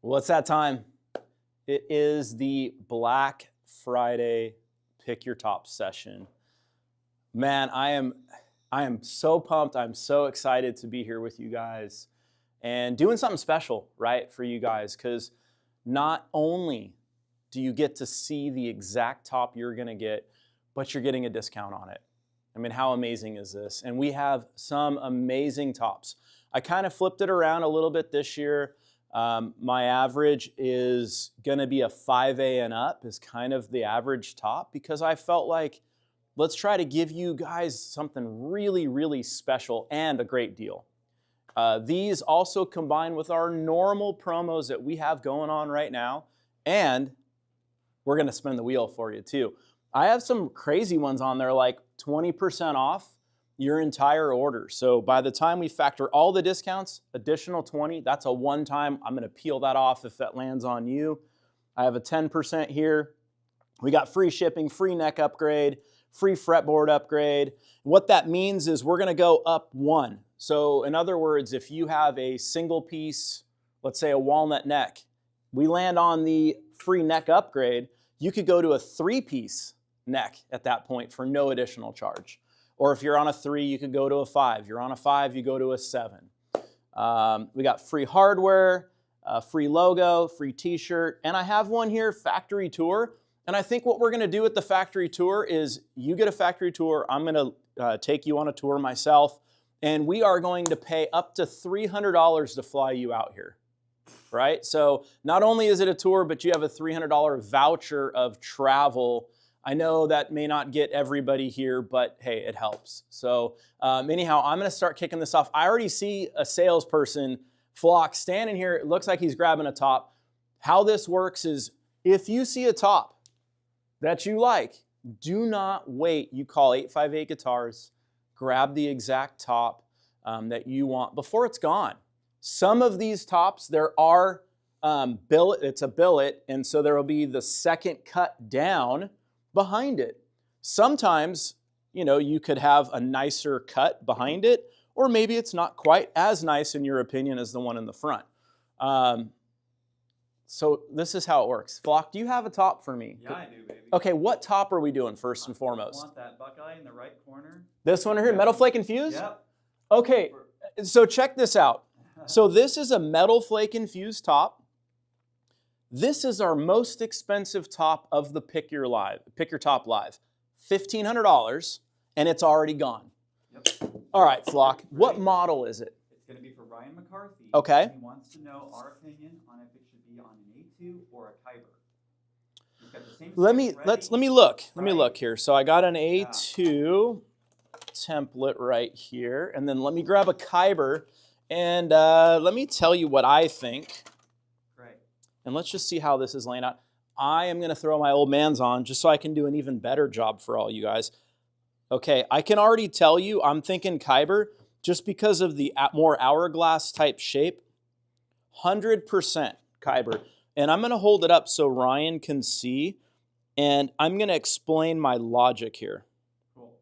Well, it's that time. It is the Black Friday Pick Your Top session. Man, I am so pumped. I'm so excited to be here with you guys and doing something special, right, for you guys, because not only do you get to see the exact top you're going to get, but you're getting a discount on it. I mean, how amazing is this? And we have some amazing tops. I kind of flipped it around a little bit this year. My average is going to be a 5A and up is kind of the average top, because I felt like let's try to give you guys something really, really special and a great deal. These also combine with our normal promos that we have going on right now, and we're going to spin the wheel for you too. I have some crazy ones on there, like 20% off your entire order. So by the time we factor all the discounts, additional 20, that's a one-time. I'm going to peel that off if that lands on you. I have a 10% here. We got free shipping, free neck upgrade, free fretboard upgrade. What that means is we're going to go up one. So in other words, if you have a single piece, let's say a walnut neck, we land on the free neck upgrade, you could go to a 3-piece neck at that point for no additional charge. Or if you're on a 3, you could go to a 5. You're on a 5, you go to a 7. We got free hardware, free logo, free t-shirt, and I have one here, factory tour. And I think what we're going to do with the factory tour is you get a factory tour, I'm going to take you on a tour myself, and we are going to pay up to $300 to fly you out here, right? So not only is it a tour, but you have a $300 voucher of travel. I know that may not get everybody here, but hey, it helps. So anyhow, I'm going to start kicking this off. I already see a salesperson, Flock, standing here. It looks like he's grabbing a top. How this works is if you see a top that you like, do not wait. You call 858 Guitars, grab the exact top that you want before it's gone. Some of these tops, there are billet, it's a billet, and so there will be the second cut down behind it. Sometimes, you know, you could have a nicer cut behind it, or maybe it's not quite as nice in your opinion as the one in the front. So this is how it works. Flock, do you have a top for me? Yeah, I do, baby. Okay, what top are we doing first and foremost? I want that Buckeye in the right corner. This one right here, Metal Flake Infused? Yep. Okay, so check this out. So this is a Metal Flake Infused top. This is our most expensive top of the Pick Your Top Live. $1,500, and it's already gone. Yep. All right, Flock, what model is it? It's going to be for Ryan McCarthy. Okay. He wants to know our opinion on if it should be on an A2 or a Kyber. He's got the same Let me look. Let me Right. look here. So I got an A2 template right here, and then let me grab a Kyber, and let me tell you what I think. Great. And let's just see how this is laying out. I am going to throw my old man's on just so I can do an even better job for all you guys. Okay, I can already tell you I'm thinking Kyber just because of the more hourglass type shape. 100% Kyber. And I'm going to hold it up so Ryan can see, and I'm going to explain my logic here. Cool.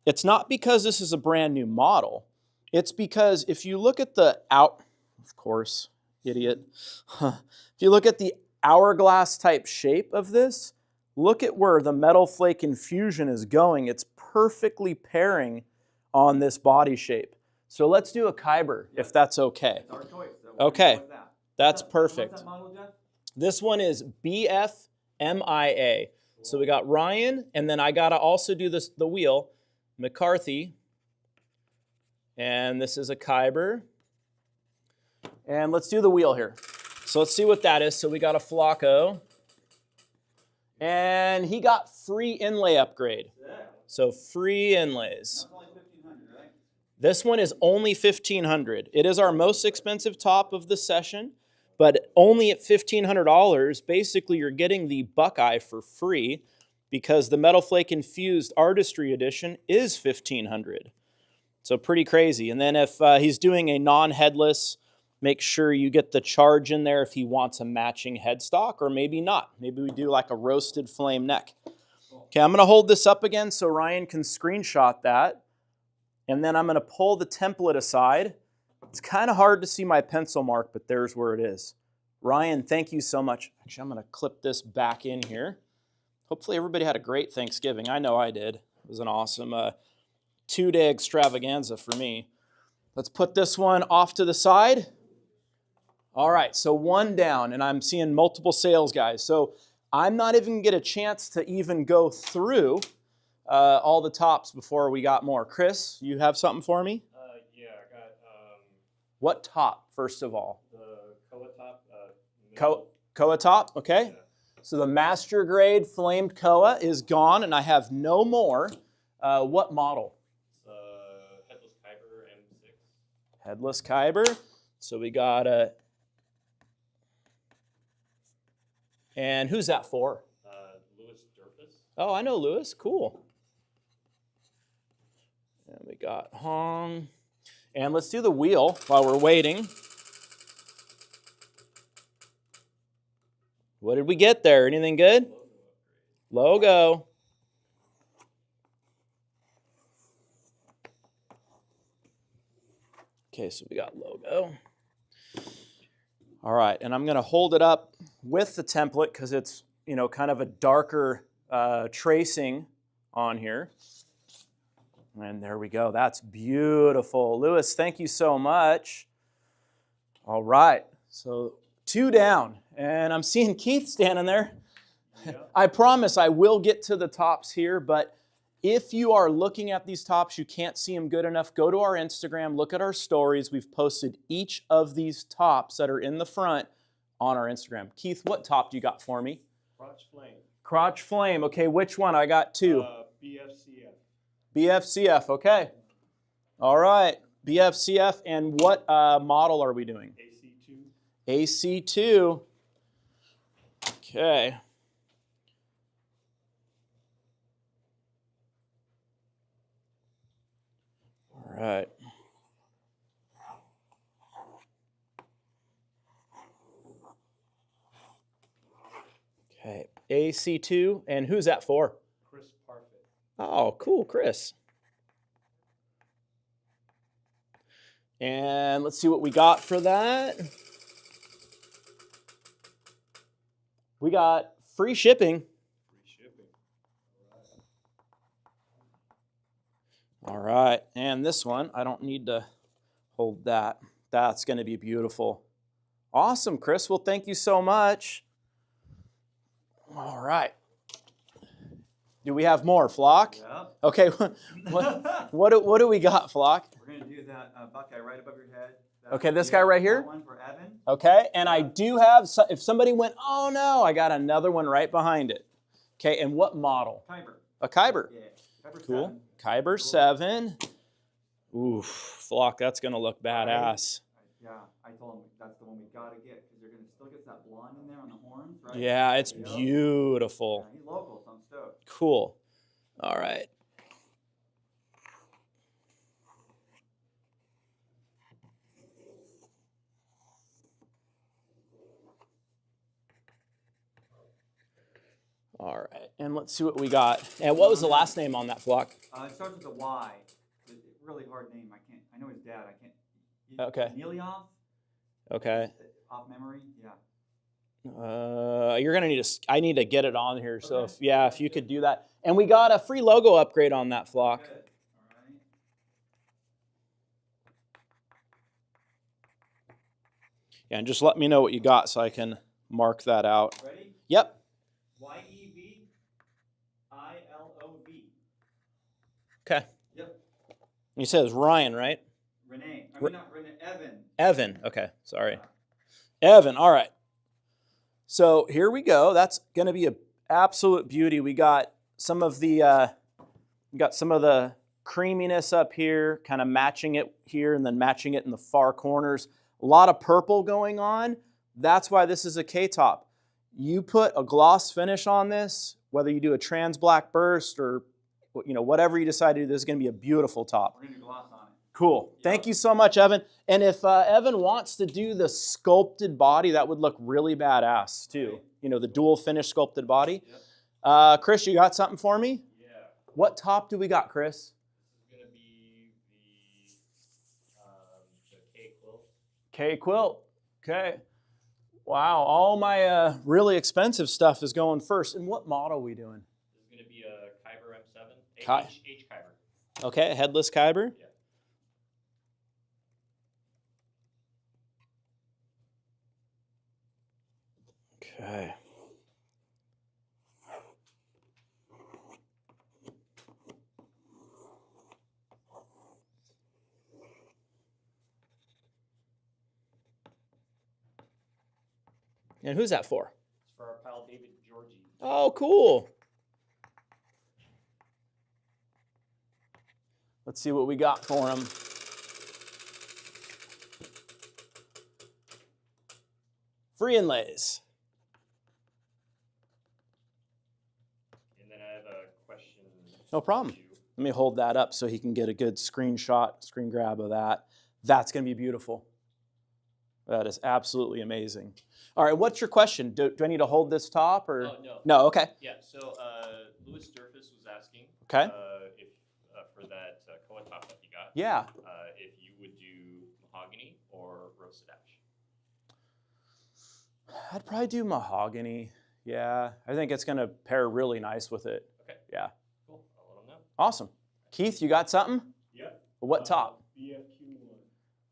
It's not because this is a brand new model. It's because if you look at the of course, idiot. If you look at the hourglass type shape of this, look at where the Metal Flake Infusion is going. It's perfectly pairing on this body shape. So let's do a Kyber, if that's okay. It's our choice. So Okay, that. that's What's perfect. that model, Jeff? This one is BFMIA. So we got Ryan, and then I got to also do the wheel, McCarthy. And this is a Kyber. And let's do the wheel here. So let's see what that is. So we got a Flacco. And he got free inlay upgrade. Yeah. So free inlays. That's only $1,500, right? This one is only $1,500. It is our most expensive top of the session, but only at $1,500, basically you're getting the Buckeye for free because the Metal Flake Infused Artistry Edition is $1,500. So pretty crazy. And then if he's doing a non-headless, make sure you get the charge in there if he wants a matching headstock, or maybe not. Maybe we do like a roasted flame neck. Okay, I'm going to hold this up again so Ryan can screenshot that. And then I'm going to pull the template aside. It's kind of hard to see my pencil mark, but there's where it is. Ryan, thank you so much. Actually, I'm going to clip this back in here. Hopefully everybody had a great Thanksgiving. I know I did. It was an awesome 2-day extravaganza for me. Let's put this one off to the side. All right, so one down, and I'm seeing multiple sales guys. So I'm not even going to get a chance to even go through all the tops before we got more. Chris, you have something for me? Yeah, I got What top, first of all? the Koa top. Koa top, okay. Yeah. So the master grade flamed Koa is gone, and I have no more. What model? Headless Kyber M6. Headless Kyber. So we got a. And who's that for? Louis Durfus. Oh, I know Lewis. Cool. And we got Hong. And let's do the wheel while we're waiting. What did we get there? Anything good? Logo. Okay, so we got logo. All right, and I'm going to hold it up with the template because it's, you know, kind of a darker tracing on here. And there we go. That's beautiful. Lewis, thank you so much. All right, so 2 down. And I'm seeing Keith standing there. Yeah. I promise I will get to the tops here, but if you are looking at these tops, you can't see them good enough, go to our Instagram, look at our stories. We've posted each of these tops that are in the front on our Instagram. Keith, what top do you got for me? Crotch Flame. Crotch Flame. Okay, which one? I got 2. BFCF. BFCF, okay. All right, BFCF. And what model are we doing? AC2. AC2. Okay. All right. Okay, AC2, and who's that for? Chris Parfit. Oh, cool, Chris. And let's see what we got for that. We got free shipping. Free shipping. All right, and this one, I don't need to hold that. That's going to be beautiful. Awesome, Chris. Well, thank you so much. All right. Do we have more, Flock? Yep. Okay, what do we got, Flock? We're going to do that Buckeye right above your head. Okay, this guy right here? That one for Evan. Okay, and I do have, if somebody went, oh no, I got another one right behind it. Okay, and what model? Kyber. A Kyber. Yeah. Kyber Cool. 7. Kyber 7. Oof, Flock, that's going to look badass. Yeah, I told him that's the one we got to get because you're going to still get that blonde in there on the horns, right? Yeah, it's Yep. beautiful. Yeah, he's local, so I'm stoked. Cool. All right. All right, and let's see what we got. And what was the last name on that, Flock? It starts with a Y. It's a really hard name. I know his dad. I can't. Okay. Neliov? Okay. Off memory? Yeah. You're gonna need I need to get it on here. So Okay. if you could do that, and we got a free logo upgrade on that, Flock. Good. All right. Yeah, and just let me know what you got so I can mark that out. Ready? Yep. YEVILOV. Okay. Yep. You said it's Ryan, right? Renee. I mean, not Renee. Evan. Evan. Okay, sorry. Evan. All right. So here we go. That's going to be an absolute beauty. We got some of the creaminess up here, kind of matching it here, and then matching it in the far corners. A lot of purple going on. That's why this is a K-top. You put a gloss finish on this, whether you do a trans black burst or whatever you decide to do, this is going to be a beautiful top. We're going to gloss on it. Cool. Thank you so much, Evan. And if Evan wants to do the sculpted body, that would look really badass too. Right. You know, the dual finish sculpted body. Yep. Chris, you got something for me? Yeah. What top do we got, Chris? This is gonna be the K quilt. K quilt. Okay. Wow, all my really expensive stuff is going first. And what model are we doing? This is going to be a Kyber M7. Ky- H Kyber. Okay, a headless Kyber. Yeah. Okay. And who's that for? It's for our pal David Georgie. Oh, cool. Let's see what we got for him. Free inlays. And then I have a question. No problem. for you. Let me hold that up so he can get a good screen grab of that. That's going to be beautiful. That is absolutely amazing. All right, what's your question? Do I need to hold this top or? Oh, no. No, okay. Yeah, so Louis Durfus was asking Okay. if for that Koa top that you got, Yeah. if you would do mahogany or roasted ash. I'd probably do mahogany. Yeah, I think it's going to pair really nice with it. Okay. Yeah. Cool. I'll let him know. Awesome. Keith, you got something? Yeah. What top? BFQ1.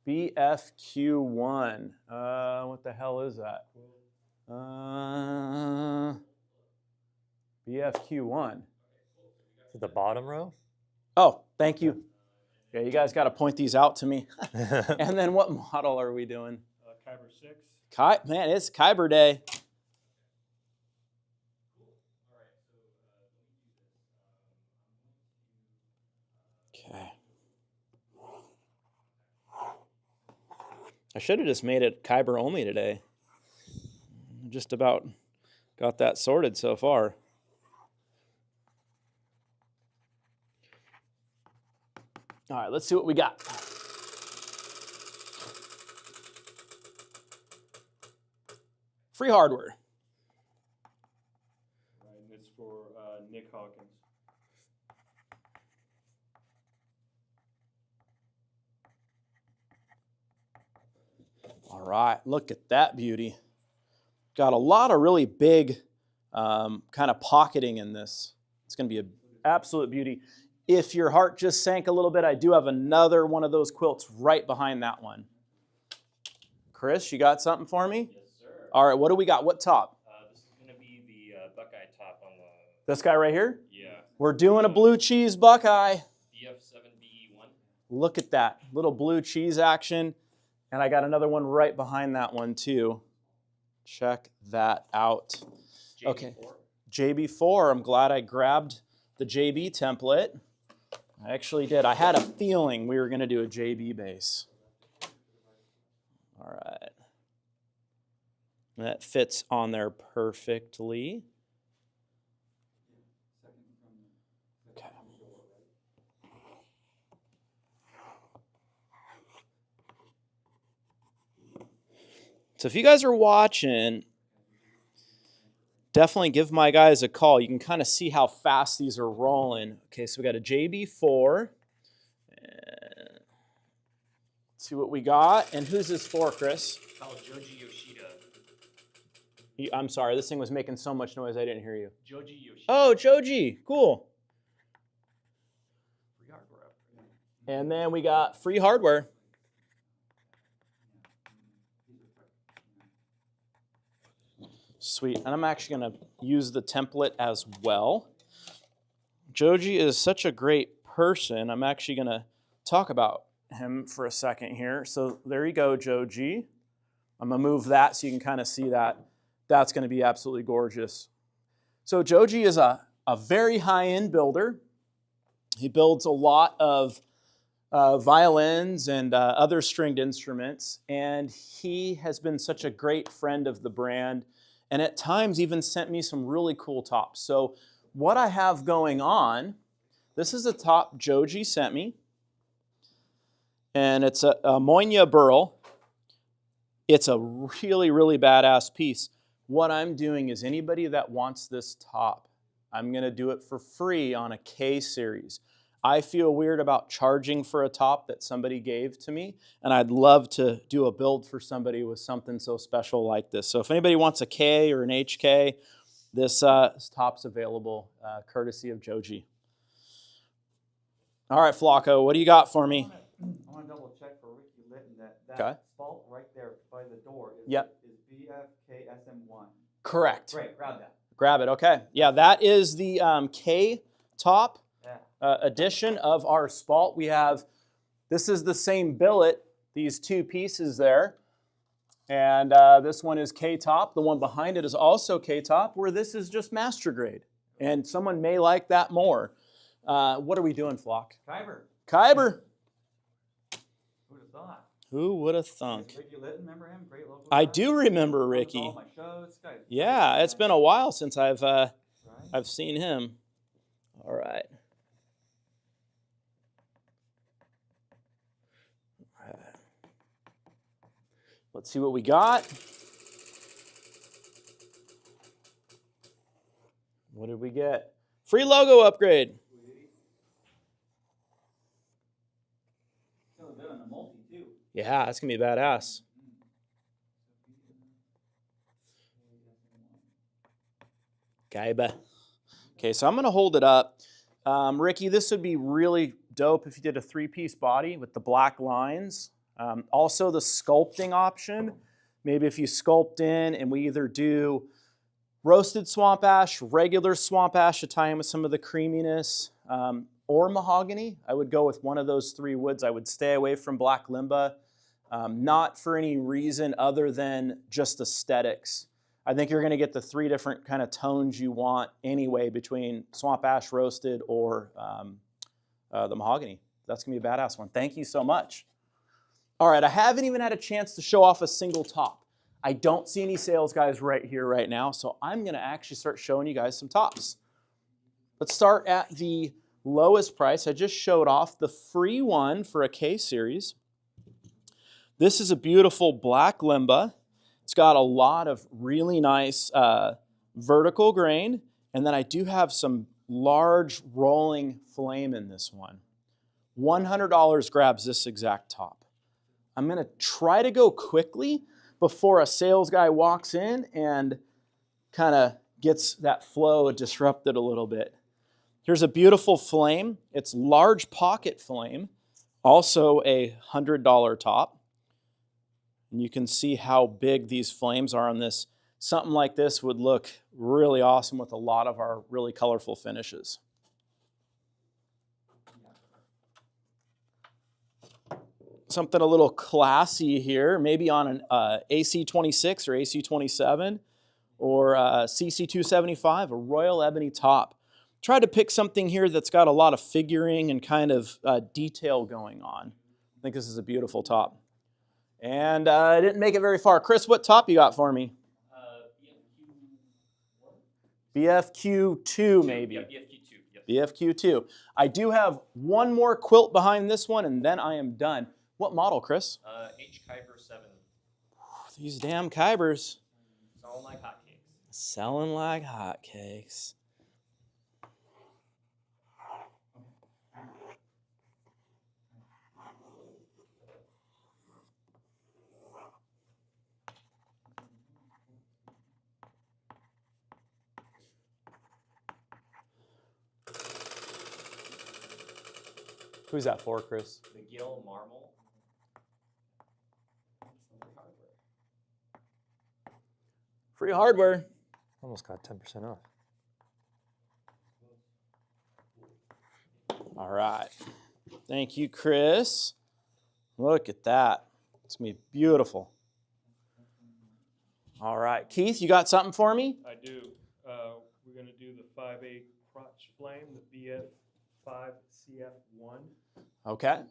BFQ1. What the hell is that? BFQ1. To the bottom row? Oh, thank you. Yeah, you guys got to point these out to me. And then what model are we doing? Kyber 6. Man, it's Kyber Day. Okay. I should have just made it Kyber only today. Just about got that sorted so far. All right, let's see what we got. Free hardware. Right, and it's for Nick Hawkins. All right, look at that beauty. Got a lot of really big kind of pocketing in this. It's going to be an absolute beauty. If your heart just sank a little bit, I do have another one of those quilts right behind that one. Chris, you got something for me? Yes, sir. All right, what do we got? What top? This is going to be the Buckeye top on the, This guy right here? yeah, We're doing a blue cheese Buckeye. BF7B1. Look at that little blue cheese action. And I got another one right behind that one too. Check that out. JB4. Okay. JB4, I'm glad I grabbed the JB template. I actually did. I had a feeling we were going to do a JB base. All right. That fits on there perfectly. Okay. So if you guys are watching, definitely give my guys a call. You can kind of see how fast these are rolling. Okay, so we got a JB4. Let's see what we got. And who's this for, Chris? Called Joji Yoshida. I'm sorry, this thing was making so much noise I didn't hear you. Joji Yoshida. Oh, Joji, cool. Free hardware up. And then we got free hardware. Sweet, and I'm actually going to use the template as well. Joji is such a great person. I'm actually going to talk about him for a second here. So there you go, Joji. I'm going to move that so you can kind of see that. That's going to be absolutely gorgeous. So Joji is a very high-end builder. He builds a lot of violins and other stringed instruments, and he has been such a great friend of the brand, and at times even sent me some really cool tops. So what I have going on, this is a top Joji sent me, and it's a Moynia Burl. It's a really, really badass piece. What I'm doing is anybody that wants this top, I'm going to do it for free on a K series. I feel weird about charging for a top that somebody gave to me, and I'd love to do a build for somebody with something so special like this. So if anybody wants a K or an HK, this top's available, courtesy of Joji. All right, Flacco, what do you got for me? I want to double check for Ricky Litton that Okay. spalt right there by the door is, Yep. is BFKSM1. Correct. Great, grab that. Grab it. Okay. Yeah, that is the K top Yeah. edition of our spalt. We have, this is the same billet, these two pieces there. And this one is K top. The one behind it is also K top, where this is just master grade. And someone may like that more. What are we doing, Flock? Kyber. Kyber. Who'd have thought? Who would have thunk? Ricky Litton, remember him? Great local I guy. do remember Comes to Ricky. all my shows. This guy's Yeah, great, it's been man. a while since I've Right? seen him. All right. Let's see what we got. What did we get? Free logo upgrade. Feeling good on the multi, too. Yeah, that's gonna be badass. Gaiba. Okay, so I'm gonna hold it up. Ricky, this would be really dope if you did a three-piece body with the black lines. Also the sculpting option. Maybe if you sculpt in and we either do roasted swamp ash, regular swamp ash to tie in with some of the creaminess, or mahogany. I would go with one of those three woods. I would stay away from black limba, not for any reason other than just aesthetics. I think you're going to get the three different kind of tones you want anyway between swamp ash, roasted, or the mahogany. That's going to be a badass one. Thank you so much. All right, I haven't even had a chance to show off a single top. I don't see any sales guys right here right now, so I'm going to actually start showing you guys some tops. Let's start at the lowest price. I just showed off the free one for a K series. This is a beautiful black limba. It's got a lot of really nice vertical grain, and then I do have some large rolling flame in this one. $100 grabs this exact top. I'm going to try to go quickly before a sales guy walks in and kind of gets that flow disrupted a little bit. Here's a beautiful flame. It's large pocket flame, also a $100 top. And you can see how big these flames are on this. Something like this would look really awesome with a lot of our really colorful finishes. Something a little classy here, maybe on an AC26 or AC27 or CC275, a Royal Ebony top. Tried to pick something here that's got a lot of figuring and kind of detail going on. I think this is a beautiful top. And I didn't make it very far. Chris, what top you got for me? BFQ2 maybe. Yeah, BFQ2. Yep. BFQ2. I do have one more quilt behind this one, and then I am done. What model, Chris? H Kyber 7. These damn Kybers. Selling like hotcakes. Selling like hotcakes. Who's that for, Chris? The Gill Marble. Free hardware. Almost got 10% off. All right. Thank you, Chris. Look at that. It's going to be beautiful. All right. Keith, you got something for me? I do. We're going to do the 5A crotch flame, the BF5CF1. Okay.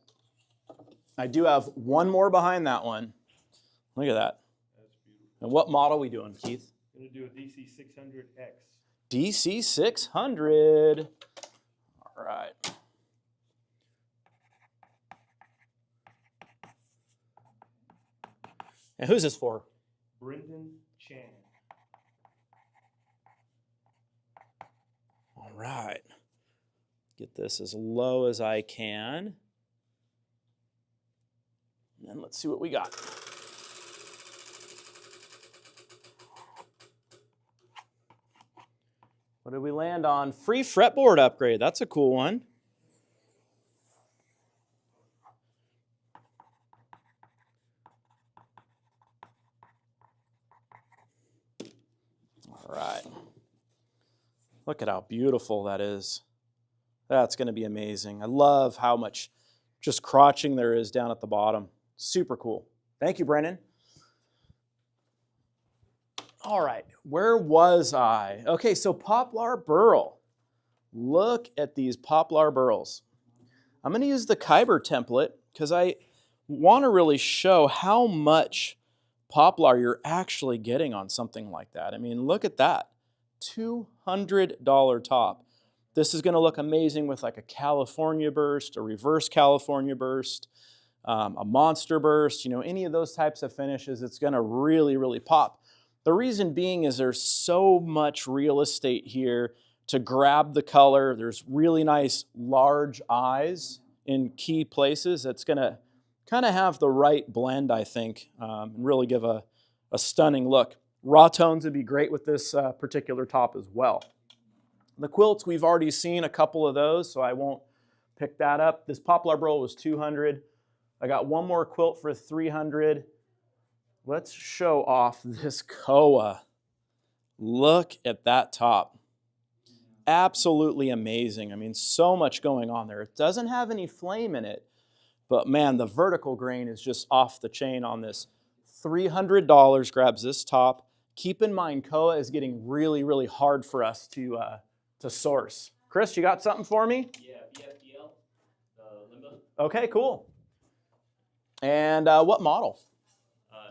I do have one more behind that one. Look at that. That's beautiful. And what model are we doing, Keith? Going to do a DC600X. DC600. All right. And who's this for? Brendan Chan. All right. get this as low as I can. And let's see what we got. What did we land on? Free fretboard upgrade. That's a cool one. All right. Look at how beautiful that is. That's going to be amazing. I love how much just crotching there is down at the bottom. Super cool. Thank you, Brennan. All right, where was I? Okay, so Poplar Burl. Look at these Poplar Burls. I'm going to use the Kyber template because I want to really show how much Poplar you're actually getting on something like that. I mean, look at that. $200 top. This is going to look amazing with like a California burst, a reverse California burst, a monster burst, any of those types of finishes. It's going to really, really pop. The reason being is there's so much real estate here to grab the color. There's really nice large eyes in key places. That's going to kind of have the right blend, I think, and really give a stunning look. Raw tones would be great with this particular top as well. The quilts, we've already seen a couple of those, so I won't pick that up. This Poplar Burl was $200. I got one more quilt for $300. Let's show off this Koa. Look at that top. Absolutely amazing. I mean, so much going on there. It doesn't have any flame in it, but man, the vertical grain is just off the chain on this. $300 grabs this top. Keep in mind, Koa is getting really, really hard for us to source. Chris, you got something for me? Yeah, BFDL, Limbo. Okay, cool. And what model?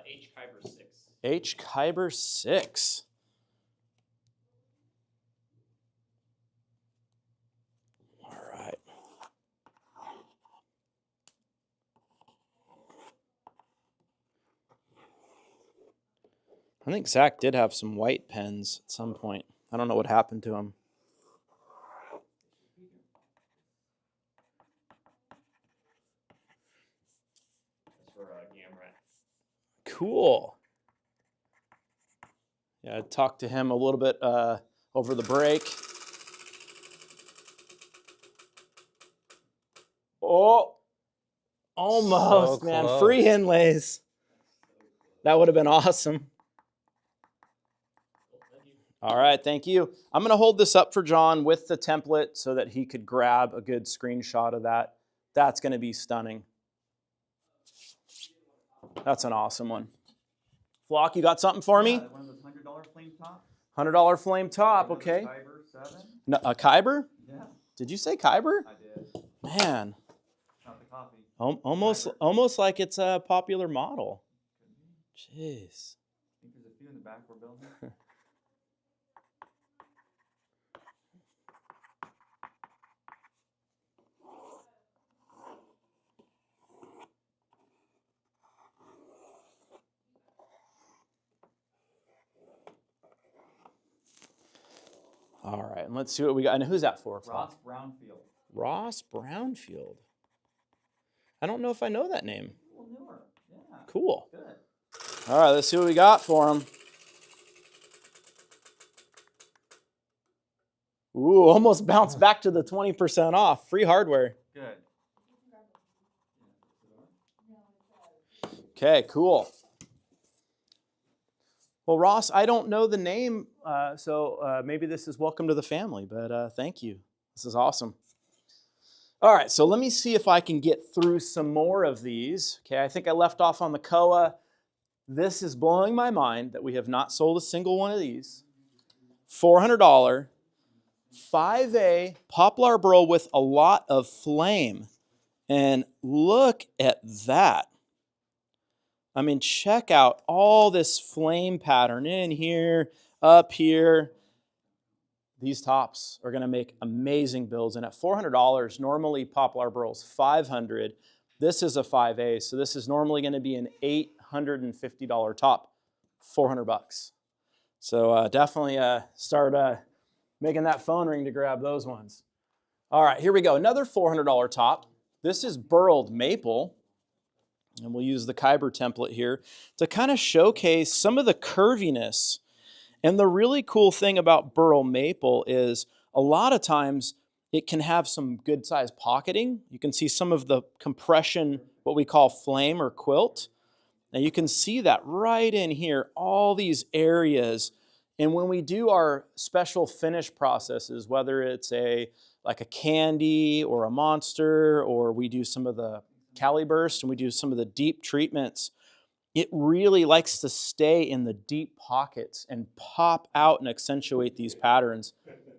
H Kyber 6. H Kyber 6. All right. I think Zach did have some white pens at some point. I don't know what happened to him. That's for Gamrat. Cool. Yeah, I talked to him a little bit over the break. Oh, almost, So man. close. Free inlays. That would have been awesome. All right, thank you. I'm going to hold this up for John with the template so that he could grab a good screenshot of that. That's going to be stunning. That's an awesome one. Flock, you got something for me? Yeah, one of those $100 flame top. $100 flame top, Another okay. Kyber 7. No, a Kyber? Yeah, Did you say Kyber? I did. Man, Not the copy. almost like it's a popular model. Jeez. I think there's a few in the back we're building. All right, and let's see what we got. And who's that for? Ross Brownfield. Ross Brownfield. I don't know if I know that name. A little newer. Yeah. Cool. Good. All right, let's see what we got for him. Ooh, almost bounced back to the 20% off. Free hardware. Good. Okay, cool. Well, Ross, I don't know the name, so maybe this is welcome to the family, but thank you. This is awesome. All right, so let me see if I can get through some more of these. Okay, I think I left off on the Koa. This is blowing my mind that we have not sold a single one of these. $400, 5A Poplar Burl with a lot of flame. And look at that. I mean, check out all this flame pattern in here, up here. These tops are going to make amazing builds. And at $400, normally Poplar Burl's $500. This is a 5A, so this is normally going to be an $850 top, $400. So definitely start making that phone ring to grab those ones. All right, here we go. Another $400 top. This is burled maple. And we'll use the Kyber template here to kind of showcase some of the curviness. And the really cool thing about burl maple is a lot of times it can have some good size pocketing. You can see some of the compression, what we call flame or quilt. Now you can see that right in here, all these areas. And when we do our special finish processes, whether it's like a candy or a monster, or we do some of the Cali Burst and we do some of the deep treatments, it really likes to stay in the deep pockets and pop out and accentuate these patterns.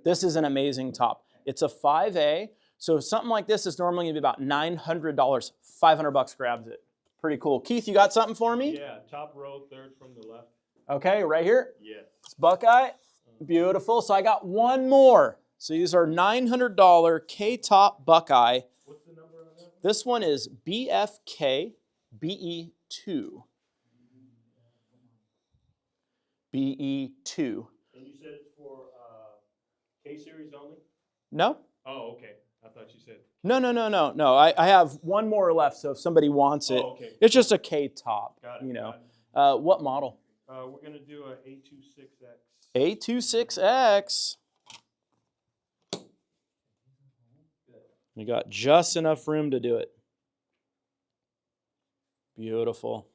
This is an amazing top. It's a 5A, so something like this is normally gonna be about $900. $500 grabs it. Pretty cool. Keith, you got something for me? Yeah, top row, third from the left. Okay, right here. Yes. It's Buckeye. Beautiful. So I got one more. So these are $900 K-Top Buckeye. What's the number on that? This one is BFK BE2. BE2. And you said it's for K-series only? No? Oh, okay. I thought you said. No. I have one more left, so if somebody wants it, Oh, okay. it's just a K-Top, Got it. you know. got it. What model? We're going to do a A26X. A26X. We got just enough room to do it. Beautiful.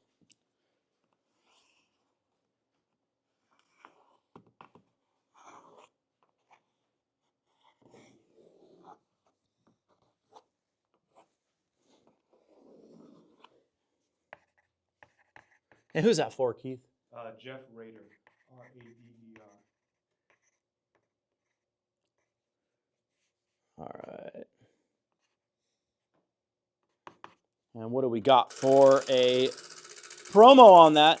And who's that for, Keith? Jeff Rader. R-A-D-E-R. All right. And what do we got for a promo on that?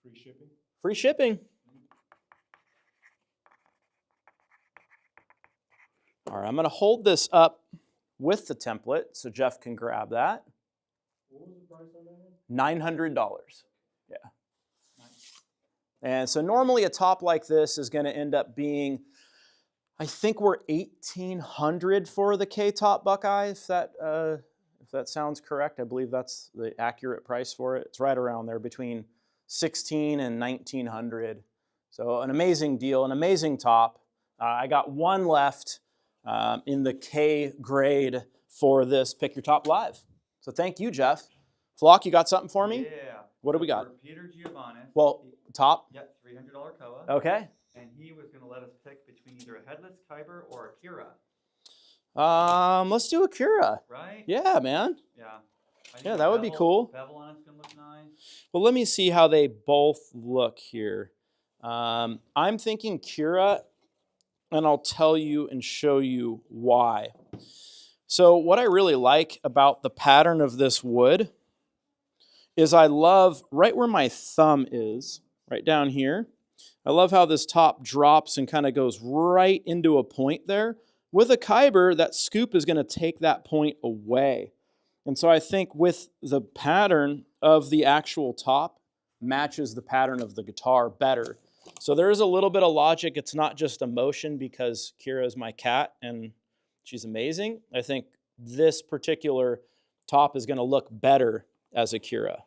Free shipping. Free shipping. All right, I'm going to hold this up with the template so Jeff can grab that. What was the price on that one? $900. Yeah. And so normally a top like this is going to end up being, I think we're $1,800 for the K-Top Buckeye, if that sounds correct. I believe that's the accurate price for it. It's right around there between $1,600 and $1,900. So an amazing deal, an amazing top. I got one left in the K grade for this Pick Your Top Live. So thank you, Jeff. Flock, you got something for me? Yeah. What do we got? For Peter Giovannis. Well, top. Yep, $300 koa. Okay. And he was going to let us pick between either a headless Kyber or a Kira, Let's do Akira. right? Yeah, man. Yeah. I think Yeah, the that would be cool. Bevel on it's going to look nice. Well, let me see how they both look here. I'm thinking Kira, and I'll tell you and show you why. So what I really like about the pattern of this wood is I love right where my thumb is, right down here. I love how this top drops and kind of goes right into a point there. With a Kyber, that scoop is going to take that point away. And so I think with the pattern of the actual top matches the pattern of the guitar better. So there is a little bit of logic. It's not just emotion because Kira is my cat and she's amazing. I think this particular top is going to look better as a Kira.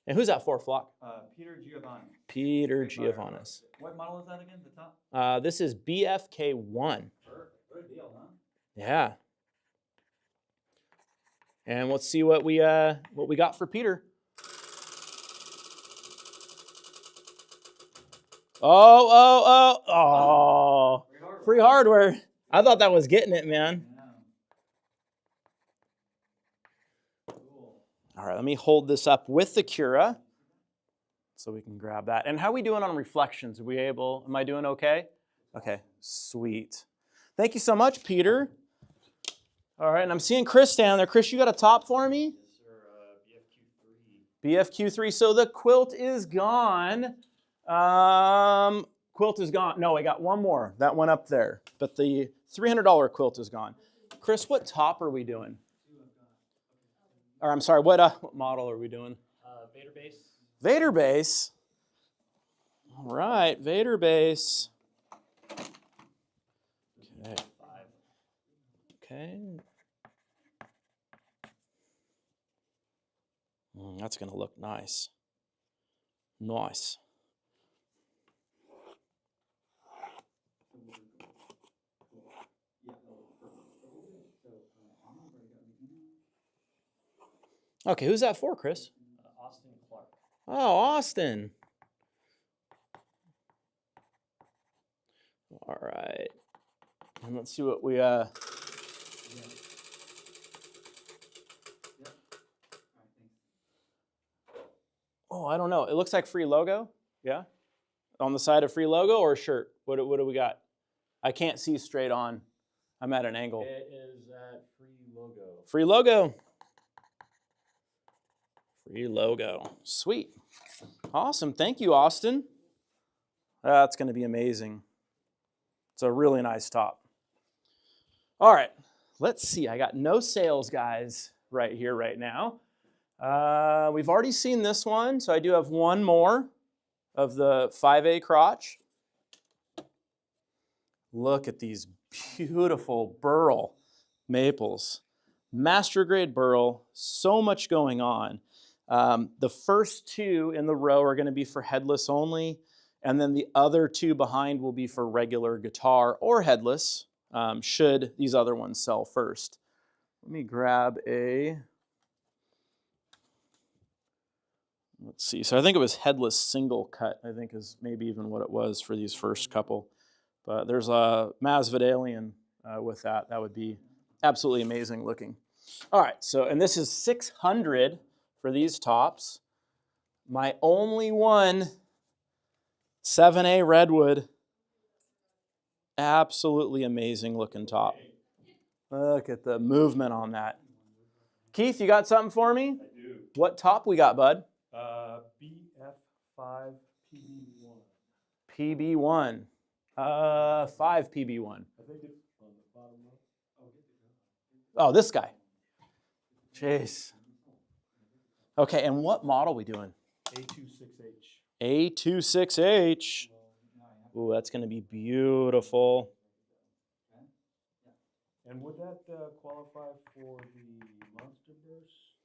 And who's that for, Flock? Peter Giovanni. Peter Great buyer. Giovannis. What model is that again, the top? This is BFK1. Good deal, huh? Yeah. And let's see what we got for Peter. Oh! Free hardware. I thought that was getting it, man. Yeah. Cool. All right, let me hold this up with the Kira so we can grab that. And how are we doing on reflections? Are we able? Am I doing okay? Okay, sweet. Thank you so much, Peter. All right, and I'm seeing Chris down there. Chris, you got a top for me? Yes, sir. BFQ3. BFQ3. So the quilt is gone. Quilt is gone. No, I got one more. That one up there. But the $300 quilt is gone. Chris, what top are we doing? Or I'm sorry, what model are we doing? Vader base. Vader base. All right, Vader base. Okay. 5. Okay. That's going to look nice. Nice. Okay, who's that for, Chris? Austin Clark. Oh, Austin. All right. And let's see what we Oh, I don't know. It looks like free logo. Yeah? On the side of free logo or shirt? What do we got? I can't see straight on. I'm at an angle. It is at free logo. Free logo. Free logo. Sweet. Awesome. Thank you, Austin. That's going to be amazing. It's a really nice top. All right. Let's see. I got no sales guys right here right now. We've already seen this one, so I do have one more of the 5A crotch. Look at these beautiful burl maples. Master grade burl, so much going on. The first two in the row are going to be for headless only, and then the other two behind will be for regular guitar or headless, should these other ones sell first. Let me grab a... Let's see. So I think it was headless single cut, I think is maybe even what it was for these first couple. But there's a Masvidalian with that. That would be absolutely amazing looking. All right. So, and this is $600 for these tops. My only one, 7A Redwood. Absolutely amazing looking top. Look at the movement on that. Keith, you got something for me? I do. What top we got, bud? BF5 PB1. PB1. 5 PB1. I think it's on the bottom one. Oh, this guy. Jeez. Okay, and what model we doing? A26H. A26H. Ooh, that's going to be beautiful. And would that qualify for the Monster Burst?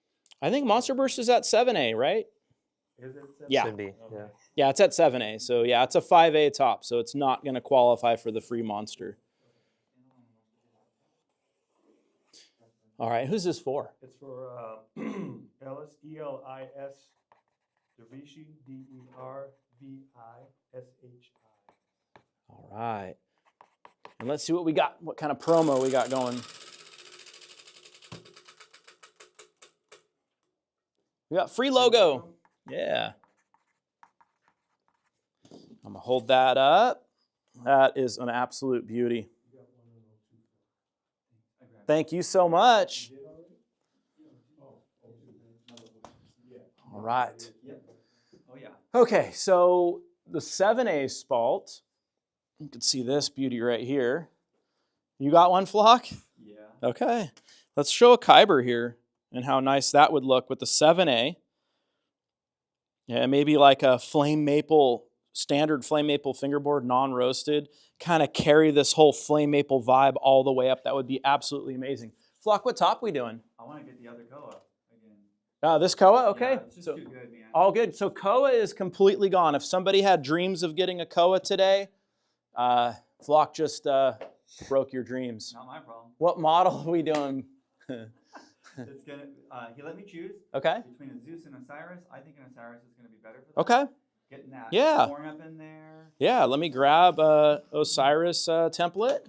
I think Monster Burst is at 7A, right? Is it? Yeah. Should be, yeah. Yeah, it's at 7A. So yeah, it's a 5A top, so it's not going to qualify for the free Monster. All right, who's this for? It's for Elis, E-L-I-S, Dervishi, D-E-R-V-I-S-H-I. All right. And let's see what we got, what kind of promo we got going. We got free logo. Yeah. I'm going to hold that up. That is an absolute beauty. Thank you so much. All right. Oh, yeah. Okay, so the 7A Spalt, you can see this beauty right here. You got one, Flock? Yeah. Okay. Let's show a Kyber here and how nice that would look with the 7A. Yeah, maybe like a flame maple, standard flame maple fingerboard, non-roasted. Kind of carry this whole flame maple vibe all the way up. That would be absolutely amazing. Flock, what top we doing? I want to get the other Koa again. This Koa? Okay. Yeah, it's just too good, man. All good. So Koa is completely gone. If somebody had dreams of getting a Koa today, Flock just broke your dreams. Not my problem. What model are we doing? It's gonna. He let me choose Okay. between a Zeus and Osiris. I think an Osiris is gonna be better for that. Okay. Getting that Yeah. horn up in there. Yeah, let me grab Osiris template.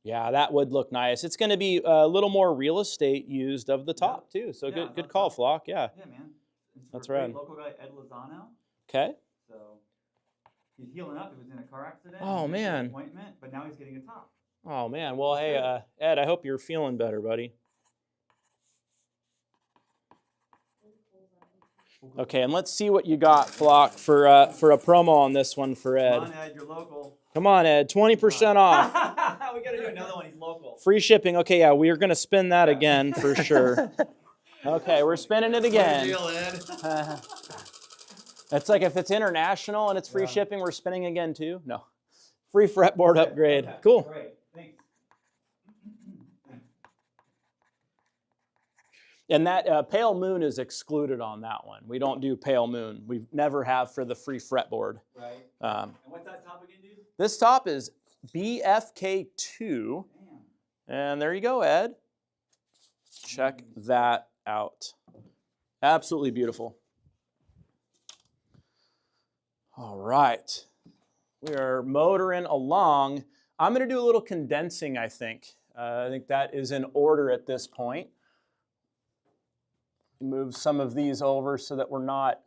Yeah, that would look nice. It's going to be a little more real estate used of the top too. So Yeah, good that's call, right. Flock. Yeah. Yeah, man. It's That's for a great rad. local guy Ed Lozano. Okay. So he's healing up. He was in a car accident. Oh, He missed an man. Appointment, but now he's getting a top. Oh man. Well, hey, Ed, I hope you're feeling better, buddy. Okay, and let's see what you got, Flock, for a promo on this one for Ed. Come on, Ed. You're local. Come on, Ed. 20% off. We gotta do another one. He's local. free shipping. Okay, yeah, we are going to spin that again for sure. Okay, we're spinning it again. It's like if it's international and it's free shipping, we're spinning again too. No, free fretboard upgrade. Okay, Cool. Great, thanks. And that Pale Moon is excluded on that one. We don't do Pale Moon. We never have for the free fretboard. Right. Um, And what's that top again, dude? this top is BFK2. Damn. And there you go, Ed. Check that out. Absolutely beautiful. All right. We are motoring along. I'm going to do a little condensing, I think. I think that is in order at this point. Move some of these over so that we're not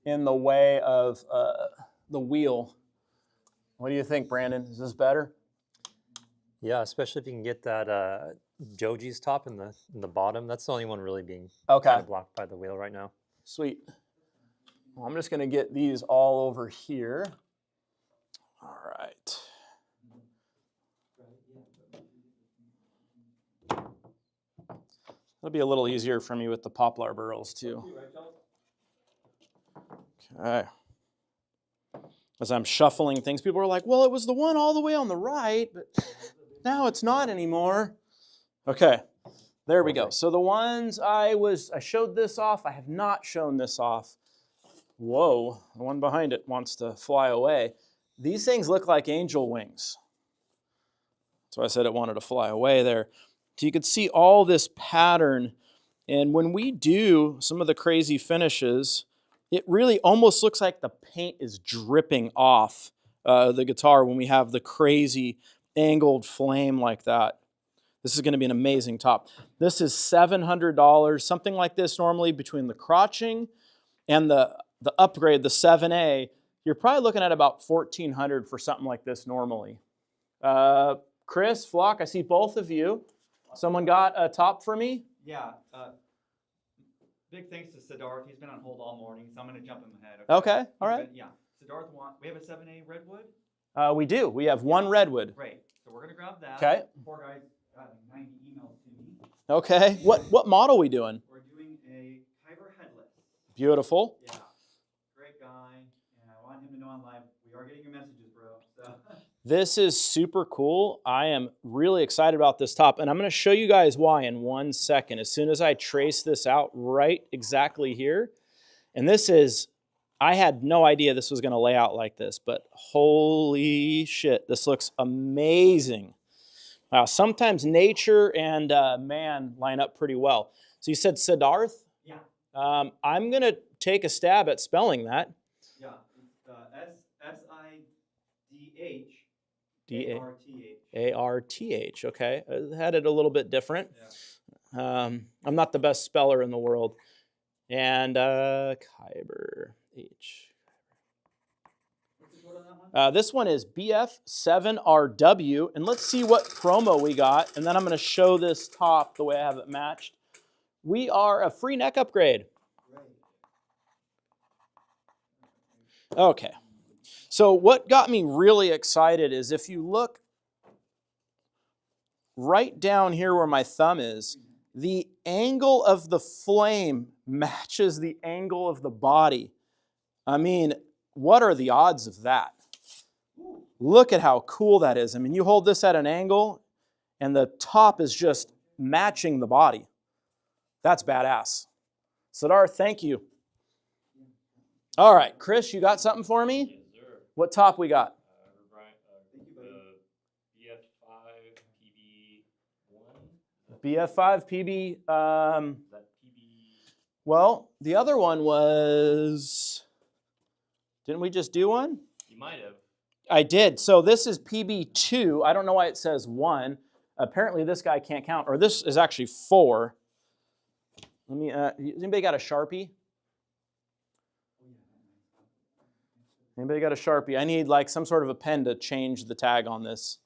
in the way of the wheel. What do you think, Brandon? Is this better? Yeah, especially if you can get that Joji's top in the bottom. That's the only one really being Okay. kind of blocked by the wheel right now. Sweet. Well, I'm just going to get these all over here. All right. It'll be a little easier for me with the poplar burls too. Okay. As I'm shuffling things, people are like, well, it was the one all the way on the right, but now it's not anymore. Okay, there we go. So the ones I showed this off, I have not shown this off. Whoa, the one behind it wants to fly away. These things look like angel wings. So I said it wanted to fly away there. So you could see all this pattern. And when we do some of the crazy finishes, it really almost looks like the paint is dripping off the guitar when we have the crazy angled flame like that. This is going to be an amazing top. This is $700, something like this normally between the crotching and the upgrade, the 7A. You're probably looking at about $1,400 for something like this normally. Chris, Flock, I see both of you. Someone got a top for me? Yeah. Big thanks to Siddharth. He's been on hold all morning, so I'm going to jump him ahead. Okay, all right. Yeah. Siddharth, we have a 7A redwood? We do. We have one redwood. Great. So we're going to grab that. Okay. Poor guy got 90 emails to me. Okay. What model we doing? We're doing a Kyber headless. Beautiful. Yeah. Great guy. And I want him to know on live, we are getting your messages, bro. So. This is super cool. I am really excited about this top, and I'm going to show you guys why in 1 second. As soon as I trace this out right exactly here, and this is, I had no idea this was going to lay out like this, but holy shit, this looks amazing. Wow, sometimes nature and man line up pretty well. So you said Siddharth? Yeah. I'm going to take a stab at spelling that. Yeah. It's S-I-D-H. A-R-T-H, okay. I had it a little bit different. Yeah. I'm not the best speller in the world. And Kyber H. What's the code on that one? This one is BF7RW, and let's see what promo we got, and then I'm going to show this top the way I have it matched. We are a free neck upgrade. Great. Okay. So what got me really excited is if you look right down here where my thumb is, the angle of the flame matches the angle of the body. I mean, what are the odds of that? Look at how cool that is. I mean, you hold this at an angle and the top is just matching the body. That's badass. Siddharth, thank you. All right, Chris, you got something for me? Yes, sir. What top we got? The BF5 PB1. BF5 PB. Is that PB? Well, the other one was, didn't we just do one? You might have. I did. So this is PB2. I don't know why it says 1. Apparently this guy can't count, or this is actually 4. Let me, anybody got a Sharpie? Anybody got a Sharpie? I need like some sort of a pen to change the tag on this.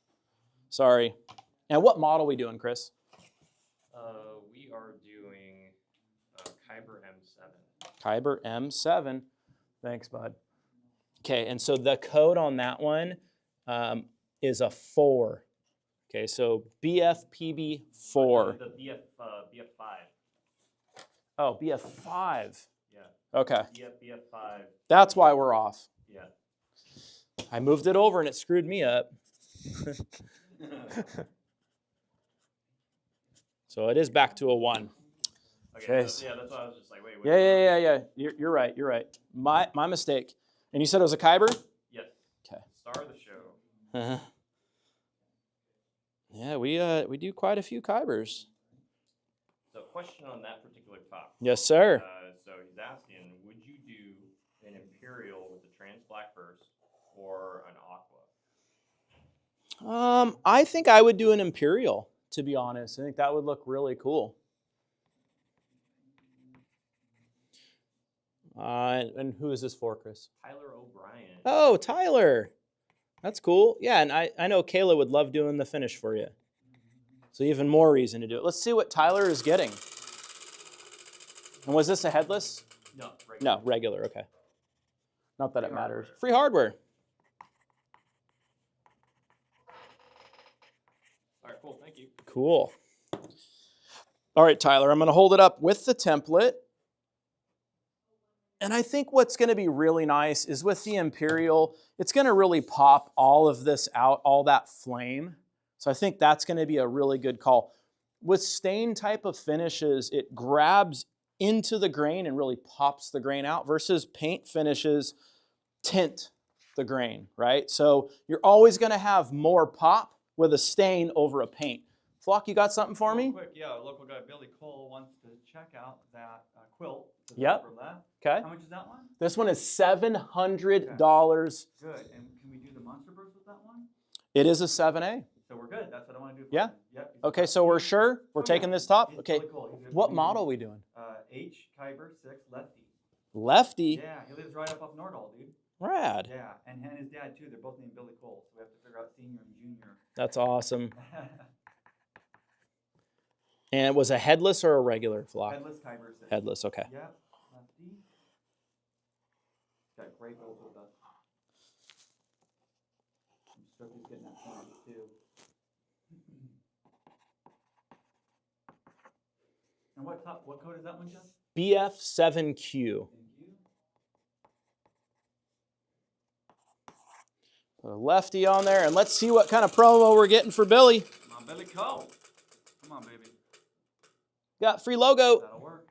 Sorry. And what model are we doing, Chris? We are doing Kyber M7. Kyber M7. Thanks, bud. Okay, and so the code on that one is a 4. Okay, so BFPB4. The BF5. Oh, BF5. Yeah. Okay, BF5. that's why we're off. Yeah. I moved it over and it screwed me up. So it is back to a 1. Okay. Yeah, that's why I was just like, wait. Yeah. You're right. You're right. My mistake. And you said it was a Kyber? Yes. Okay. Star of the show. Uh-huh. Yeah, we do quite a few Kybers. So, question on that particular top. Yes, sir. So he's asking, would you do an Imperial with a trans black burst or an Aqua? I think I would do an Imperial, to be honest. I think that would look really cool. And who is this for, Chris? Tyler O'Brien. Oh, Tyler. That's cool. Yeah, and I know Kayla would love doing the finish for you. So even more reason to do it. Let's see what Tyler is getting. And was this a headless? No, No, regular, okay. Not that it Free matters. hardware. Free hardware. All right, cool. Thank you. Cool. All right, Tyler, I'm going to hold it up with the template. And I think what's going to be really nice is with the Imperial, it's going to really pop all of this out, all that flame. So I think that's going to be a really good call. With stain type of finishes, it grabs into the grain and really pops the grain out versus paint finishes tint the grain, right? So you're always going to have more pop with a stain over a paint. Flock, you got something for me? Real quick, yeah, our local guy Billy Cole wants to check out that quilt. the Yep. upper left. Okay. How much is that one? This one is $700. Good. And can we do the Monster Burst with that one? It is a 7A. So we're good. That's what I want to do. Yeah? Yep. Okay, so we're sure? We're Oh, taking yeah. this top? He's Okay. really cool. He's a- What he's a- model are we doing? H Kyber 6 Lefty. Lefty? Yeah, he lives right up Nordall, dude. Rad. Yeah, and his dad too. They're both named Billy Cole, so we have to figure out senior and junior. That's awesome. And it was a headless or a regular flock? Headless Kyber 6. Headless, okay. Yep, Lefty. Got great goals with us. I'm stoked he's getting that sound too. And what code is that one, Jeff? BF7Q. Thank you. Put a lefty on there, and let's see what kind of promo we're getting for Billy. Come on, Billy Cole. Come on, baby. Got free logo. That'll work.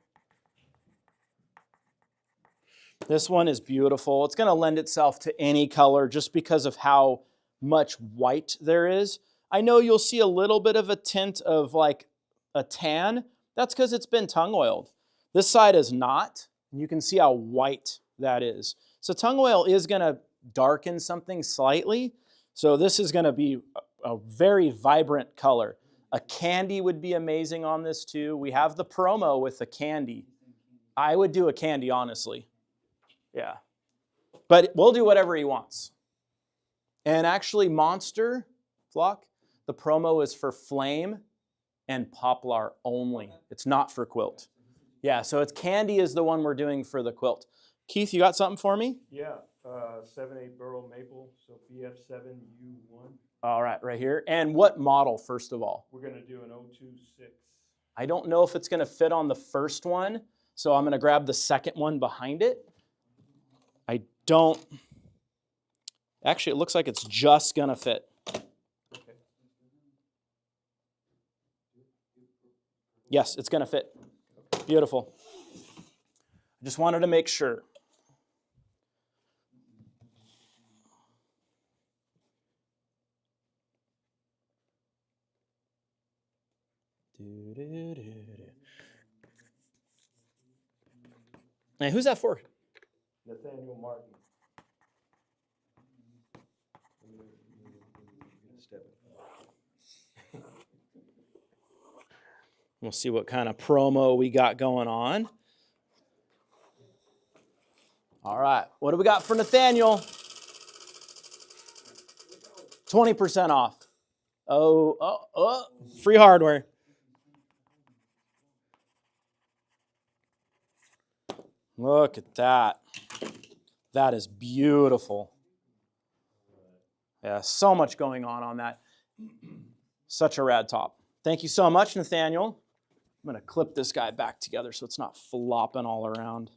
This one is beautiful. It's going to lend itself to any color just because of how much white there is. I know you'll see a little bit of a tint of like a tan. That's because it's been tongue oiled. This side is not. And you can see how white that is. So tongue oil is going to darken something slightly. So this is going to be a very vibrant color. A candy would be amazing on this too. We have the promo with the candy. I would do a candy, honestly. Yeah. But we'll do whatever he wants. And actually, Monster, Flock, the promo is for Flame and Poplar only. It's not for quilt. Yeah, so it's candy is the one we're doing for the quilt. Keith, you got something for me? Yeah, 7/8 burl maple, so BF7U1. All right here. And what model, first of all? We're gonna do an 026. I don't know if it's going to fit on the first one, so I'm going to grab the second one behind it. I don't... Actually, it looks like it's just going to fit. Okay. Yes, it's going to fit. Beautiful. I just wanted to make sure. Hey, who's that for? Nathaniel Martin. We'll see what kind of promo we got going on. All right, what do we got for Nathaniel? 20% off. Oh, free hardware. Look at that. That is beautiful. Yeah, so much going on that. Such a rad top. Thank you so much, Nathaniel. I'm gonna clip this guy back together so it's not flopping all around.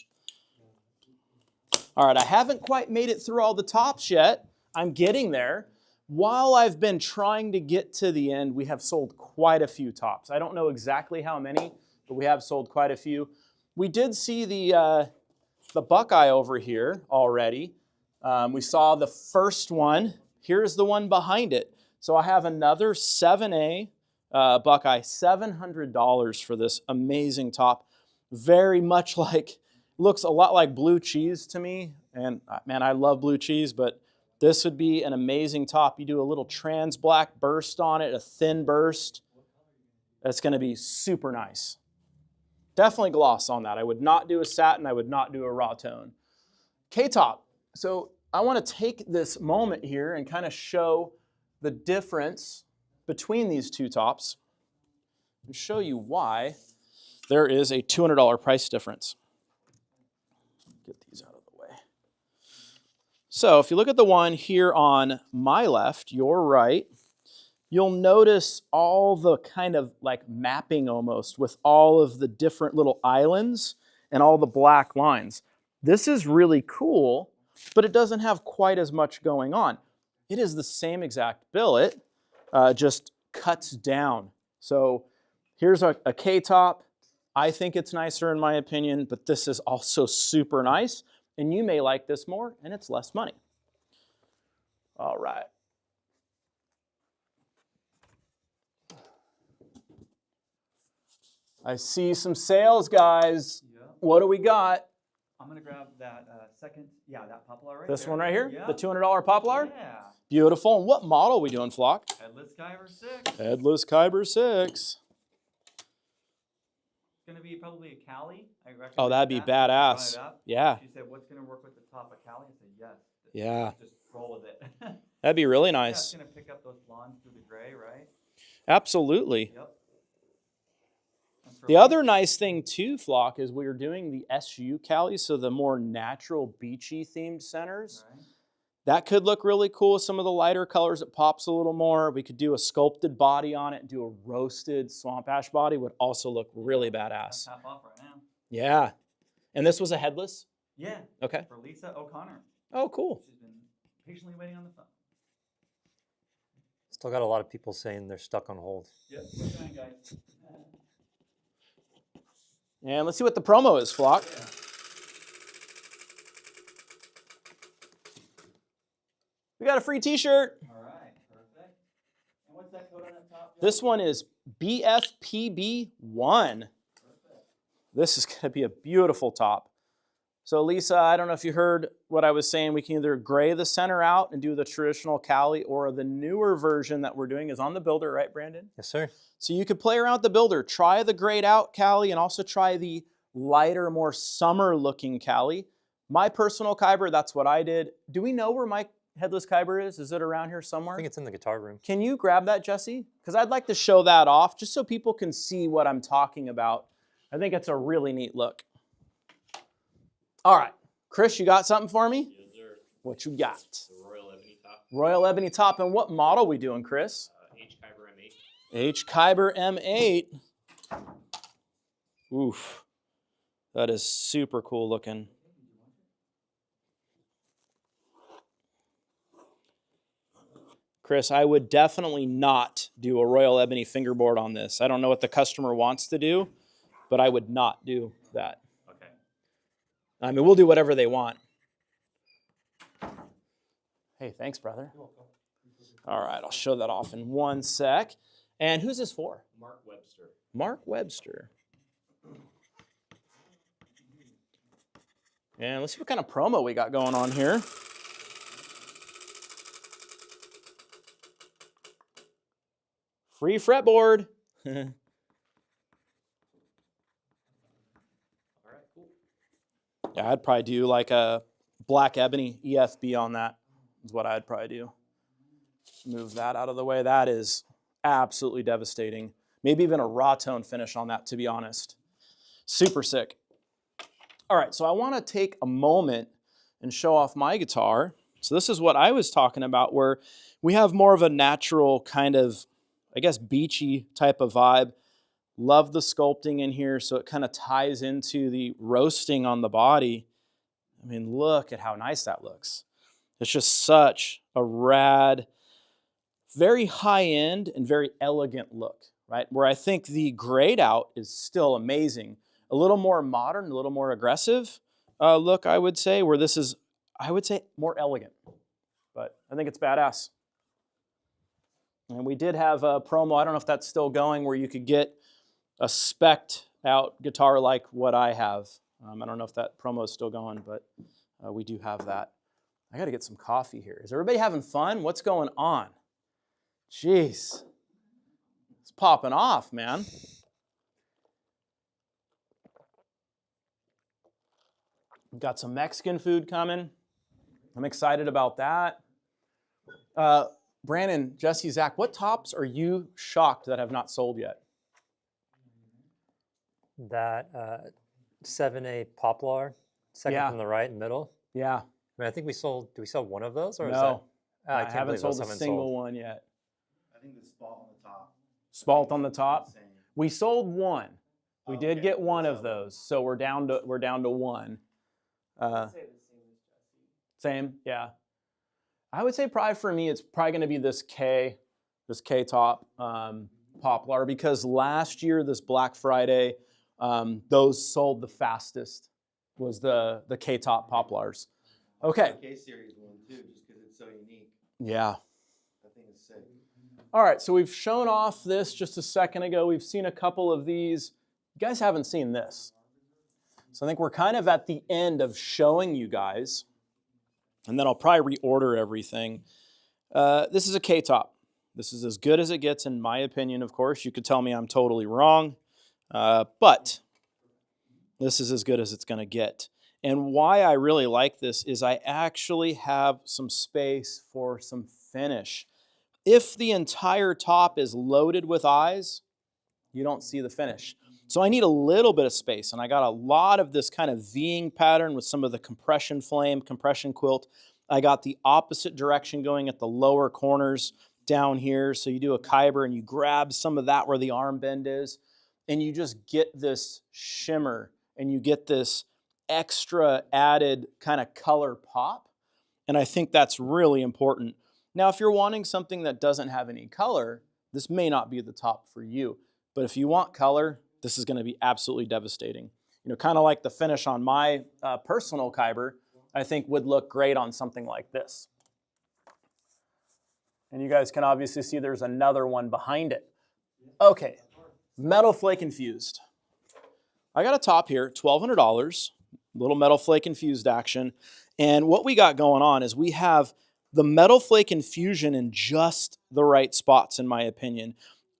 All right, I haven't quite made it through all the tops yet. I'm getting there. While I've been trying to get to the end, we have sold quite a few tops. I don't know exactly how many, but we have sold quite a few. We did see the Buckeye over here already. We saw the first one. Here's the one behind it. So I have another 7A Buckeye, $700 for this amazing top. Very much like, looks a lot like blue cheese to me. And man, I love blue cheese, but this would be an amazing top. You do a little trans black burst on it, a thin burst. That's gonna be super nice. Definitely gloss on that. I would not do a satin, I would not do a raw tone. K-top. So I wanna take this moment here and kind of show the difference between these two tops and show you why there is a $200 price difference. Get these out of the way. So if you look at the one here on my left, your right, you'll notice all the kind of like mapping almost with all of the different little islands and all the black lines. This is really cool, but it doesn't have quite as much going on. It is the same exact billet, just cuts down. So here's a K-top. I think it's nicer in my opinion, but this is also super nice. And you may like this more, and it's less money. All right. I see some sales, guys. Yeah. What do we got? I'm gonna grab that second, that poplar right This there. one right here? Yeah. The $200 Poplar? Yeah. Beautiful. And what model are we doing, Flock? Headless Kyber 6. Headless Kyber 6. It's gonna be probably a Cali. Oh, that'd be Brought badass. it up. Yeah. She said, "What's gonna work with the top of Cali?" I said, "Yes." Yeah. Just roll with it. That'd be really Yeah, it's nice. gonna pick up those blondes through the gray, right? Absolutely. Yep. And for The me- other nice thing too, Flock, is we're doing the SU Cali, so the more natural beachy themed centers. Right. That could look really cool with some of the lighter colors. It pops a little more. We could do a sculpted body on it and do a roasted swamp ash body would also look really That's badass. half off right now. Yeah. And this was a headless? Yeah. Okay. For Lisa O'Connor. Oh, cool. She's been patiently waiting on the phone. Still got a lot of people saying they're stuck on hold. Yep. We're trying, guys. And let's see what the promo is, Flock. Yeah. We got a free t-shirt. All right. Perfect. And what's that code on that top? This one is BFPB1. Perfect. This is going to be a beautiful top. So Lisa, I don't know if you heard what I was saying. We can either gray the center out and do the traditional Cali, or the newer version that we're doing is on the builder, right, Brandon? Yes, sir. So you could play around with the builder, try the grayed out Cali, and also try the lighter, more summer looking Cali. My personal Kyber, that's what I did. Do we know where my headless Kyber is? Is it around here I somewhere? think it's in the guitar room. Can you grab that, Jesse? Because I'd like to show that off just so people can see what I'm talking about. I think it's a really neat look. All right, Chris, you got something for me? Yes, sir. What you got? The Royal Ebony top, Royal Ebony top, and what model we doing, Chris? H Kyber M8. H Kyber M8. Oof, that is super cool looking. Chris, I would definitely not do a Royal Ebony fingerboard on this. I don't know what the customer wants to do, but I would not do that. Okay. I mean, we'll do whatever they want. Hey, thanks, brother. All right, I'll show that off in one sec. And who's this for? Mark Webster. Mark Webster. And let's see what kind of promo we got going on here. Free fretboard. All right, cool. Yeah, I'd probably do like a black ebony EFB on that is what I'd probably do. Move that out of the way. That is absolutely devastating. Maybe even a raw tone finish on that, to be honest. Super sick. All right, so I want to take a moment and show off my guitar. So this is what I was talking about, where we have more of a natural kind of I guess, beachy type of vibe. Love the sculpting in here, so it kind of ties into the roasting on the body. I mean, look at how nice that looks. It's just such a rad, very high-end and very elegant look, right? Where I think the grayed out is still amazing. A little more modern, a little more aggressive look, I would say, where this is, I would say, more elegant. But I think it's badass. And we did have a promo, I don't know if that's still going, where you could get a spec'd out guitar like what I have. I don't know if that promo is still going, but we do have that. I got to get some coffee here. Is everybody having fun? What's going on? Jeez. It's popping off, man. We've got some Mexican food coming. I'm excited about that. Brandon, Jesse, Zach, what tops are you shocked that have not sold yet? That 7A Poplar, second Yeah. from the right, middle. Yeah. I mean, I think we sold. Did we sell one of those, or is that? No, Ah, I can't haven't believe those sold a haven't single one yet. I think the spot on the top. Spalt on the top. Same. We sold one. We Oh, did okay. get one of So- those, so we're down to one. Same, yeah. I would say probably for me, it's probably going to be this K top Poplar, because last year, this Black Friday, those sold the fastest. Was the K top Poplars. Okay. The K series one too, just because it's so unique. Yeah. I think it's sick. All right, so we've shown off this just a second ago. We've seen a couple of these. You guys haven't seen this. So I think we're kind of at the end of showing you guys, and then I'll probably reorder everything. This is a K-top. This is as good as it gets, in my opinion, of course. You could tell me I'm totally wrong, but this is as good as it's going to get. And why I really like this is I actually have some space for some finish. If the entire top is loaded with eyes, you don't see the finish. So I need a little bit of space, and I got a lot of this kind of V-ing pattern with some of the compression flame, compression quilt. I got the opposite direction going at the lower corners down here. So you do a Kyber and you grab some of that where the arm bend is, and you just get this shimmer, and you get this extra added kind of color pop. And I think that's really important. Now, if you're wanting something that doesn't have any color, this may not be the top for you. But if you want color, this is going to be absolutely devastating. You know, kind of like the finish on my personal Kyber, I think would look great on something like this. And you guys can obviously see there's another one behind it. Okay, metal flake infused. I got a top here, $1,200, little metal flake infused action. And what we got going on is we have the metal flake infusion in just the right spots, in my opinion.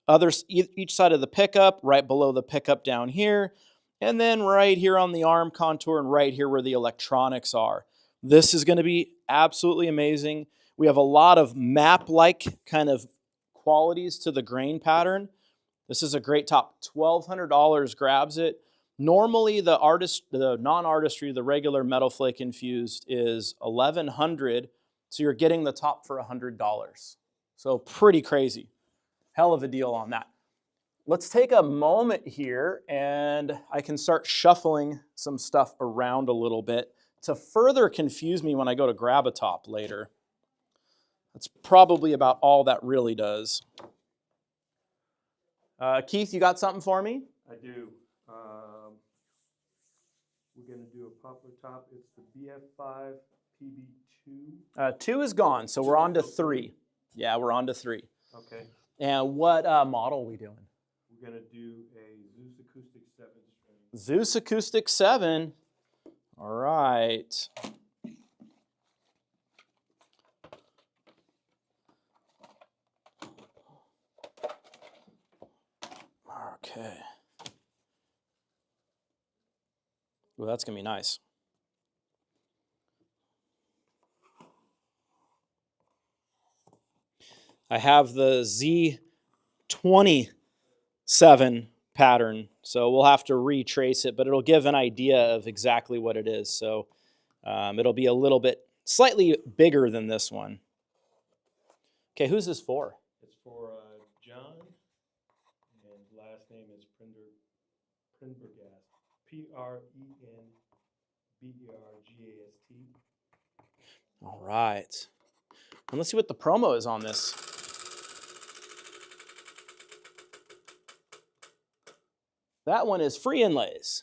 Others, each side of the pickup, right below the pickup down here, and then right here on the arm contour and right here where the electronics are. This is going to be absolutely amazing. We have a lot of map-like kind of qualities to the grain pattern. This is a great top. $1,200 grabs it. Normally, the non-artistry, the regular metal flake infused is $1,100, so you're getting the top for $100. So pretty crazy. Hell of a deal on that. Let's take a moment here, and I can start shuffling some stuff around a little bit to further confuse me when I go to grab a top later. That's probably about all that really does. Keith, you got something for me? I do. We're gonna do a poplar top. It's the BF5 PB2. 2 is gone, so we're on to 3. Yeah, we're on to 3. Okay. And what model are we doing? We're gonna do a Zeus Acoustic 7 string. Zeus Acoustic 7. All right. Okay. Well, that's going to be nice. I have the Z27 pattern, so we'll have to retrace it, but it'll give an idea of exactly what it is. So it'll be a little bit, slightly bigger than this one. Okay, who's this for? It's for John Prendergast. Prenbergast. All right. And let's see what the promo is on this. That one is free inlays.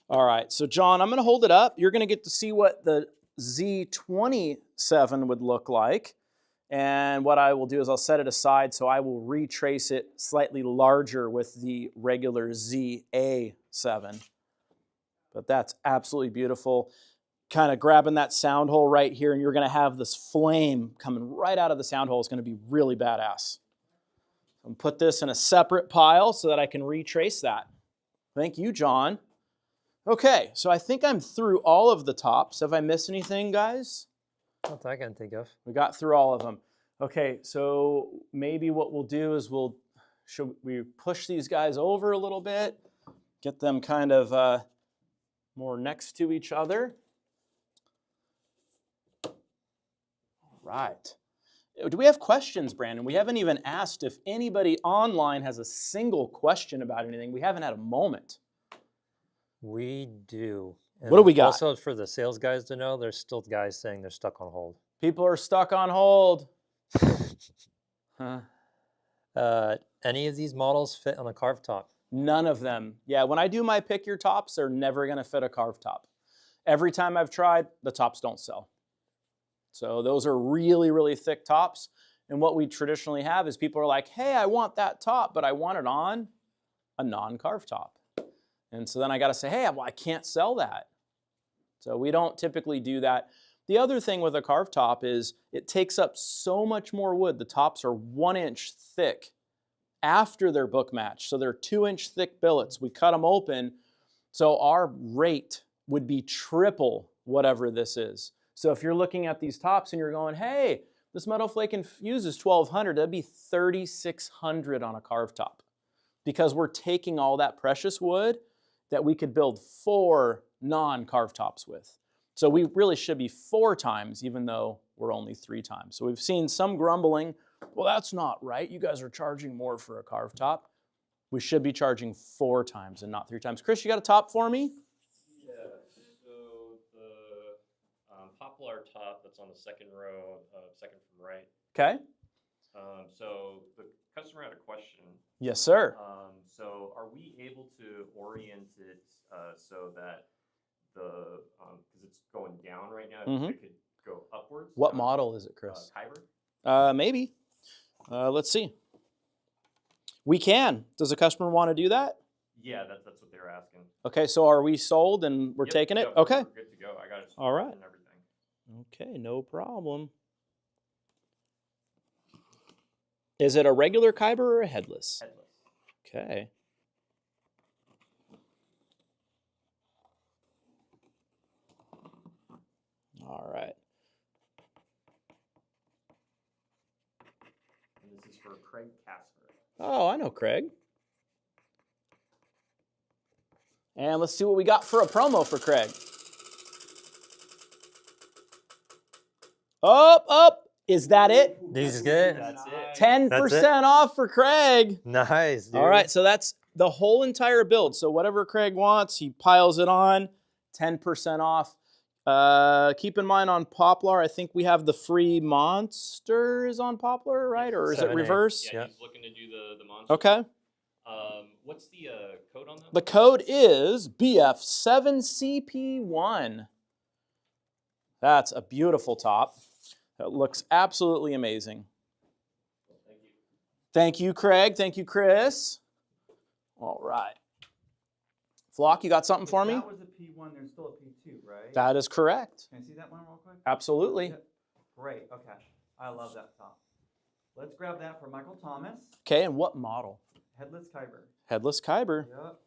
All right, so John, I'm going to hold it up. You're going to get to see what the Z27 would look like. And what I will do is I'll set it aside so I will retrace it slightly larger with the regular ZA7. But that's absolutely beautiful. Kind of grabbing that sound hole right here, and you're going to have this flame coming right out of the sound hole. It's going to be really badass. I'm going to put this in a separate pile so that I can retrace that. Thank you, John. Okay, so I think I'm through all of the tops. Have I missed anything, guys? Not that I can think of. We got through all of them. Okay, so maybe what we'll do is should we push these guys over a little bit, get them kind of more next to each other. All right. Do we have questions, Brandon? We haven't even asked if anybody online has a single question about anything. We haven't had a moment. We do. What do we got? Also, for the sales guys to know, there's still guys saying they're stuck on hold. People are stuck on hold. Huh. Any of these models fit on a carved top? None of them. Yeah, when I do my pick your tops, they're never going to fit a carved top. Every time I've tried, the tops don't sell. So those are really, really thick tops. And what we traditionally have is people are like, hey, I want that top, but I want it on a non-carved top. And so then I got to say, hey, well, I can't sell that. So we don't typically do that. The other thing with a carved top is it takes up so much more wood. The tops are 1 inch thick after they're book matched. So they're 2-inch thick billets. We cut them open. So our rate would be triple whatever this is. So if you're looking at these tops and you're going, hey, this Metal Flake Infuse is $1,200, that'd be $3,600 on a carved top. Because we're taking all that precious wood that we could build 4 non-carved tops with. So we really should be 4 times, even though we're only 3 times. So we've seen some grumbling, well, that's not right. You guys are charging more for a carved top. We should be charging 4 times and not 3 times. Chris, you got a top for me? Yeah, so the Poplar top that's on the second row, second from right. Okay. So the customer had a question. Yes, sir. So are we able to orient it so that the, because it's going down right now, Mhm. it could go upwards? What model is it, Chris? Kyber? Maybe. Let's see. We can. Does the customer want to do that? Yeah, that's what they were asking. Okay, so are we sold and we're Yep, taking it? yep, we're Okay. good to go. I got it. All right. And everything. Okay, no problem. Is it a regular Kyber or a headless? Headless. Okay. All right. And this is for Craig Casper. Oh, I know Craig. And let's see what we got for a promo for Craig. Up. Is that it? These good? That's it. 10% off for Craig. Nice, dude. All right, so that's the whole entire build. So whatever Craig wants, he piles it on, 10% off. Keep in mind on Poplar, I think we have the free Monsters on Poplar, right? Or is it 7A. reverse? Yeah, Yep. he's looking to do the monster. Okay. What's the code on that? The code is BF7CP1. That's a beautiful top. That looks absolutely amazing. Thank you. Thank you, Craig. Thank you, Chris. All right. Flock, you got something If for me? That was a P1, there's still a P2, right? That is correct. Can I see that one real quick? Absolutely. Yep. Great, okay. I love that top. Let's grab that for Michael Thomas. Okay, and what model? Headless Kyber. Headless Kyber. Yep.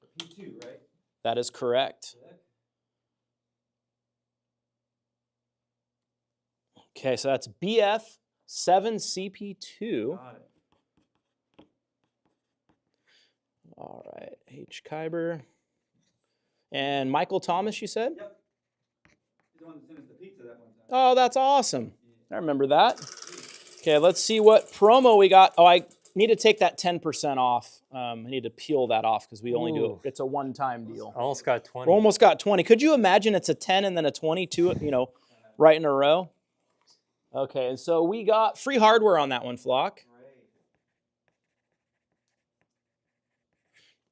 The P2, right? That is correct. Sick. Okay, so that's BF7CP2. Got it. All right, H. Kyber. And Michael Thomas, you said? Yep. He's the one that sent us the pizza that one time. Oh, that's awesome. I remember that. Okay, let's see what promo we got. Oh, need to take that 10% off. I need to peel that off because we only do Ooh. it. It's a one-time deal. Almost got 20. We almost got 20. Could you imagine it's a 10 and then a 22, right in a row? Okay, and so we got free hardware on that one, Flock.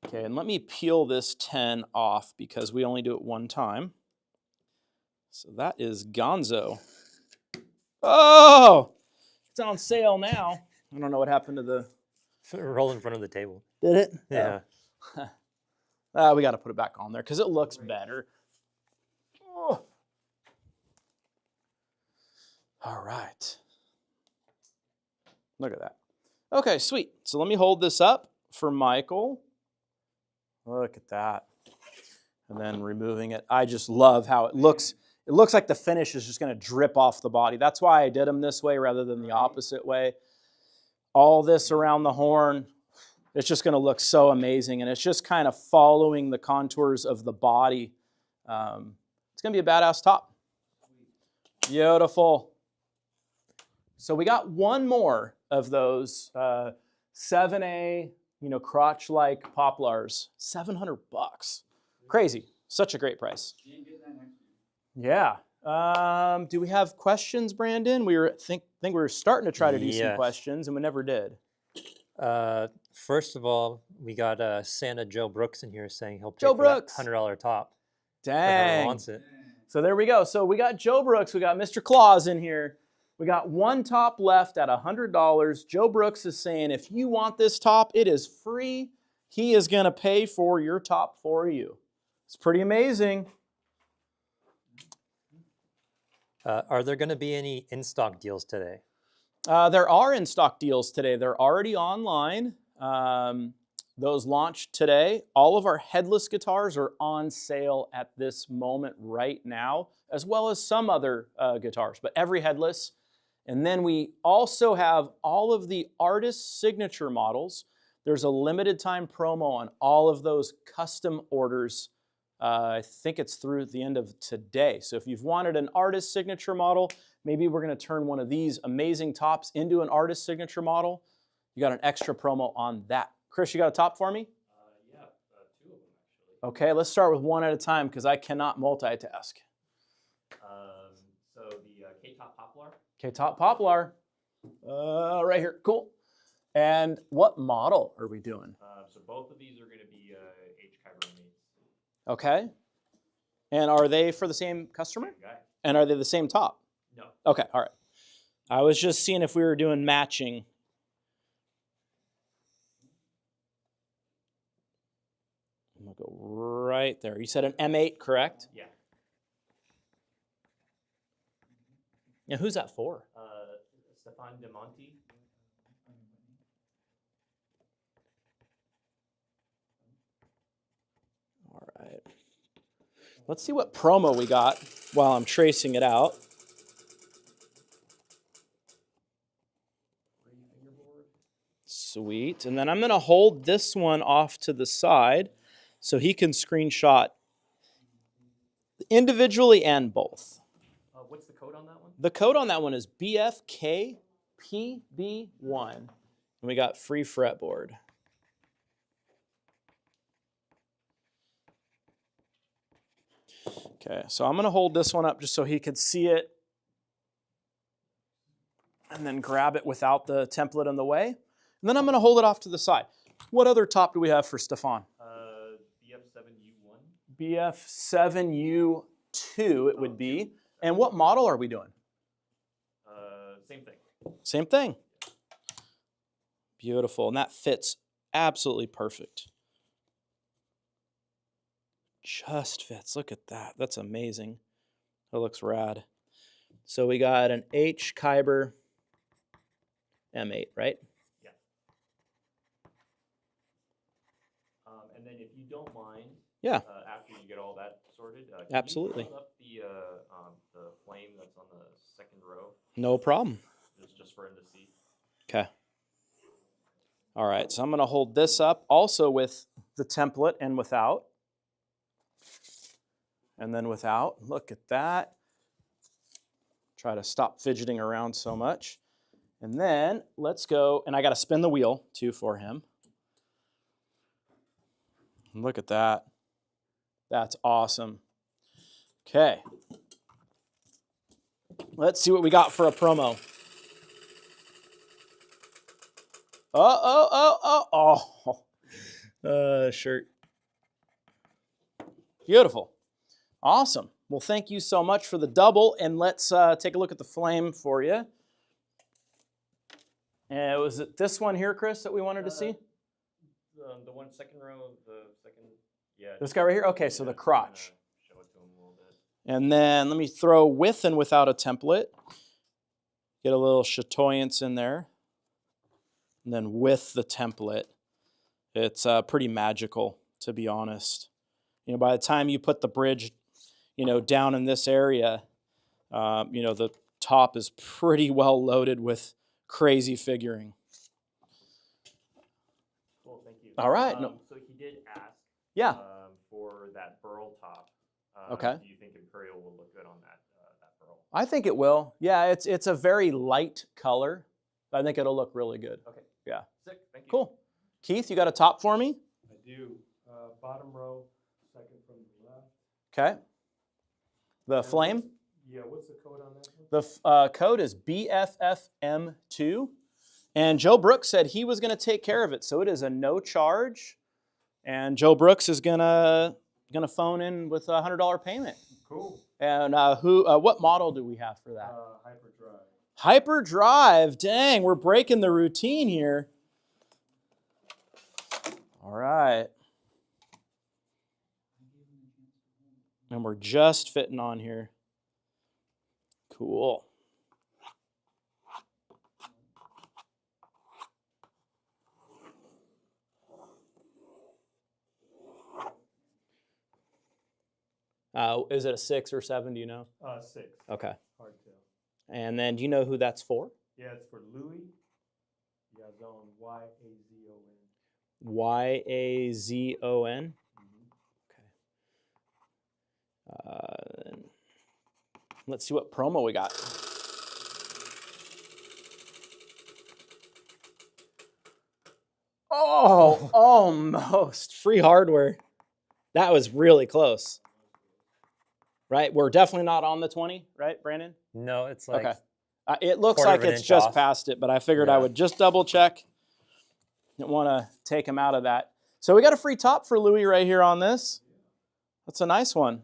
Great. Okay, and let me peel this 10 off because we only do it one time. So that is Gonzo. Oh, it's on sale now. I don't know what happened to the... Roll in front of the table. Did it? Yeah. We got to put it back on there because it looks better. Oh. All right. Look at that. Okay, sweet. So let me hold this up for Michael. Look at that. And then removing it. I just love how it looks. It looks like the finish is just going to drip off the body. That's why I did them this way rather than the opposite way. All this around the horn. It's just going to look so amazing. And it's just kind of following the contours of the body. It's going to be a badass top. Beautiful. So we got one more of those 7A, crotch-like poplars. $700. Crazy. Such a great price. You ain't getting that next year. Yeah. Do we have questions, Brandon? We were think we were starting to try to do some Yes. questions, and we never did. First of all, we got Santa Joe Brooks in here saying he'll pay Joe for that Brooks. $100 top. For whoever Dang. wants it. So there we go. So we got Joe Brooks. We got Mr. Claus in here. We got one top left at $100. Joe Brooks is saying if you want this top, it is free. He is going to pay for your top for you. It's pretty amazing. Are there going to be any in-stock deals today? There are in-stock deals today. They're already online. Those launched today. All of our headless guitars are on sale at this moment right now, as well as some other guitars, but every headless. And then we also have all of the artist signature models. There's a limited time promo on all of those custom orders. I think it's through the end of today. So if you've wanted an artist signature model, maybe we're going to turn one of these amazing tops into an artist signature model. You got an extra promo on that. Chris, you got a top for me? Yeah, two of them actually. Okay, let's start with one at a time because I cannot multitask. So the K-Top Poplar. Okay, top Poplar. Right here, cool. And what model are we doing? So both of these are going to be H. Kyber mates. Okay. And are they for the same customer? Same guy. And are they the same top? No. Okay, all right. I was just seeing if we were doing matching. I'm gonna go right there. You said an M8, correct? Yeah. Yeah, who's that for? Stefan DeMonte. All right. Let's see what promo we got while I'm tracing it out. Sweet. And then I'm going to hold this one off to the side so he can screenshot individually and both. What's the code on that one? The code on that one is BFKPB1. And we got free fretboard. Okay, so I'm going to hold this one up just so he could see it and then grab it without the template in the way. And then I'm going to hold it off to the side. What other top do we have for Stefan? BF7U1. BF7U2 it would be. And what model are we doing? Same thing. Same thing. Beautiful. And that fits absolutely perfect. Just fits. Look at that. That's amazing. That looks rad. So we got an H. Kyber M8, right? Yeah. And then if you don't mind, Yeah. after you get all that sorted, can Absolutely. you hold up the flame that's on the second row, No problem. just for him to see? Okay. All right, so I'm going to hold this up also with the template and without. And then without. Look at that. Try to stop fidgeting around so much. And then let's go, and I got to spin the wheel too for him. Look at that. That's awesome. Okay. Let's see what we got for a promo. Shirt. Beautiful. Awesome. Well, thank you so much for the double, and let's take a look at the flame for you. Was it this one here, Chris, that we wanted to see? The one second row, the second, yeah. This guy right here? Okay, so the just kinda crotch. Show it to him a little bit. And then let me throw with and without a template. Get a little chatoyance in there. And then with the template, it's pretty magical, to be honest. You know, by the time you put the bridge, you know, down in this area, you know, the top is pretty well loaded with crazy figuring. Cool, thank you. All right, no- So he did ask Yeah. for that burl top. Okay. Do you think Imperial will look good on that burl? I think it will. Yeah, it's a very light color. I think it'll look really good. Okay. Yeah. Sick, thank you. Cool. Keith, you got a top for me? I do. Bottom row, second from the left. Okay. The And flame? what's- Yeah, what's the code on that one? The code is BFFM2. And Joe Brooks said he was going to take care of it. So it is a no charge. And Joe Brooks is gonna phone in with a $100 payment. Cool. And what model do we have for that? Hyperdrive. Hyperdrive. Dang, we're breaking the routine here. All right. And we're just fitting on here. Cool. Is it a 6 or 7, do you know? 6. Okay. Hardtail. And then do you know who that's for? Yeah, it's for Louis Yazon, Y-A-Z-O-N. Y-A-Z-O-N. Okay. Let's see what promo we got. Oh, almost. Free hardware. That was really close. Right? We're definitely not on the 20, right, Brandon? No, it's like Okay. It looks quarter like of an it's inch just off. past it, but I figured I Yeah. would just double check. Didn't want to take him out of that. So we got a free top for Louis right here on this. That's a nice one.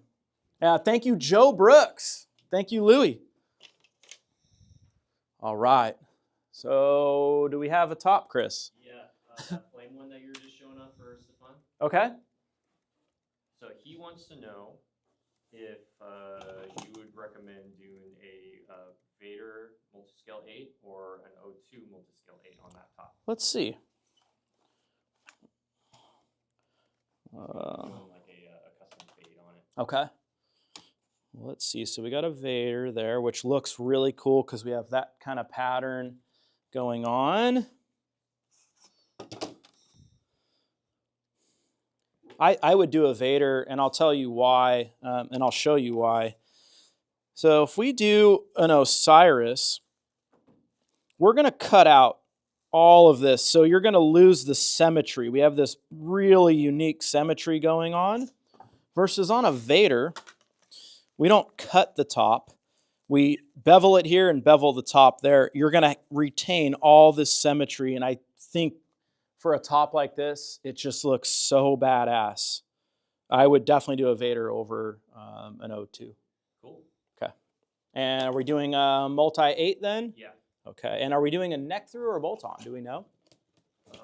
Thank you, Joe Brooks. Thank you, Louis. All right. So do we have a top, Chris? Yeah, that flame one that you were just showing off for Stefan. Okay. So he wants to know if you would recommend doing a Vader multiscale 8 or an O2 multiscale 8 on that top. Let's see. Doing like a custom fade on it. Okay. Let's see. So we got a Vader there, which looks really cool because we have that kind of pattern going on. I would do a Vader, and I'll tell you why, and I'll show you why. So if we do an Osiris, we're going to cut out all of this. So you're going to lose the symmetry. We have this really unique symmetry going on. Versus on a Vader, we don't cut the top. We bevel it here and bevel the top there. You're going to retain all this symmetry, and I think for a top like this, it just looks so badass. I would definitely do a Vader over an O2. Cool. Okay. And are we doing a multi-8 then? Yeah. Okay. And are we doing a neck through or a bolt-on? Do we know? Oh,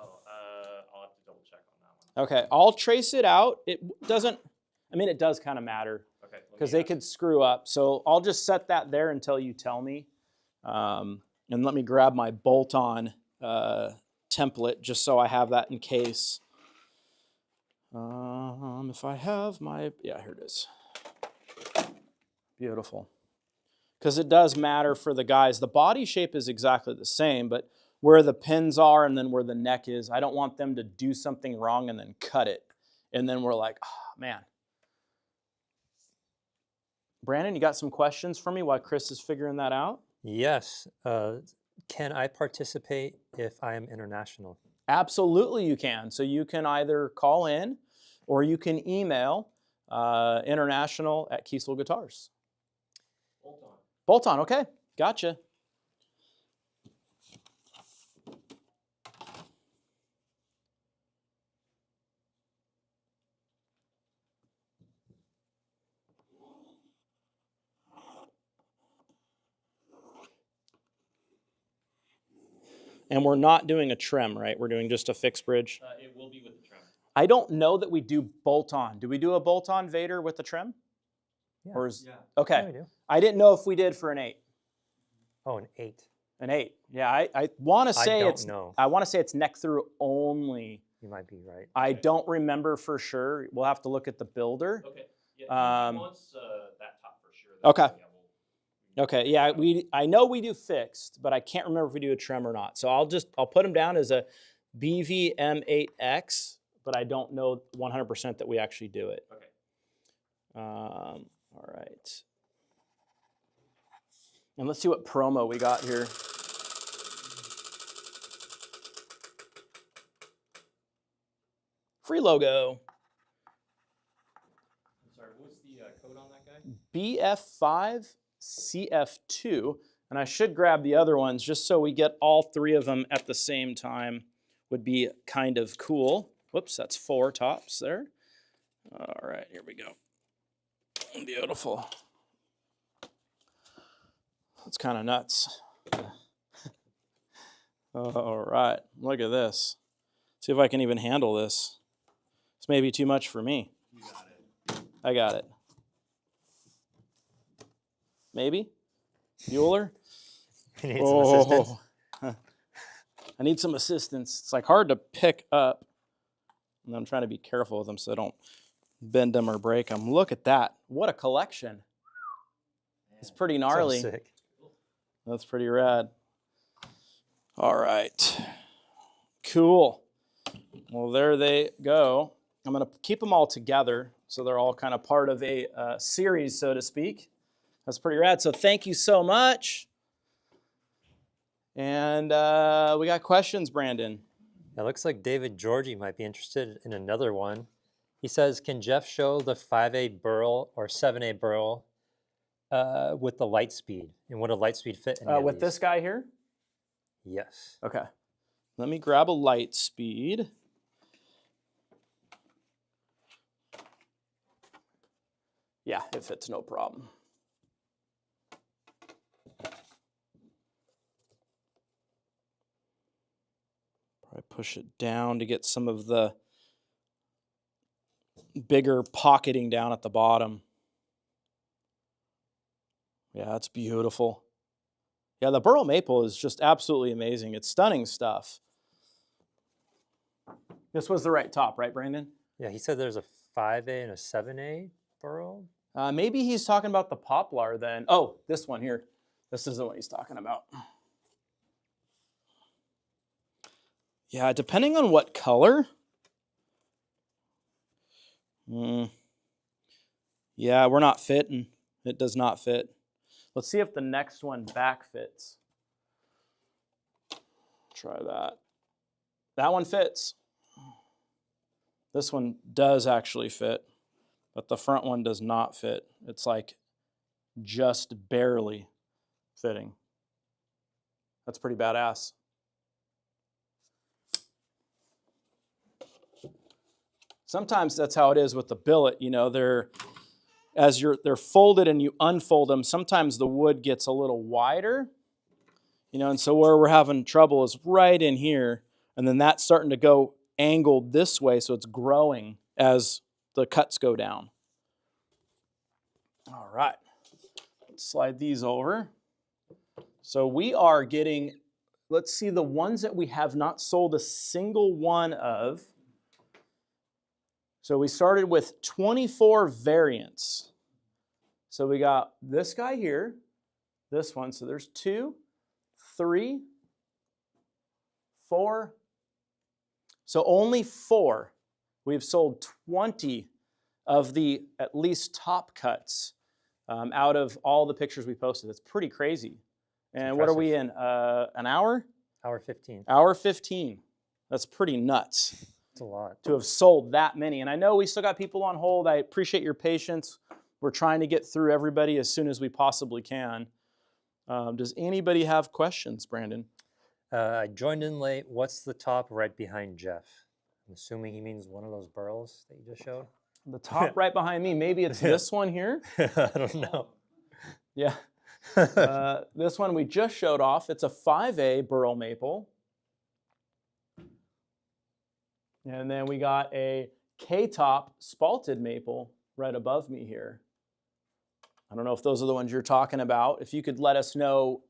I'll have to double check on that one. Okay. I'll trace it out. It doesn't, I mean, it does kind of matter Okay. let because me they ask. could screw up. So I'll just set that there until you tell me. And let me grab my bolt-on template just so I have that in case. If I have my, yeah, here it is. Beautiful. Because it does matter for the guys. The body shape is exactly the same, but where the pins are and then where the neck is, I don't want them to do something wrong and then cut it. And then we're like, oh, man. Brandon, you got some questions for me while Chris is figuring that out? yes. Can I participate if I am international? Absolutely, you can. So you can either call in or you can email international at Kiesel Guitars. Hold on. Bolt on, okay. Gotcha. And we're not doing a trim, right? We're doing just a fixed bridge. It will be with the trim. I don't know that we do bolt on. Do we do a bolt on Vader with the trim? Yeah. Or is Yeah. okay? Yeah, we do. I didn't know if we did for an 8. Oh, an 8. An 8. Yeah, I want to say I don't it's. know. I want to say it's neck through only. You might be right. I Okay. don't remember for sure. We'll have to look at the builder. Okay. Yeah, he Um, wants that top for sure. though, Okay. so yeah, we'll- Okay, yeah, I know we do fixed, but I can't remember if we do a trim or not. So I'll put them down as a BVM8X, but I don't know 100% that we actually do it. Okay. All right. And let's see what promo we got here. Free logo. I'm sorry, what's the code on that guy? BF5CF2, and I should grab the other ones just so we get all 3 of them at the same time. Would be kind of cool. Whoops, that's 4 tops there. All right, here we go. Beautiful. That's kind of nuts. All right, look at this. See if I can even handle this. This may be too much for me. You got it. I got it. Maybe? Bueller? You need some assistance. I need some assistance. It's like hard to pick up. And I'm trying to be careful with them so I don't bend them or break them. Look at that. What a collection. It's pretty So gnarly. sick. That's pretty rad. All right. Cool. Well, there they go. I'm going to keep them all together so they're all kind of part of a series, so to speak. That's pretty rad. So thank you so much. And we got questions, Brandon. It looks like David Georgie might be interested in another one. He says, can Jeff show the 5A burl or 7A burl with the light speed? And would a light speed fit any of With these? this guy here? Yes. Okay. Let me grab a light speed. Yeah, it fits no problem. Probably push it down to get some of the bigger pocketing down at the bottom. Yeah, that's beautiful. Yeah, the burl maple is just absolutely amazing. It's stunning stuff. This was the right top, right, Brandon? Yeah, he said there's a 5A and a 7A burl. Maybe he's talking about the poplar then. Oh, this one here. This is the one he's talking about. Yeah, depending on what color. Yeah, we're not fitting. It does not fit. Let's see if the next one back fits. Try that. That one fits. This one does actually fit, but the front one does not fit. It's like just barely fitting. That's pretty badass. Sometimes that's how it is with the billet. You know, they're folded and you unfold them. Sometimes the wood gets a little wider, you know, and so where we're having trouble is right in here, and then that's starting to go angled this way, so it's growing as the cuts go down. All right, let's slide these over. So we are getting, let's see, the ones that we have not sold a single one of. So we started with 24 variants. So we got this guy here, this one. So there's 2, 3, 4. So only 4. We've sold 20 of the at least top cuts out of all the pictures we posted. That's pretty crazy. And what are we impressive. in? An hour? Hour 15. Hour 15. That's pretty nuts It's a lot. to have sold that many. And I know we still got people on hold. I appreciate your patience. We're trying to get through everybody as soon as we possibly can. Does anybody have questions, Brandon? I joined in late. What's the top right behind Jeff? I'm assuming he means one of those burls that you just showed. The top right behind me, maybe it's this one here. I don't know. Yeah. This one we just showed off. It's a 5A burl maple. And then we got a K-top spalted maple right above me here. I don't know if those are the ones you're talking about. If you could let us know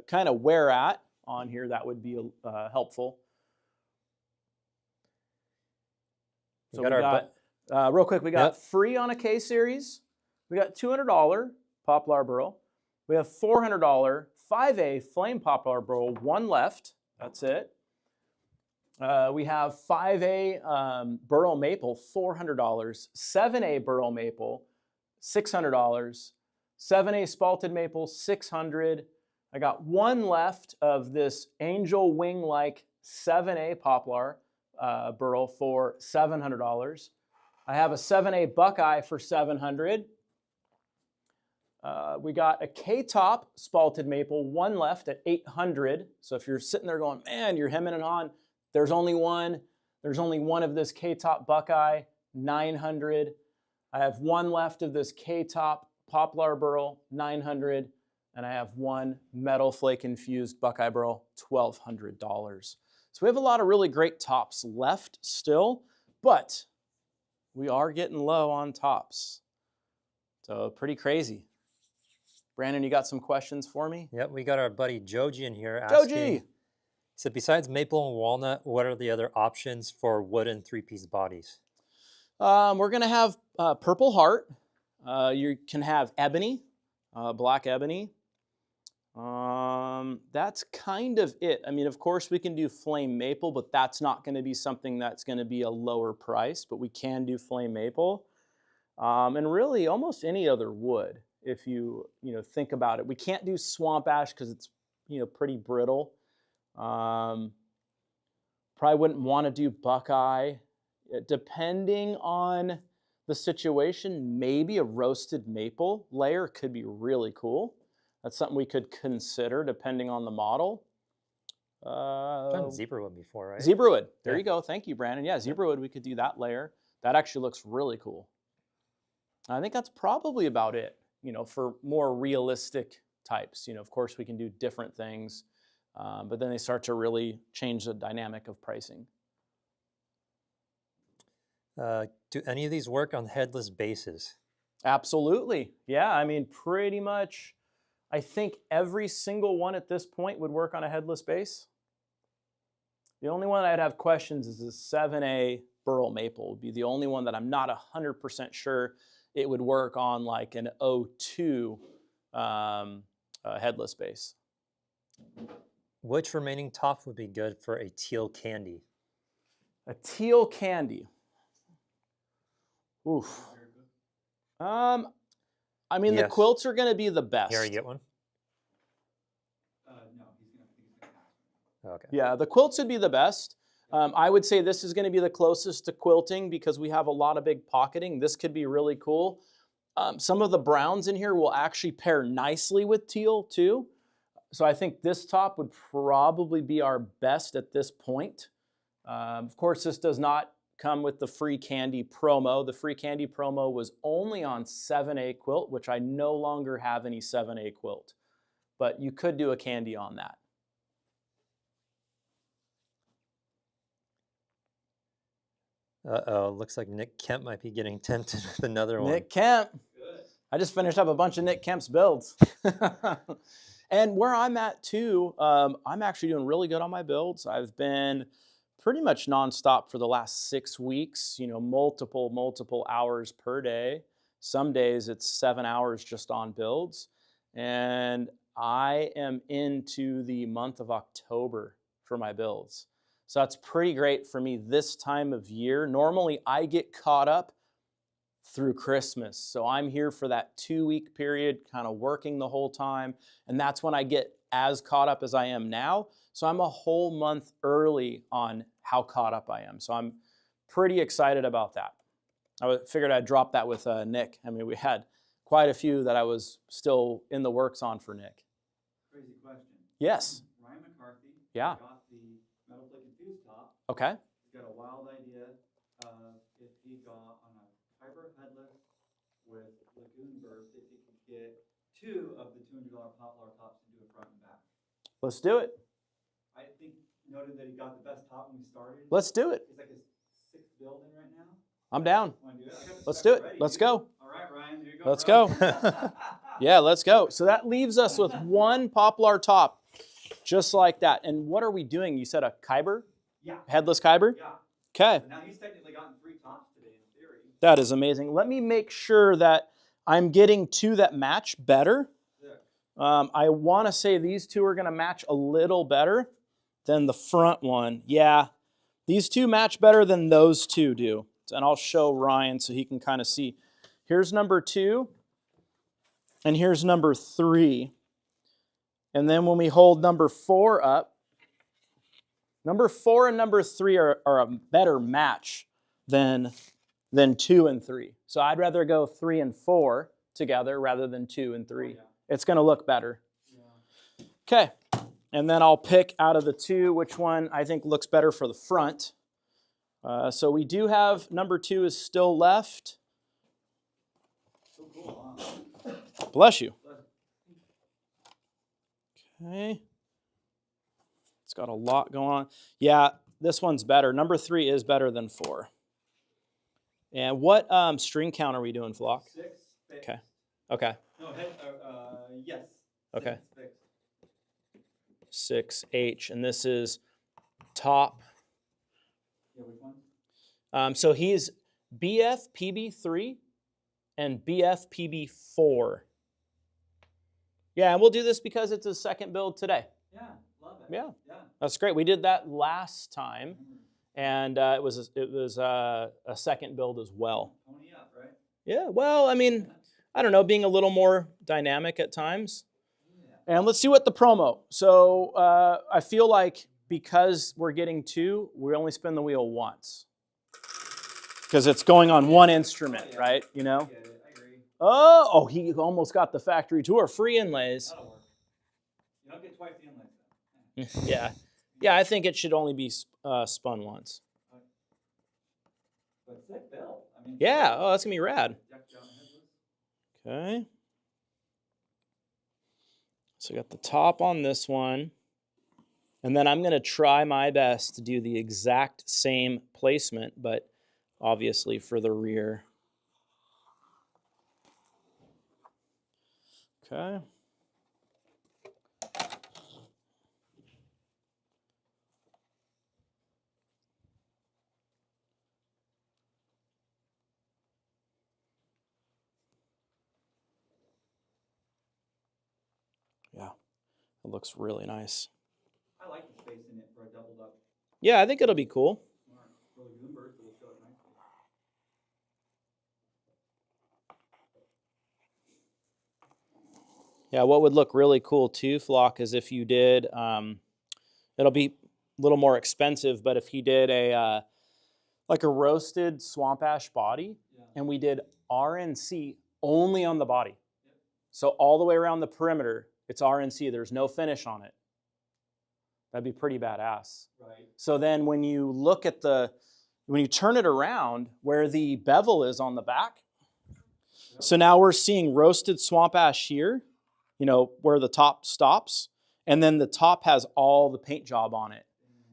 kind of where at on here, that would be helpful. So we got, real quick, we got free on a K series. We got $200 poplar burl. We have $400 5A flame poplar burl, one left. That's it. We have 5A burl maple, $400. 7A burl maple, $600. 7A spalted maple, $600. I got one left of this angel wing-like 7A poplar burl for $700. I have a 7A buckeye for $700. We got a K-top spalted maple, one left at $800. So if you're sitting there going, man, you're hemming and hawing, there's only one. There's only one of this K-top buckeye, $900. I have one left of this K-top poplar burl, $900. And I have one metal flake infused buckeye burl, $1,200. So we have a lot of really great tops left still, but we are getting low on tops. So pretty crazy. Brandon, you got some questions for me? Yep, we got our buddy Joji in here asking. Joji! He said, besides maple and walnut, what are the other options for wooden three-piece bodies? We're going to have Purple Heart. You can have ebony, black ebony. That's kind of it. I mean, of course, we can do flame maple, but that's not going to be something that's going to be a lower price, but we can do flame maple. And really, almost any other wood, if you think about it. We can't do swamp ash because it's pretty brittle. Probably wouldn't want to do buckeye. Depending on the situation, maybe a roasted maple layer could be really cool. That's something we could consider depending on the model. I've done zebra wood before, right? Zebra wood. There Yeah. you go. Thank you, Brandon. Yeah, zebra wood, we could do that layer. That actually looks really cool. I think that's probably about it, for more realistic types. Of course, we can do different things, but then they start to really change the dynamic of pricing. Do any of these work on headless bases? Absolutely. Yeah, I mean, pretty much, I think every single one at this point would work on a headless base. The only one I'd have questions is the 7A burl maple would be the only one that I'm not 100% sure it would work on like an 02 headless base. Which remaining top would be good for a teal candy? A teal candy. Oof. I mean, the Yes. quilts are going to be the best. Here, I get one. No, he's gonna pass. Okay. Yeah, the quilts would be the best. I would say this is going to be the closest to quilting because we have a lot of big pocketing. This could be really cool. Some of the browns in here will actually pair nicely with teal too. So I think this top would probably be our best at this point. Of course, this does not come with the free candy promo. The free candy promo was only on 7A quilt, which I no longer have any 7A quilt. But you could do a candy on that. Uh-oh, looks like Nick Kemp might be getting tempted with another one. Nick Kemp. Good. I just finished up a bunch of Nick Kemp's builds. And where I'm at too, I'm actually doing really good on my builds. I've been pretty much nonstop for the last 6 weeks, multiple hours per day. Some days it's 7 hours just on builds. And I am into the month of October for my builds. So that's pretty great for me this time of year. Normally I get caught up through Christmas. So I'm here for that 2-week period, kind of working the whole time. And that's when I get as caught up as I am now. So I'm a whole month early on how caught up I am. So I'm pretty excited about that. Figured I'd drop that with Nick. I mean, we had quite a few that I was still in the works on for Nick. Crazy question. Yes. Ryan McCarthy. Yeah. Got the metal flake infused top. Okay. He's got a wild idea of if he got on a Kyber headless with Lagoon Burst, if he could get 2 of the $200 Poplar tops to do a front and back. Let's do it. I think noted that he got the best top when we started. Let's do it. He's like his 6th build in right now. I'm down. Want to do it? I got the Let's specs do it. ready, Let's dude. go. All right, Ryan, there you go. Let's bro. go. Yeah, let's go. So that leaves us with 1 Poplar top, just like that. And what are we doing? You said a Kyber? Yeah. Headless Kyber? Yeah. Okay. So now he's technically gotten 3 tops today in theory. That is amazing. Let me make sure that I'm getting 2 that match better. Sick. I want to say these 2 are going to match a little better than the front one. Yeah, these 2 match better than those 2 do. And I'll show Ryan so he can kind of see. Here's number 2, and here's number 3. And then when we hold number 4 up, number 4 and number 3 are a better match than 2 and 3. So I'd rather go 3 and 4 together rather than 2 and 3. Yeah. It's going to look better. Yeah. Okay, and then I'll pick out of the 2 which one I think looks better for the front. So we do have number 2 is still left. So cool, huh? Bless you. Okay. It's got a lot going on. Yeah, this one's better. Number 3 is better than 4. And what string count are we doing, Flock? 6 fixed. Okay. Okay. No, yes. Okay. 6 fixed. 6H, and this is top. Yeah, which one? So he's BFPB3 and BFPB4. Yeah, and we'll do this because it's his second build today. Yeah, love it. Yeah. Yeah. That's great. We did that last time, and it was a second build as well. Pony up, right? Yeah. Well, I mean, I don't know, being a little more dynamic at times. Yeah. And let's see what the promo. So I feel like because we're getting 2, we only spin the wheel once. Because it's going on 1 instrument, Yeah. right? You know? I get it. I agree. Oh, he almost got the factory tour. Free inlays. That'll work. You don't get twice the inlays though. Yeah. Yeah, I think it should only be spun once. But sick build. I mean, Yeah. Oh, that's going to be rad. decked out headless. Okay. So I got the top on this one. And then I'm going to try my best to do the exact same placement, but obviously for the rear. Okay. Yeah, it looks really nice. I like the space in it for a doubled up Yeah, I think it'll be cool. mark. For Lagoon Burst, it'll show it nicely. Yeah, what would look really cool too, Flock, is if you did, it'll be a little more expensive, but if he did a like a roasted swamp ash body, Yeah. and we did RNC only on the body. So all the way around the perimeter, it's RNC. There's no finish on it. That'd be pretty badass. Right. So then when you look at when you turn it around where the bevel is on the back, so now we're seeing roasted swamp ash here, you know, where the top stops, and then the top has all the paint job on it.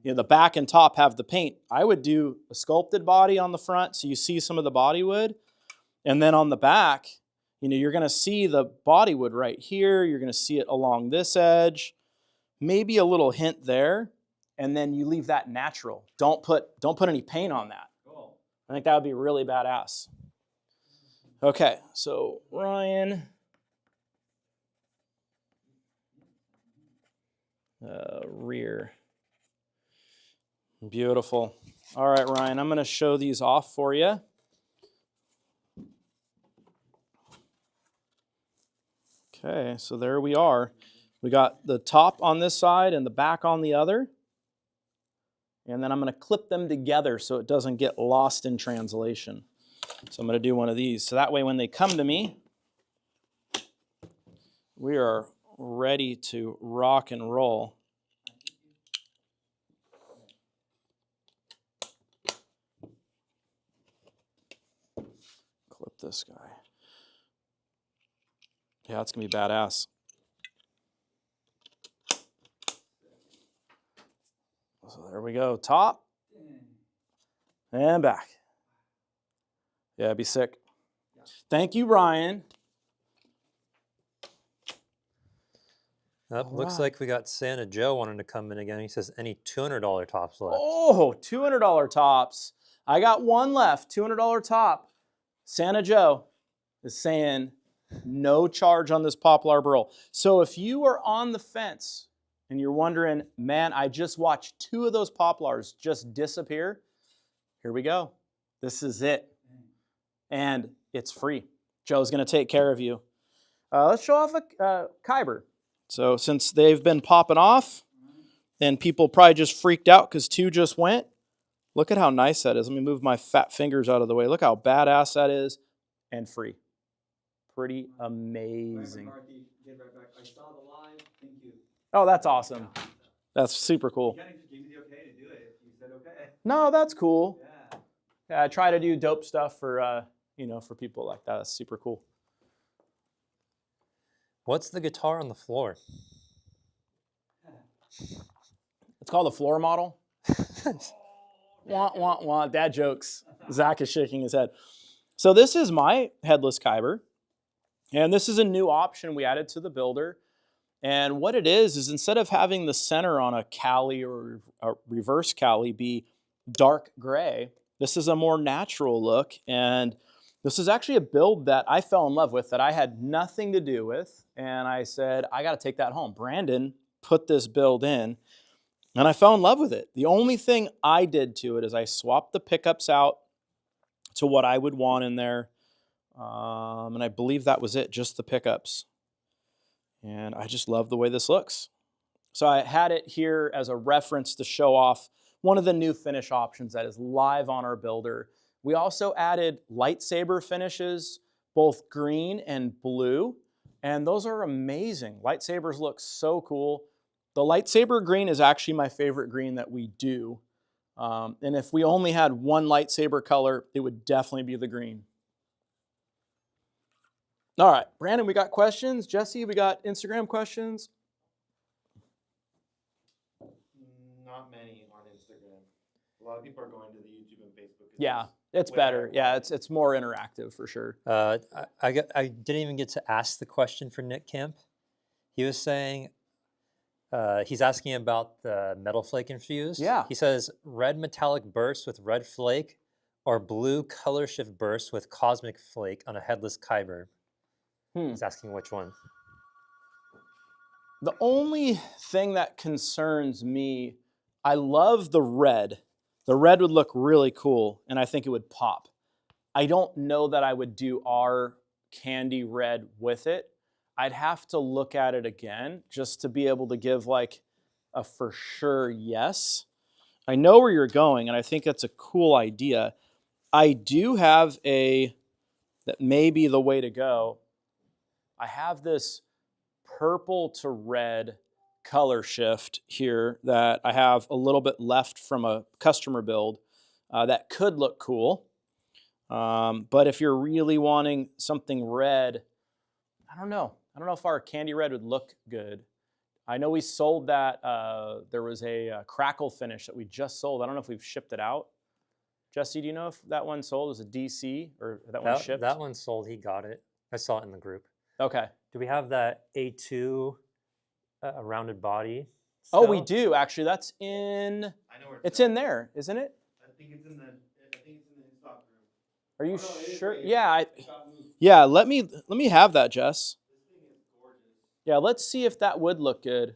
You know, the back and top have the paint. I would do a sculpted body on the front so you see some of the bodywood, and then on the back, you know, you're going to see the bodywood right here. You're going to see it along this edge, maybe a little hint there, and then you leave that natural. Don't put any paint on that. Cool. I think that would be really badass. Okay, so Ryan. Rear. Beautiful. All right, Ryan, I'm going to show these off for you. Okay, so there we are. We got the top on this side and the back on the other. And then I'm going to clip them together so it doesn't get lost in translation. So I'm going to do one of these. So that way when they come to me, we are ready to rock and roll. Clip this guy. Yeah, it's going to be badass. So there we go. Top and back. Yeah, it'd be sick. Thank you, Ryan. Looks Alright. like we got Santa Joe wanting to come in again. He says any $200 tops left. Oh, $200 tops. I got one left, $200 top. Santa Joe is saying no charge on this Poplar Burl. So if you are on the fence and you're wondering, man, I just watched 2 of those poplars just disappear, here we go. This is it. And it's free. Joe's going to take care of you. Let's show off a Kyber. So since they've been popping off, and people probably just freaked out because 2 just went, look at how nice that is. Let me move my fat fingers out of the way. Look how badass that is, and free. Pretty amazing. McCarthy, get right back. I saw the live. Thank you. Oh, that's awesome. That's super cool. You gotta give me the okay to do it. If you said okay. No, that's cool. Yeah. Yeah, I try to do dope stuff for for people like that. That's super cool. What's the guitar on the floor? It's called the floor model. Wah, wah, wah. Dad jokes. Zach is shaking his head. So this is my headless Kyber. And this is a new option we added to the builder. And what it is instead of having the center on a Cali or a reverse Cali be dark gray, this is a more natural look. And this is actually a build that I fell in love with that I had nothing to do with. And I said, I got to take that home. Brandon put this build in. And I fell in love with it. The only thing I did to it is I swapped the pickups out to what I would want in there. And I believe that was it, just the pickups. And I just love the way this looks. So I had it here as a reference to show off one of the new finish options that is live on our builder. We also added lightsaber finishes, both green and blue. And those are amazing. Lightsabers look so cool. The lightsaber green is actually my favorite green that we do. And if we only had one lightsaber color, it would definitely be the green. All right, Brandon, we got questions. Jesse, we got Instagram questions. Not many on Instagram. A lot of people are going to the YouTube and Facebook. 'cause Yeah, it's way better. better. Yeah, it's more interactive for sure. I didn't even get to ask the question for Nick Kemp. He was saying, he's asking about the metal flake infused. Yeah. He says red metallic burst with red flake or blue color shift burst with cosmic flake on a headless Kyber. He's asking which one. The only thing that concerns me, I love the red. The red would look really cool, and I think it would pop. I don't know that I would do our candy red with it. I'd have to look at it again just to be able to give like a for sure yes. I know where you're going, and I think that's a cool idea. I do have that may be the way to go. I have this purple to red color shift here that I have a little bit left from a customer build that could look cool. But if you're really wanting something red, I don't know. I don't know if our candy red would look good. I know we sold that. There was a crackle finish that we just sold. I don't know if we've shipped it out. Jesse, do you know if that one sold? Was it DC or that one shipped? That one sold. He got it. I saw it in the group. Okay. Do we have that A2 rounded body? Oh, we still? do actually. That's in. I know where It's in there, isn't it? I think it's in the stock room. Are you Oh, no, it is sure? right here. Yeah. It got moved. Yeah. Let me have that, Jess. This thing is gorgeous. Yeah. Let's see if that would look good.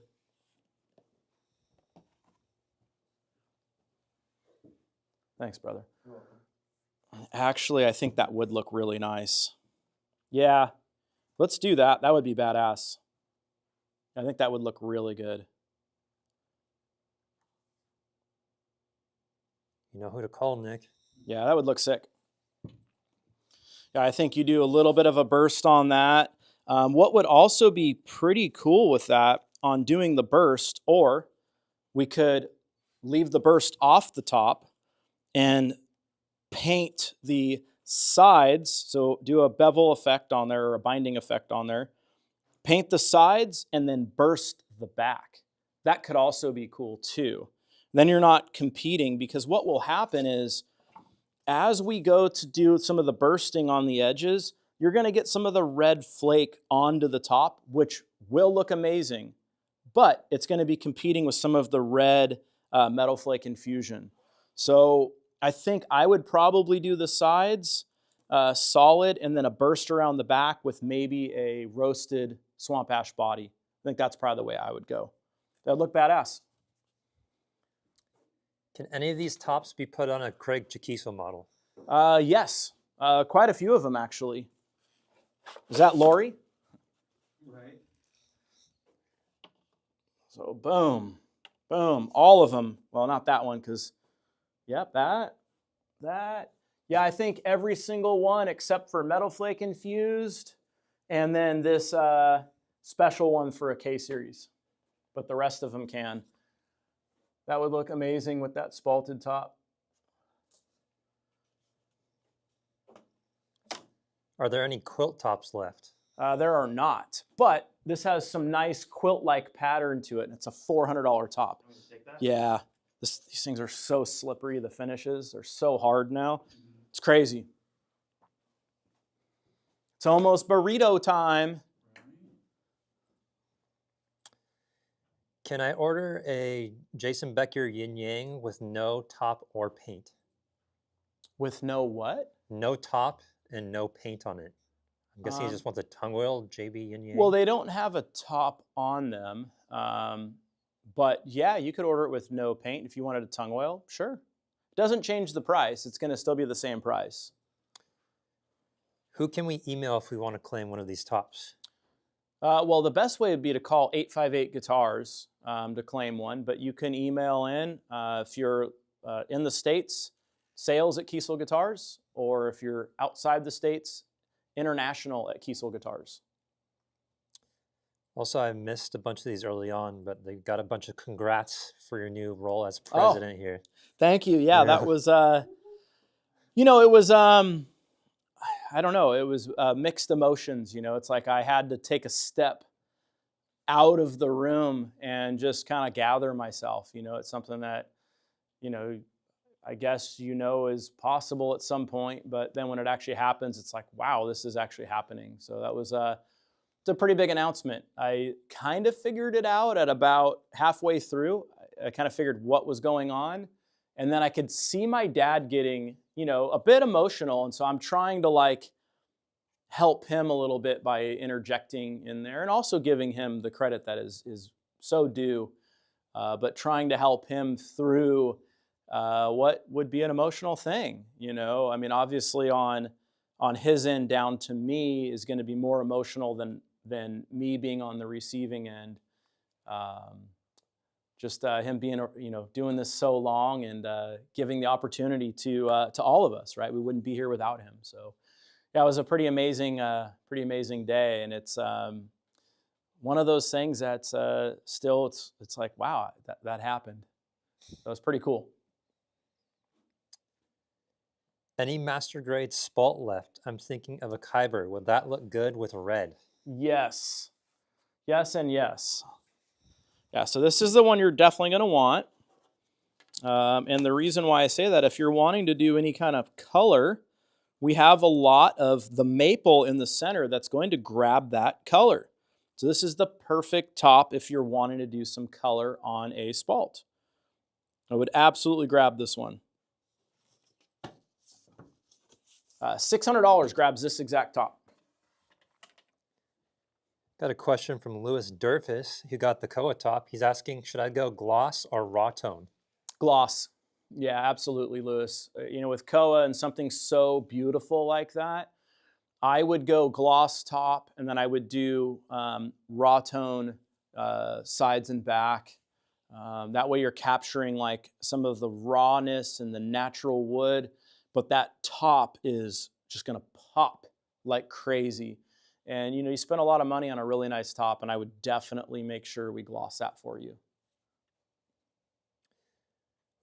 Thanks, brother. You're welcome. Actually, I think that would look really nice. Yeah. Let's do that. That would be badass. I think that would look really good. You know who to call, Nick. Yeah, that would look sick. Yeah, I think you do a little bit of a burst on that. What would also be pretty cool with that on doing the burst, or we could leave the burst off the top and paint the sides. So do a bevel effect on there or a binding effect on there. Paint the sides and then burst the back. That could also be cool too. Then you're not competing, because what will happen is as we go to do some of the bursting on the edges, you're going to get some of the red flake onto the top, which will look amazing, but it's going to be competing with some of the red metal flake infusion. So I think I would probably do the sides solid and then a burst around the back with maybe a roasted swamp ash body. I think that's probably the way I would go. That would look badass. Can any of these tops be put on a Craig Chiquiso model? Yes, quite a few of them actually. Is that Lori? Right. So boom, boom, all of them. Well, not that one, because, yep, that. Yeah, I think every single one except for Metal Flake infused, and then this special one for a K-Series. But the rest of them can. That would look amazing with that spalted top. Are there any quilt tops left? There are not, but this has some nice quilt-like pattern to it, and it's a $400 top. Want me to take that? Yeah, these things are so slippery, the finishes. They're so hard now. It's crazy. It's almost burrito time. Can I order a Jason Becker yin yang with no top or paint? With no what? No top and no paint on it. I'm guessing he just wants a tongue oil JB yin yang. Well, they don't have a top on them. But yeah, you could order it with no paint if you wanted a tongue oil. Sure. It doesn't change the price. It's going to still be the same price. Who can we email if we want to claim one of these tops? Well, the best way would be to call 858 Guitars to claim one, but you can email in if you're in the States, sales at Kiesel Guitars, or if you're outside the States, international at Kiesel Guitars. Also, I missed a bunch of these early on, but they got a bunch of congrats for your new role as president here. Thank you. Yeah, Yeah. that was, it was, I don't know, it was mixed emotions. It's like I had to take a step out of the room and just kind of gather myself. It's something that, I guess is possible at some point, but then when it actually happens, it's like, wow, this is actually happening. So that was it's a pretty big announcement. I kind of figured it out at about halfway through. I kind of figured what was going on, and then I could see my dad getting, a bit emotional, and so I'm trying to help him a little bit by interjecting in there and also giving him the credit that is so due, but trying to help him through what would be an emotional thing. I mean, obviously on his end down to me is going to be more emotional than me being on the receiving end. Just him being, doing this so long and giving the opportunity to all of us, right? We wouldn't be here without him. So yeah, it was a pretty amazing day, and it's one of those things that's still it's like, wow, that happened. That was pretty cool. Any master grade spalt left? I'm thinking of a Kyber. Would that look good with red? Yes, and yes. Yeah, so this is the one you're definitely going to want. And the reason why I say that, if you're wanting to do any kind of color, we have a lot of the maple in the center that's going to grab that color. So this is the perfect top if you're wanting to do some color on a spalt. I would absolutely grab this one. $600 grabs this exact top. Got a question from Louis Durfus, who got the Koa top. He's asking, should I go gloss or raw tone? Gloss. Yeah, absolutely, Louis. With Koa and something so beautiful like that, I would go gloss top, and then I would do raw tone sides and back. That way you're capturing like some of the rawness and the natural wood, but that top is just gonna pop like crazy. And you know, you spend a lot of money on a really nice top, and I would definitely make sure we gloss that for you.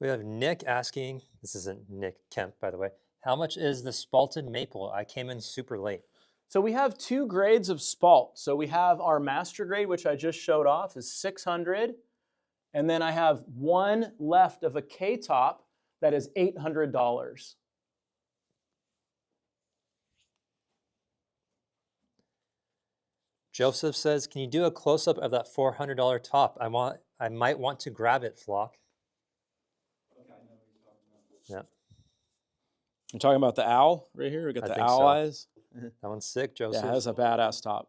We have Nick asking, this isn't Nick Kemp, by the way, how much is the spalted maple? I came in super late. So we have 2 grades of spalt. So we have our master grade, which I just showed off, is 600. And then I have one left of a K-top that is $800. Joseph says, can you do a close-up of that $400 top? I might want to grab it, Flock. Okay, I know what you're talking about. Yeah, You're talking about the owl right here? We got I the think owl so. eyes. that one's sick, Yeah, Joseph. that's a badass top.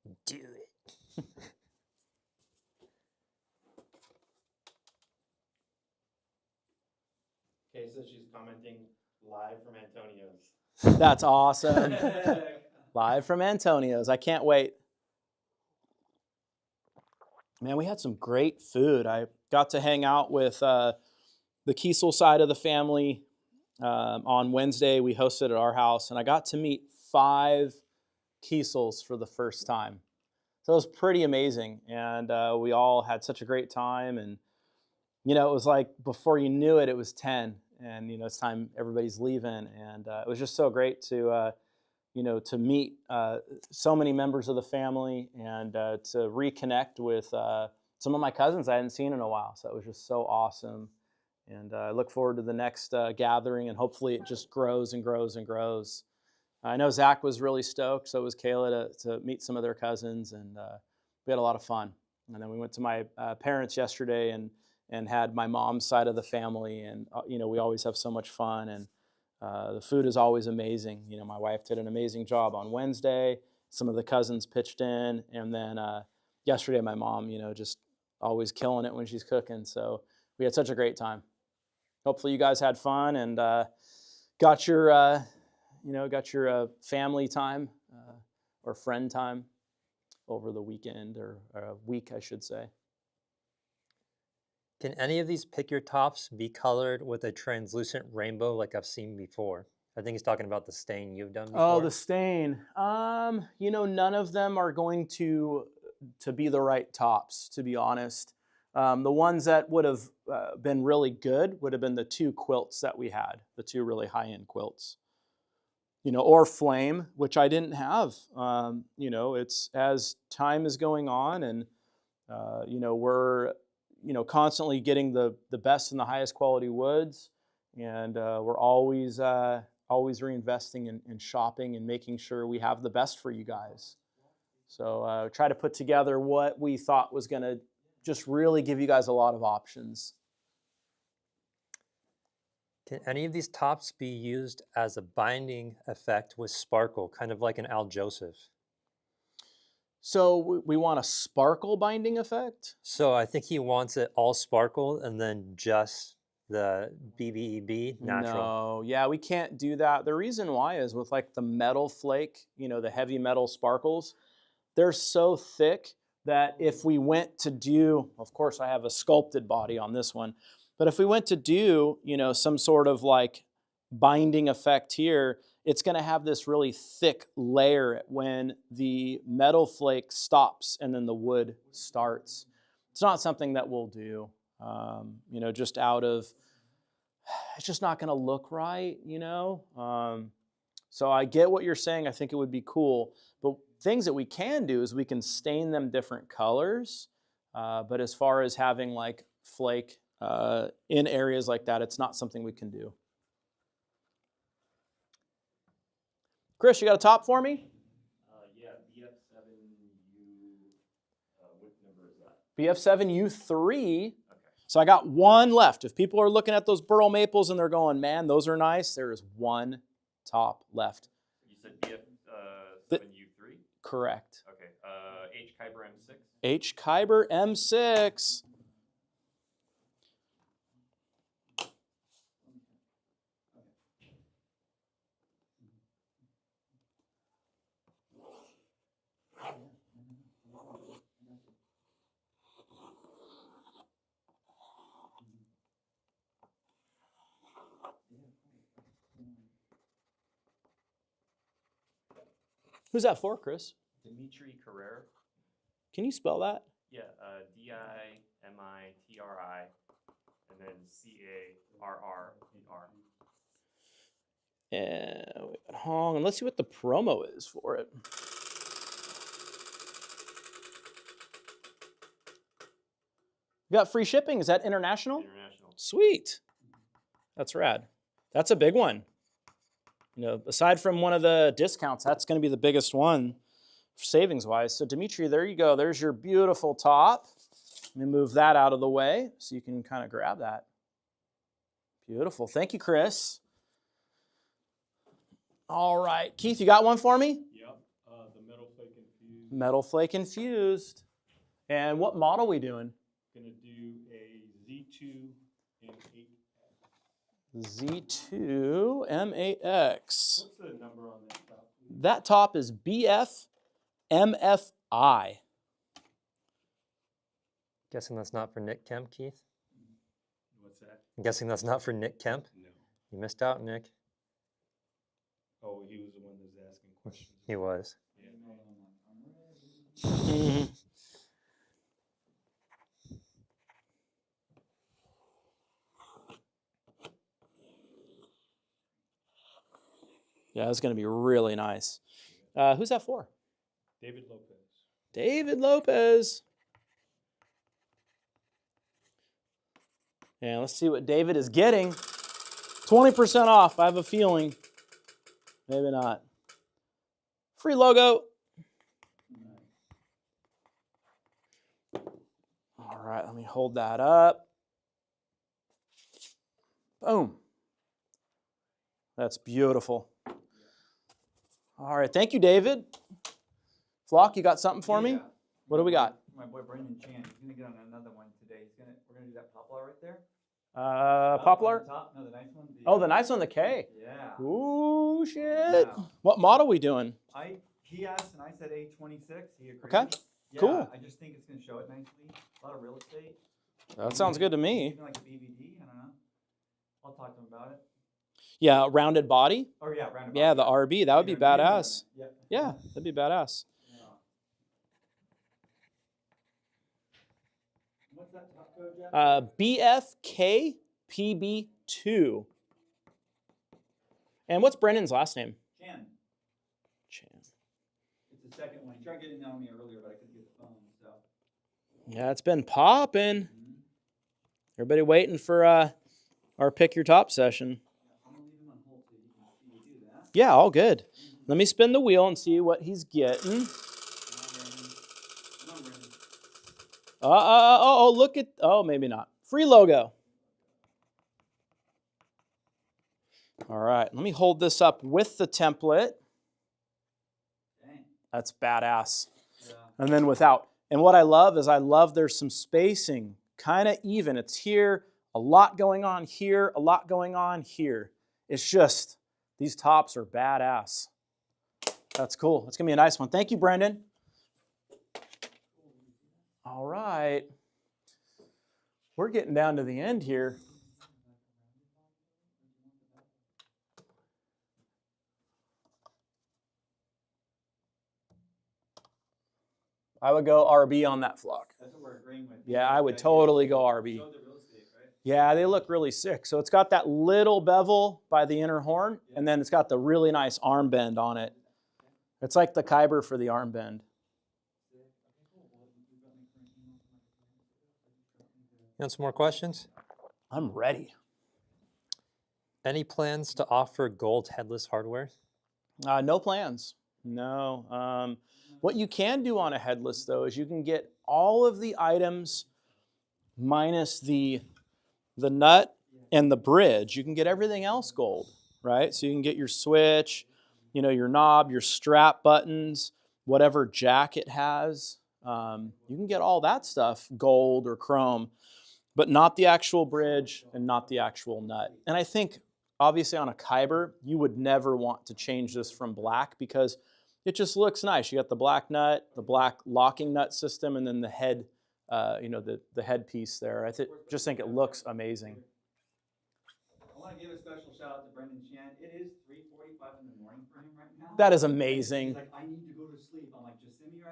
Yeah. Do it. Okay, so she's commenting live from Antonio's. That's awesome. Live from Antonio's. I can't wait. Man, we had some great food. I got to hang out with the Kiesel side of the family on Wednesday. We hosted at our house, and I got to meet 5 Kiesels for the first time. So it was pretty amazing, and we all had such a great time. And you know, it was like before you knew it, it was 10, and you know, it's time everybody's leaving, and it was just so great to you know, to meet so many members of the family and to reconnect with some of my cousins I hadn't seen in a while. So it was just so awesome. And I look forward to the next gathering, and hopefully it just grows and grows and grows. I know Zach was really stoked, so was Kayla, to meet some of their cousins, and we had a lot of fun. And then we went to my parents yesterday and had my mom's side of the family, and you know, we always have so much fun, and the food is always amazing. You know, my wife did an amazing job on Wednesday. Some of the cousins pitched in, and then yesterday my mom, you know, just always killing it when she's cooking. So we had such a great time. Hopefully you guys had fun and got your, you know, got your family time or friend time over the weekend, or week, I should say. Can any of these pick your tops be colored with a translucent rainbow like I've seen before? I think he's talking about the stain you've done before. Oh, the stain. You know, none of them are going to be the right tops, to be honest. The ones that would have been really good would have been the 2 quilts that we had, the 2 really high-end quilts. You know, or flame, which I didn't have. You know, it's as time is going on, and you know, we're, you know, constantly getting the best and the highest quality woods, and we're always reinvesting in shopping and making sure we have the best for you guys. So try to put together what we thought was going to just really give you guys a lot of options. Can any of these tops be used as a binding effect with sparkle, kind of like an Al Joseph? So we want a sparkle binding effect? So I think he wants it all sparkle and then just the BBEB natural. No, yeah, we can't do that. The reason why is with like the metal flake, you know, the heavy metal sparkles, they're so thick that if we went to do, of course I have a sculpted body on this one, but if we went to do, you know, some sort of like binding effect here, it's going to have this really thick layer when the metal flake stops and then the wood starts. It's not something that we'll do, you know, just out of, it's just not going to look right, you know. So I get what you're saying. I think it would be cool. But things that we can do is we can stain them different colors. But as far as having like flake in areas like that, it's not something we can do. Chris, you got a top for me? Yeah, BF7U, what number is that? BF7U3. Okay. So I got one left. If people are looking at those burl maples and they're going, man, those are nice, there is one top left. You said BF7U3? Correct. Okay, H. Kyber M6? H. Kyber M6. Who's that for, Chris? Dimitri Carrere. Can you spell that? Yeah, Dimitri, and then Carrer. And we got Hong, and let's see what the promo is for it. You got free shipping. Is that international? International. Sweet. That's rad. That's a big one. You know, aside from one of the discounts, that's going to be the biggest one savings-wise. So Dimitri, there you go. There's your beautiful top. Let me move that out of the way so you can kind of grab that. Beautiful. Thank you, Chris. All right. Keith, you got one for me? Yep, the metal flake infused. Metal flake infused. And what model we doing? Gonna do a Z2 M8X. Z2 M8X. What's the number on that top? Please? That top is BF MFI. Guessing that's not for Nick Kemp, Keith? What's that? I'm guessing that's not for Nick Kemp? No. You missed out, Nick. Oh, he was the one that was asking questions. He was. Yeah. Yeah, it's going to be really nice. Who's that for? David Lopez. David Lopez. And let's see what David is getting. 20% off, I have a feeling. Maybe not. Free logo. All right, let me hold that up. Boom. That's beautiful. All right, thank you, David. Flock, you got something for me? Yeah. What do we got? My boy Brendan Chan, he's gonna get on another one today. We're gonna do that poplar right there. Poplar? On the top. No, the nice one. Oh, the nice one, the K. Yeah. Ooh, shit. Yeah. What model we doing? He asked and I said A26. He agreed. Okay, Yeah, cool. I just think it's gonna show it nicely. A lot of real estate. That sounds good to me. Even like a BVD. I don't know. I'll talk to him about it. Yeah, rounded body. Oh yeah, roundabout. Yeah, the RB. That would be Either new or- badass. Yeah. Yeah, that'd be badass. Yeah. What's that top code, Jeff? BFKPB2. And what's Brendan's last name? Chan. Chan. It's the second one. He tried getting that on me earlier, but I couldn't get the phone. So. Yeah, it's been popping. Mhm. Everybody waiting for our pick your top session. I'm gonna leave him on hold so you can see me do that. Yeah, all good. Let me spin the wheel and see what he's getting. Come on, Brandon. Look at, maybe not. Free logo. All right, let me hold this up with the template. Dang. That's badass. Yeah. And then without. And what I love is there's some spacing, kind of even. It's here, a lot going on here, a lot going on here. It's just, these tops are badass. That's cool. It's going to be a nice one. Thank you, Brendan. All right. We're getting down to the end here. I would go RB on that flock. That's what we're agreeing with. Yeah, I would totally go RB. Show the real estate, right? Yeah, they look really sick. So it's got that little bevel by the inner horn, and then it's got the really nice arm bend on it. It's like the Kyber for the arm bend. You want some more questions? I'm ready. Any plans to offer gold headless hardware? No plans. No. What you can do on a headless, though, is you can get all of the items minus the nut and the bridge. You can get everything else gold, right? So you can get your switch, your knob, your strap buttons, whatever jack it has. You can get all that stuff gold or chrome, but not the actual bridge and not the actual nut. And I think, obviously, on a Kyber, you would never want to change this from black because it just looks nice. You got the black nut, the black locking nut system, and then the head, the head piece there. Just think it looks amazing. I want to give a special shout out to Brendan Chan. It is 3:45 in the morning for him right now. That is amazing. He's like, I need to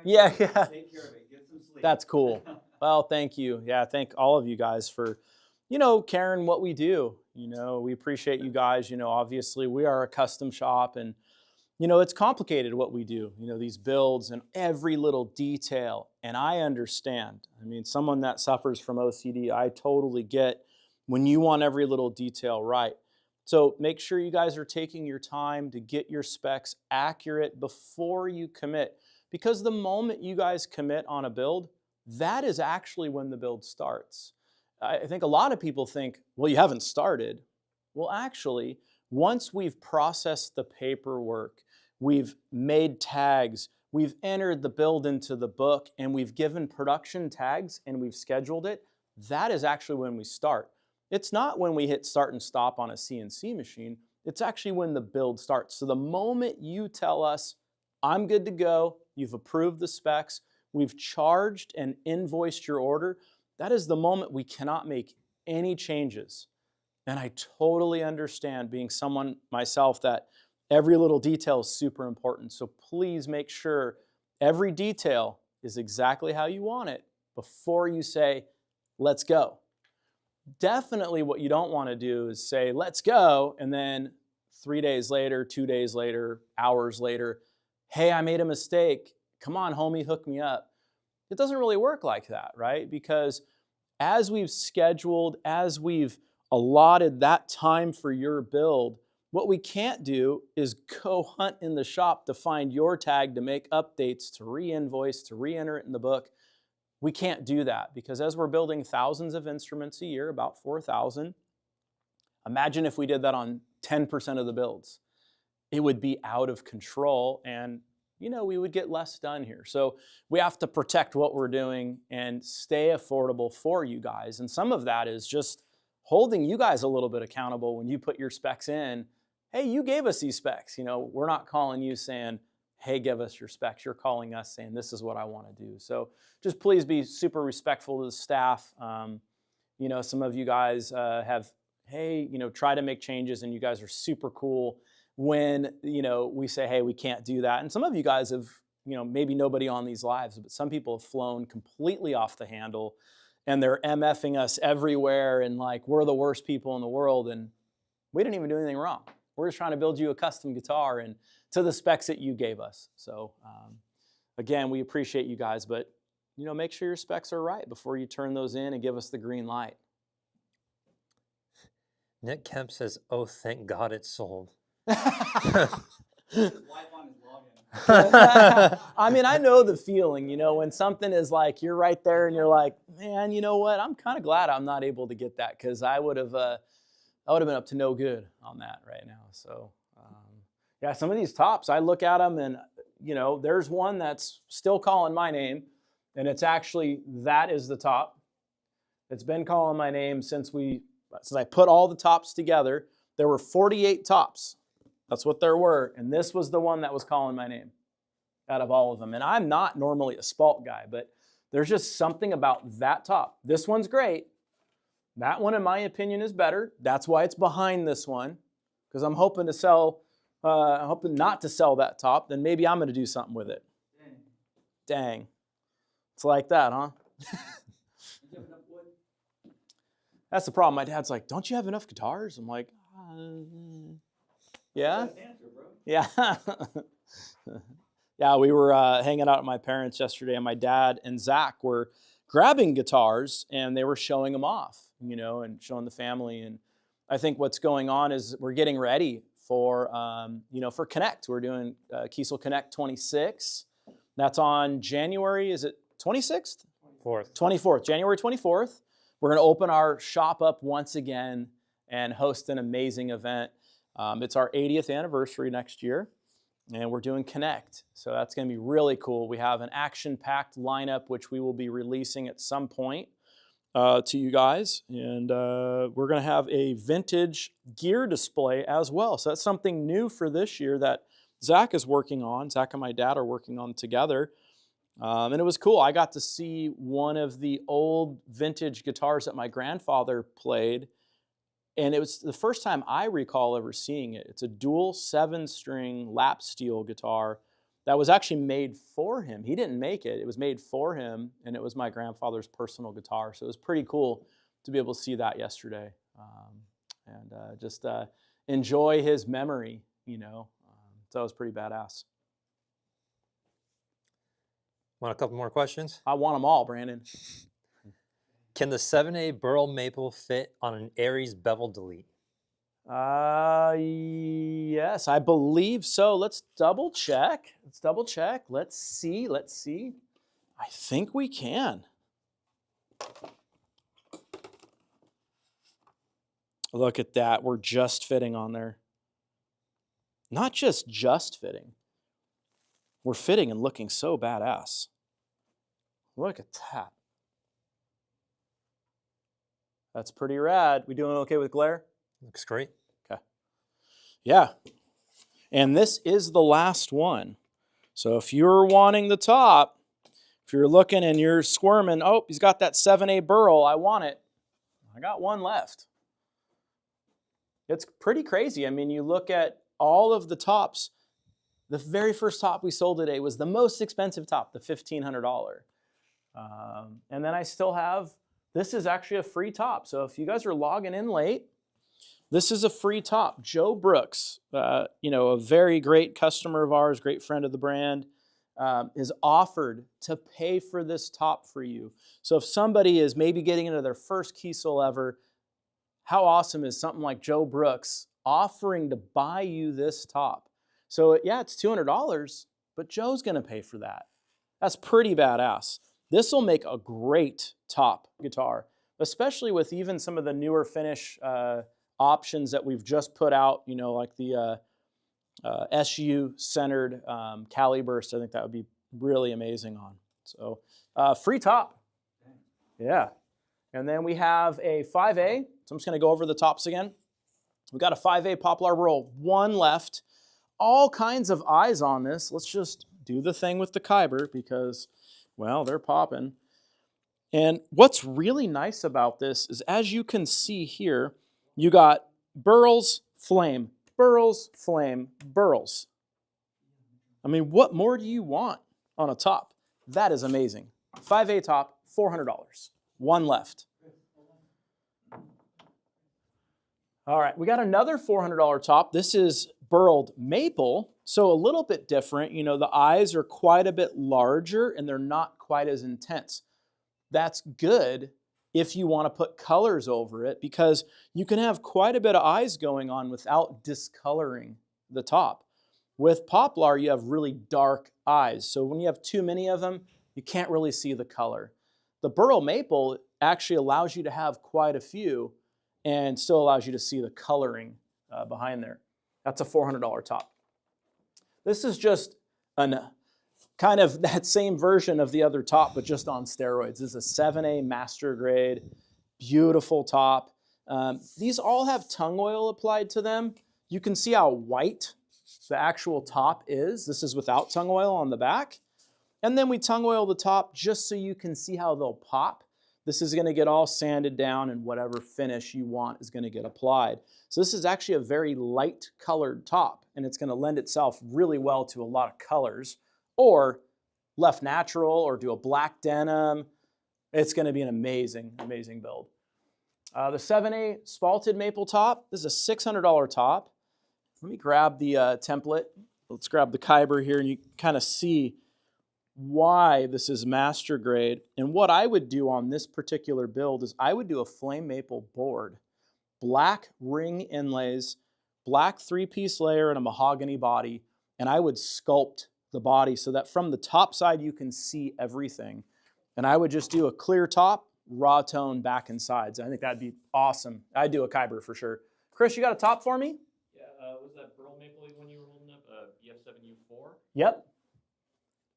Yeah, care of it. yeah. Take care of it. Get some sleep. That's cool. Well, thank you. Yeah, thank all of you guys for, caring what we do. We appreciate you guys. Obviously we are a custom shop and, it's complicated what we do, these builds and every little detail. And I understand. I mean, someone that suffers from OCD, I totally get when you want every little detail right. So make sure you guys are taking your time to get your specs accurate before you commit. Because the moment you guys commit on a build, that is actually when the build starts. I think a lot of people think, well, you haven't started. Well, actually, once we've processed the paperwork, we've made tags, we've entered the build into the book, and we've given production tags and we've scheduled it, that is actually when we start. It's not when we hit start and stop on a CNC machine. It's actually when the build starts. So the moment you tell us, I'm good to go, you've approved the specs, we've charged and invoiced your order, that is the moment we cannot make any changes. And I totally understand, being someone myself, that every little detail is super important. So please make sure every detail is exactly how you want it before you say, let's go. Definitely what you don't want to do is say, let's go, and then 3 days later, 2 days later, hours later, hey, I made a mistake. Come on, homie, hook me up. It doesn't really work like that, right? Because as we've scheduled, as we've allotted that time for your build, what we can't do is go hunt in the shop to find your tag, to make updates, to re-invoice, to re-enter it in the book. We can't do that because as we're building thousands of instruments a year, about 4,000, imagine if we did that on 10% of the builds. It would be out of control and we would get less done here. So we have to protect what we're doing and stay affordable for you guys. And some of that is just holding you guys a little bit accountable when you put your specs in. Hey, you gave us these specs. We're not calling you saying, hey, give us your specs. You're calling us saying, this is what I want to do. So just please be super respectful to the staff. Some of you guys have, try to make changes, and you guys are super cool when, we say, hey, we can't do that. And some of you guys have, maybe nobody on these lives, but some people have flown completely off the handle and they're MFing us everywhere and like, we're the worst people in the world. And we didn't even do anything wrong. We're just trying to build you a custom guitar and to the specs that you gave us. So again, we appreciate you guys, but make sure your specs are right before you turn those in and give us the green light. Nick Kemp says, oh, thank God it's sold. His wife on his login. I mean, I know the feeling, when something is like, you're right there and you're like, man, you know what? I'm kind of glad I'm not able to get that because I would have been up to no good on that right now. So yeah, some of these tops, I look at them and, there's one that's still calling my name and it's actually, that is the top. It's been calling my name since I put all the tops together. There were 48 tops. That's what there were. And this was the one that was calling my name out of all of them. And I'm not normally a Spalt guy, but there's just something about that top. This one's great. That one, in my opinion, is better. That's why it's behind this one, because I'm hoping not to sell that top. Then maybe I'm going to do something with it. Dang. It's like that, huh? That's the problem. My dad's like, don't you have enough guitars? I'm like, yeah? Yeah. Yeah, we were hanging out at my parents' yesterday, and my dad and Zach were grabbing guitars, and they were showing them off, and showing the family. And I think what's going on is we're getting ready for, for Connect. We're doing Kiesel Connect 26. That's on January, is it 26th? 24th, January 24th. We're going to open our shop up once again and host an amazing event. It's our 80th anniversary next year, and we're doing Connect. So that's going to be really cool. We have an action-packed lineup, which we will be releasing at some point to you guys. And we're going to have a vintage gear display as well. So that's something new for this year that Zach is working on. Zach and my dad are working on together. And it was cool. I got to see one of the old vintage guitars that my grandfather played, and it was the first time I recall ever seeing it. It's a dual 7-string lap steel guitar, that was actually made for him. He didn't make it. It was made for him, and it was my grandfather's personal guitar. So it was pretty cool to be able to see that yesterday, and just enjoy his memory, you know. So it was pretty badass. Want a couple more questions? I want them all, Brandon. Can the 7A Burl Maple fit on an Aries bevel delete? Yes, I believe so. Let's double check. Let's see. I think we can. Look at that. We're just fitting on there. Not just fitting. We're fitting and looking so badass. Look at that. That's pretty rad. We doing okay with glare? Looks great. Okay. Yeah. And this is the last one. So if you're wanting the top, if you're looking and you're squirming, oh, he's got that 7A Burl, I want it. I got one left. It's pretty crazy. I mean, you look at all of the tops. The very first top we sold today was the most expensive top, the $1,500. And then I still have, this is actually a free top. So if you guys are logging in late, this is a free top. Joe Brooks, you know, a very great customer of ours, great friend of the brand, is offered to pay for this top for you. So if somebody is maybe getting into their first Kiesel ever, how awesome is something like Joe Brooks offering to buy you this top? So yeah, it's $200, but Joe's going to pay for that. That's pretty badass. This will make a great top guitar, especially with even some of the newer finish options that we've just put out, you know, like the SU-centered Cali Burst. I think that would be really amazing on. So free top. Yeah. And then we have a 5A. So I'm just going to go over the tops again. We've got a 5A Poplar Burl, one left. All kinds of eyes on this. Let's just do the thing with the Kyber because, well, they're popping. And what's really nice about this is, as you can see here, you got burls, flame, burls, flame, burls. I mean, what more do you want on a top? That is amazing. 5A top, $400. One left. All right, we got another $400 top. This is burled maple, so a little bit different. You know, the eyes are quite a bit larger and they're not quite as intense. That's good if you want to put colors over it, because you can have quite a bit of eyes going on without discoloring the top. With Poplar, you have really dark eyes, so when you have too many of them, you can't really see the color. The Burl Maple actually allows you to have quite a few and still allows you to see the coloring behind there. That's a $400 top. This is just kind of that same version of the other top, but just on steroids. This is a 7A master grade, beautiful top. These all have tung oil applied to them. You can see how white the actual top is. This is without tung oil on the back. And then we tung oil the top just so you can see how they'll pop. This is going to get all sanded down and whatever finish you want is going to get applied. So this is actually a very light colored top, and it's going to lend itself really well to a lot of colors. Or left natural or do a black denim. It's going to be an amazing, amazing build. The 7A spalted maple top. This is a $600 top. Let me grab the template. Let's grab the Kyber here and you kind of see why this is master grade. And what I would do on this particular build is I would do a flame maple board, black ring inlays, black 3-piece layer and a mahogany body, and I would sculpt the body so that from the top side you can see everything. And I would just do a clear top, raw tone back and sides. I think that'd be awesome. I'd do a Kyber for sure. Chris, you got a top for me? Yeah, was that Burl Maple one you were holding up? BF7U4? Yep.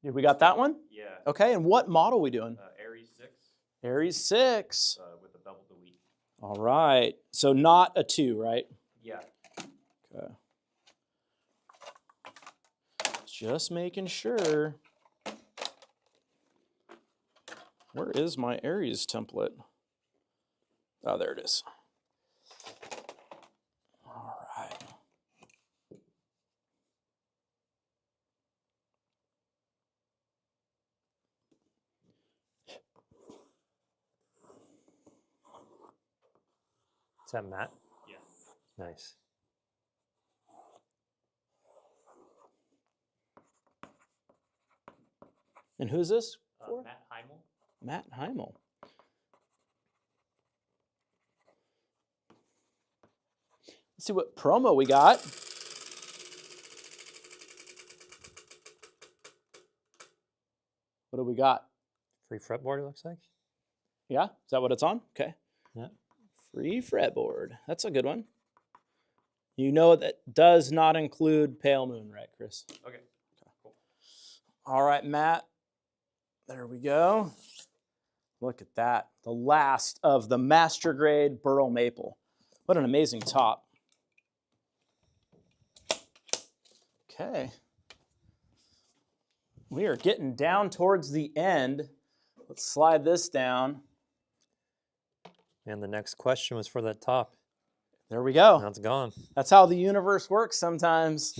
We got that one? Yeah. Okay, and what model we doing? Aries 6 Aries 6. with a bevel delete. All right. So not a 2, right? Yeah. Okay. Just making sure. Where is my Aries template? Oh, there it is. All right. Is that Matt? Yeah. Nice. And who's this for? Matt Heimel. Matt Heimel. Let's see what promo we got. What do we got? Free fretboard, it looks like. Yeah, is that what it's on? Okay. Yeah. Free fretboard. That's a good one. You know that does not include Pale Moon, right, Chris? Okay. Cool. All right, Matt. There we go. Look at that. The last of the master grade burl maple. What an amazing top. Okay. We are getting down towards the end. Let's slide this down. And the next question was for that top. There we go. Now it's gone. That's how the universe works sometimes.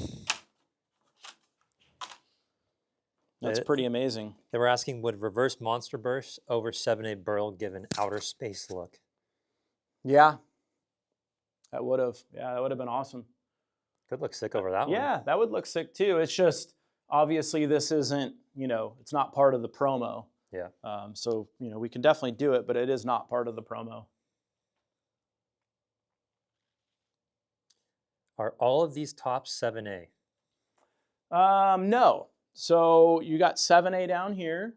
That's pretty amazing. They were asking, would reverse monster burst over 7A burl give an outer space look? Yeah. That would have. Yeah, that would have been awesome. Could look sick over that one. Yeah, that would look sick too. It's just, obviously this isn't, it's not part of the promo. Yeah. So, we can definitely do it, but it is not part of the promo. Are all of these tops 7A? No. So you got 7A down here.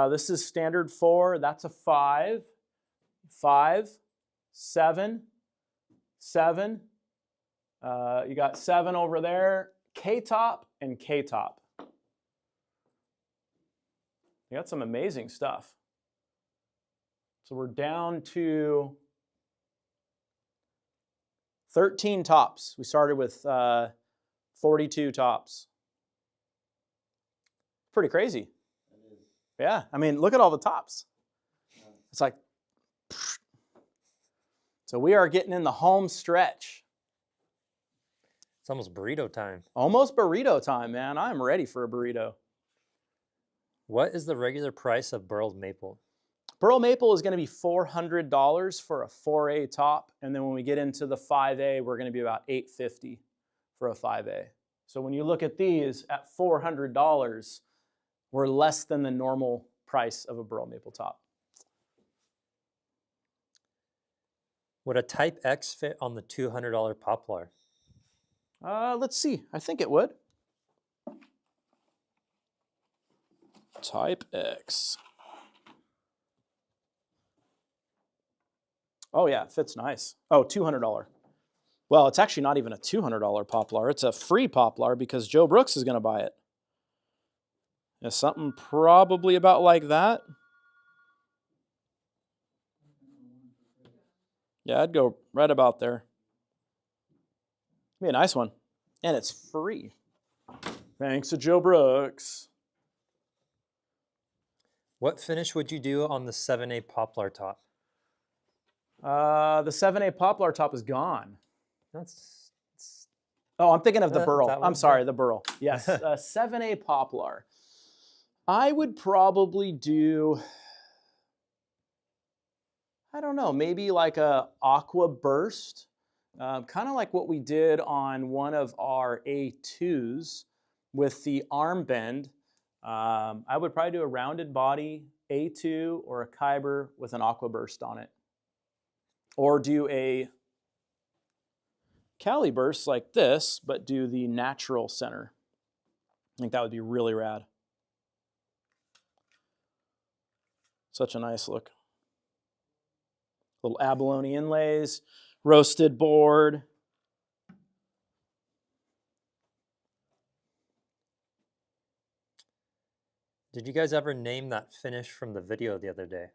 This is standard 4. That's a 5. 5, 7, 7. You got 7 over there. K-top and K-top. You got some amazing stuff. So we're down to 13 tops. We started with 42 tops. Pretty crazy. Yeah, I mean, look at all the tops. It's like, so we are getting in the home stretch. It's almost burrito time. Almost burrito time, man. I'm ready for a burrito. What is the regular price of burled maple? Burl maple is going to be $400 for a 4A top, and then when we get into the 5A, we're going to be about $850 for a 5A. So when you look at these at $400, we're less than the normal price of a burl maple top. Would a Type X fit on the $200 poplar? Let's see. I think it would. Type X. Oh yeah, it fits nice. Oh, $200. Well, it's actually not even a $200 poplar. It's a free poplar because Joe Brooks is going to buy it. Yeah, something probably about like that. Yeah, I'd go right about there. Be a nice one. And it's free. Thanks to Joe Brooks. What finish would you do on the 7A poplar top? The 7A poplar top is gone. That's Oh, I'm thinking of the that burl. one? I'm sorry, the burl. Yes, 7A poplar. I would probably do, I don't know, maybe like a aqua burst, kind of like what we did on one of our A2s with the arm bend. I would probably do a rounded body A2 or a Kyber with an aqua burst on it. Or do a Cali burst like this, but do the natural center. I think that would be really rad. Such a nice look. Little abalone inlays, roasted board. Did you guys ever name that finish from the video the other day?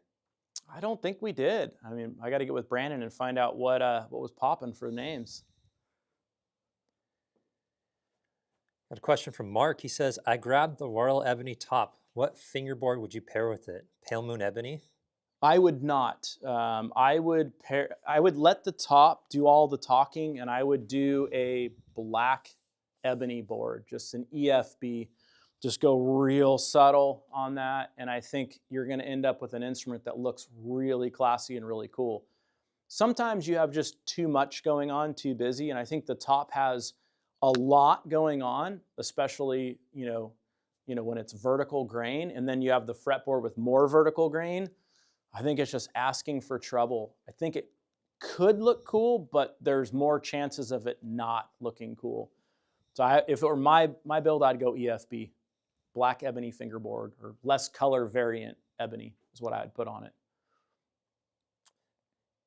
I don't think we did. I mean, I got to get with Brandon and find out what was popping for names. Got a question from Mark. He says, I grabbed the Royal Ebony top. What fingerboard would you pair with it? Pale Moon Ebony? I would not. I would let the top do all the talking, and I would do a black ebony board, just an EFB. Just go real subtle on that, and I think you're going to end up with an instrument that looks really classy and really cool. sometimes you have just too much going on, too busy, and I think the top has a lot going on, especially, when it's vertical grain, and then you have the fretboard with more vertical grain. I think it's just asking for trouble. I think it could look cool, but there's more chances of it not looking cool. So if it were my build, I'd go EFB, black ebony fingerboard, or less color variant ebony is what I'd put on it.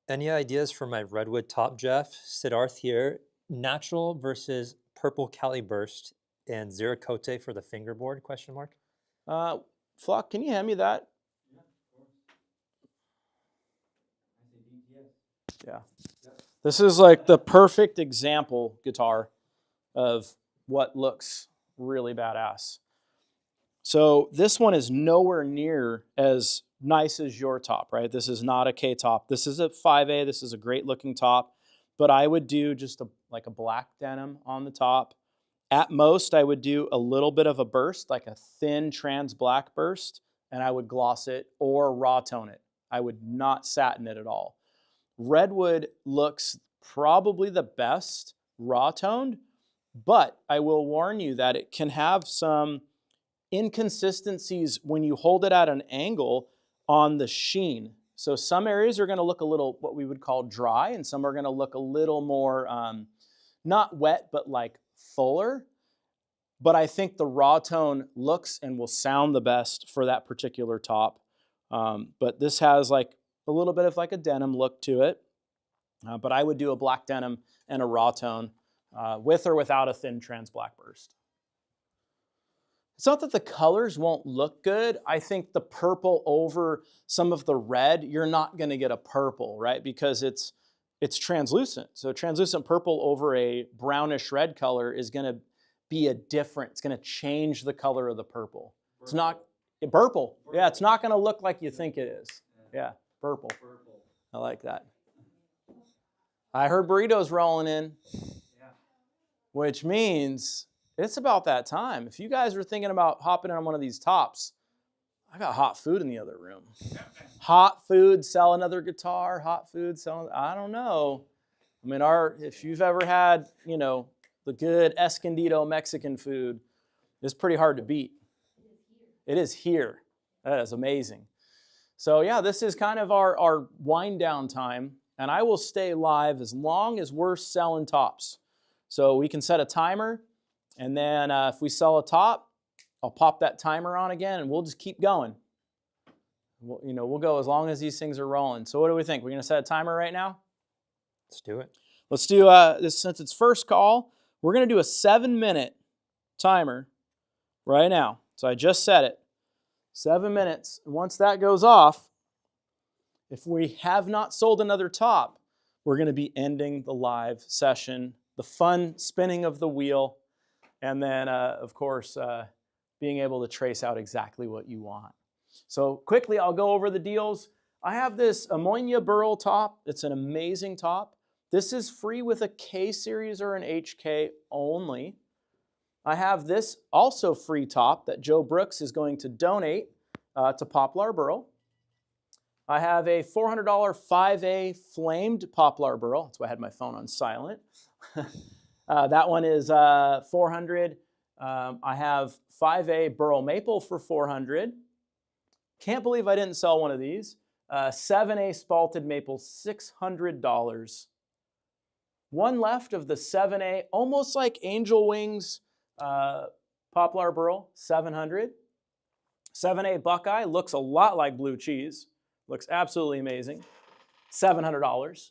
Any ideas for my redwood top, Jeff? Siddharth here. Natural versus purple Cali Burst and Zerakote for the fingerboard, question mark? Flock, can you hand me that? Yeah, of course. I say DTS. Yeah. Yep. This is like the perfect example guitar of what looks really badass. So this one is nowhere near as nice as your top, right? This is not a K top. This is a 5A. This is a great looking top, but I would do just like a black denim on the top. At most, I would do a little bit of a burst, like a thin trans black burst, and I would gloss it or raw tone it. I would not satin it at all. Redwood looks probably the best raw toned, but I will warn you that it can have some inconsistencies when you hold it at an angle on the sheen. So some areas are going to look a little what we would call dry, and some are going to look a little more not wet, but like fuller. But I think the raw tone looks and will sound the best for that particular top. But this has like a little bit of like a denim look to it. But I would do a black denim and a raw tone with or without a thin trans black burst. It's not that the colors won't look good. I think the purple over some of the red, you're not going to get a purple, right? Because it's translucent. So translucent purple over a brownish red color is going to be it's going to change the color of the purple. It's not purple. Yeah, it's not going to look like you think it is. Yeah, purple. Purple. I like that. I heard burritos rolling in, Yeah. which means it's about that time. If you guys are thinking about hopping on one of these tops, I got hot food in the other room. Hot food, sell another guitar, hot food, I don't know. I mean, if you've ever had, the good Escondido Mexican food, it's pretty hard to beat. It is here. That is amazing. So yeah, this is kind of our wind down time, and I will stay live as long as we're selling tops. So we can set a timer, and then if we sell a top, I'll pop that timer on again, and we'll just keep going. We'll go as long as these things are rolling. So what do we think? We're going to set a timer right now? Let's do it. Let's do this since it's first call. We're going to do a 7-minute timer right now. So I just set it. 7 minutes. And once that goes off, if we have not sold another top, we're going to be ending the live session, the fun spinning of the wheel, and then, of course, being able to trace out exactly what you want. So quickly, I'll go over the deals. I have this Ammonia Burl top. It's an amazing top. This is free with a K series or an HK only. I have this also free top that Joe Brooks is going to donate to Poplar Burl. I have a $400 5A flamed Poplar Burl. That's why I had my phone on silent. That one is $400. I have 5A Burl Maple for $400. Can't believe I didn't sell one of these. 7A Spalted Maple, $600. One left of the 7A, almost like Angel Wings Poplar Burl, $700. 7A Buckeye looks a lot like blue cheese. Looks absolutely amazing. $700.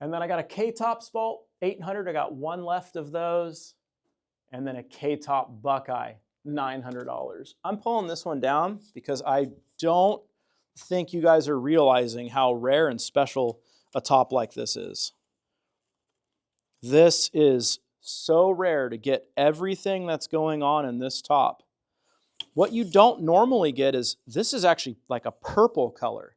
And then I got a K-Top Spalt, $800. I got one left of those. And then a K-Top Buckeye, $900. I'm pulling this one down because I don't think you guys are realizing how rare and special a top like this is. This is so rare to get everything that's going on in this top. What you don't normally get is, this is actually like a purple color.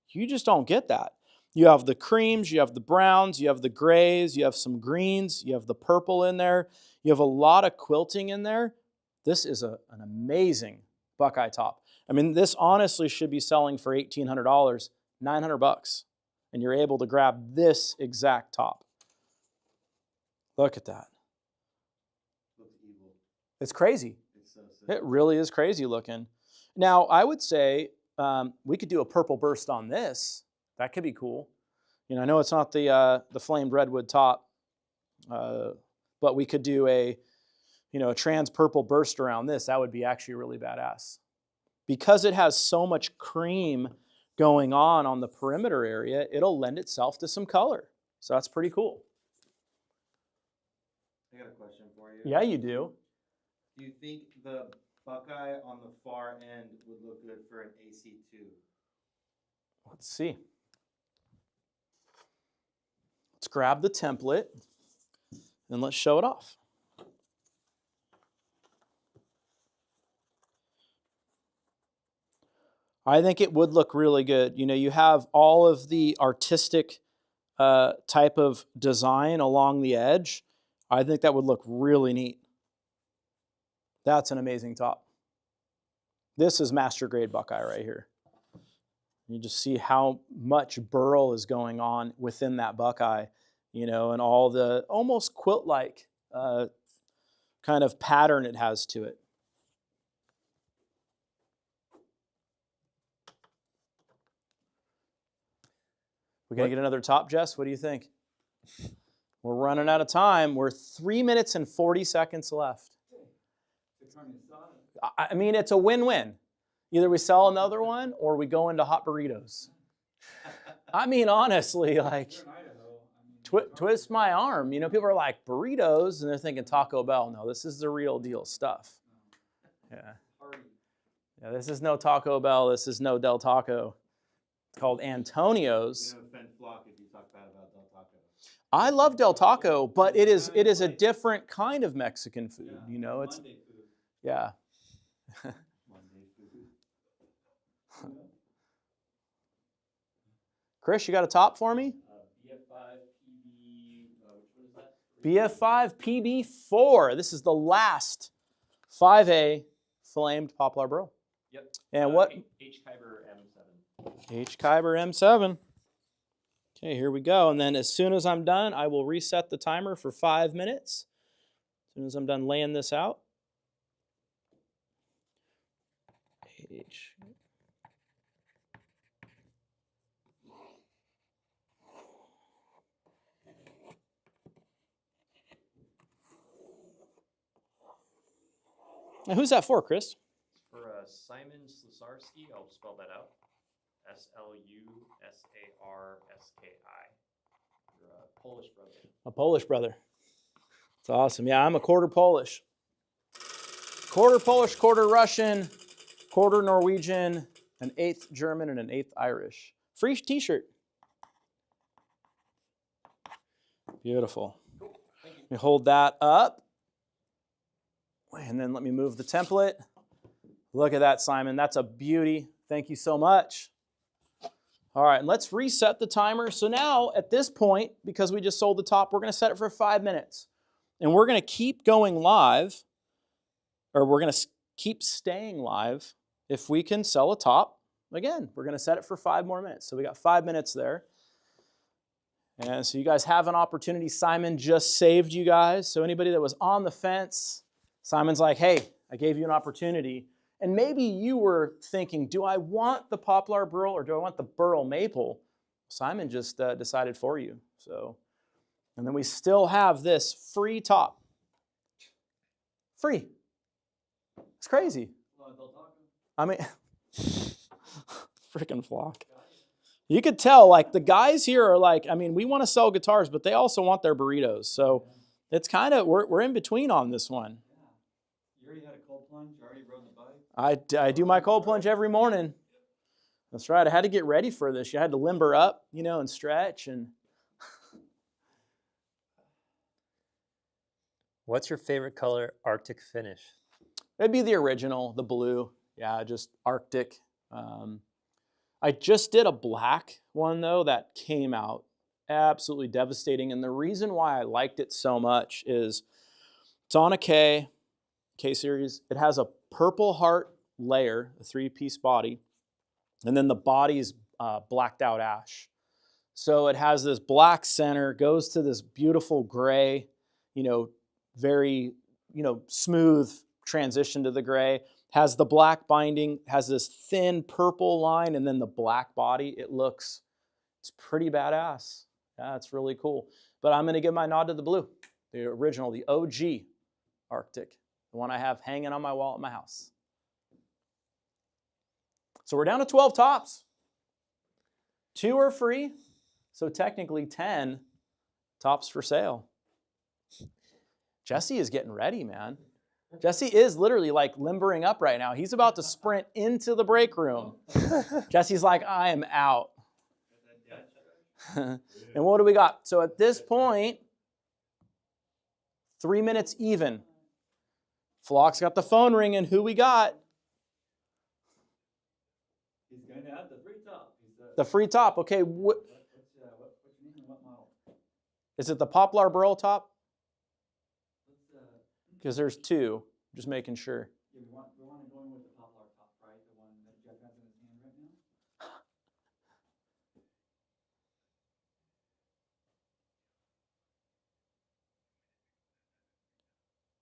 You just don't get that. You have the creams, you have the browns, you have the grays, you have some greens, you have the purple in there. You have a lot of quilting in there. This is an amazing Buckeye top. I mean, this honestly should be selling for $1,800, $900. and you're able to grab this exact top. Look at that. Looks evil. It's crazy. It's so sick. It really is crazy looking. Now, I would say we could do a purple burst on this. That could be cool. You know, I know it's not the flamed redwood top, but we could do a trans purple burst around this. That would be actually really badass. Because it has so much cream going on the perimeter area, it'll lend itself to some color. So that's pretty cool. I got a question for you. Yeah, you do. Do you think the Buckeye on the far end would look good for an AC2? Let's see. Let's grab the template and let's show it off. I think it would look really good. You know, you have all of the artistic type of design along the edge. I think that would look really neat. That's an amazing top. This is master grade Buckeye right here. You just see how much burl is going on within that Buckeye, you know, and all the almost quilt-like kind of pattern it has to it. We're going to get another top, Jess? What do you think? We're running out of time. We're 3 minutes and 40 seconds left. I mean, it's a win-win. Either we sell another one or we go into hot burritos. I mean, honestly, like, twist my arm. You know, people are like, burritos, and they're thinking Taco Bell. No, this is the real deal stuff. Yeah. Yeah, this is no Taco Bell. This is no Del Taco. It's called Antonio's. You're gonna offend Flock if you talk bad about Del Taco. I love Del Taco, but it is a different kind of Mexican food. You know, it's Monday food. yeah. Monday food. Chris, you got a top for me? BF5 PB, which one is that? BF5 PB4. This is the last 5A flamed poplar burl. Yep. And what? H. Kyber M7. H. Kyber M7. Okay, here we go. And then as soon as I'm done, I will reset the timer for 5 minutes. As soon as I'm done laying this out. H. Now, who's that for, Chris? For Simon Slusarski, I'll spell that out. Slusarski. You're a Polish brother. A Polish brother. It's awesome. Yeah, I'm a quarter Polish. Quarter Polish, quarter Russian, quarter Norwegian, an eighth German, and an eighth Irish. Free t-shirt. Beautiful. Let me hold that up. And then let me move the template. Look at that, Simon. That's a beauty. Thank you so much. All right, and let's reset the timer. So now, at this point, because we just sold the top, we're going to set it for 5 minutes. And we're going to keep going live, or we're going to keep staying live if we can sell a top. Again, we're going to set it for 5 more minutes. So we got 5 minutes there. And so you guys have an opportunity. Simon just saved you guys. So anybody that was on the fence, Simon's like, hey, I gave you an opportunity. And maybe you were thinking, do I want the poplar burl or do I want the burl maple? Simon just decided for you. So, and then we still have this free top. Free. It's crazy. I mean, freaking Flock. You could tell, like, the guys here are like, I mean, we want to sell guitars, but they also want their burritos. So it's kind of, we're in between on this one. You already had a cold plunge? You already rode the bike? I do my cold plunge every morning. That's right. I had to get ready for this. You had to limber up, you know, and stretch. And What's your favorite color Arctic finish? it'd be the original, the blue. Yeah, just Arctic. I just did a black one, though, that came out absolutely devastating. And the reason why I liked it so much is it's on a K series. It has a Purple Heart layer, a 3-piece body, and then the body's blacked out ash. So it has this black center, goes to this beautiful gray, very, smooth transition to the gray. Has the black binding, has this thin purple line, and then the black body. It's pretty badass. Yeah, it's really cool. But I'm going to give my nod to the blue, the original, the OG Arctic, the one I have hanging on my wall at my house. So we're down to 12 tops. 2 are free, so technically 10 tops for sale. Jesse is getting ready, man. Jesse is literally like limbering up right now. He's about to sprint into the break room. Jesse's like, I am out. And what do we got? So at this point, 3 minutes even. Flock's got the phone ringing. Who we got? He's going to have the free top. The free top. Okay. What's your name and what model? Is it the Poplar Burl top? Let's, Because there's 2. Just making sure. yeah, we want to go in with the Poplar top, right? The one that Jeff has in his hand right now?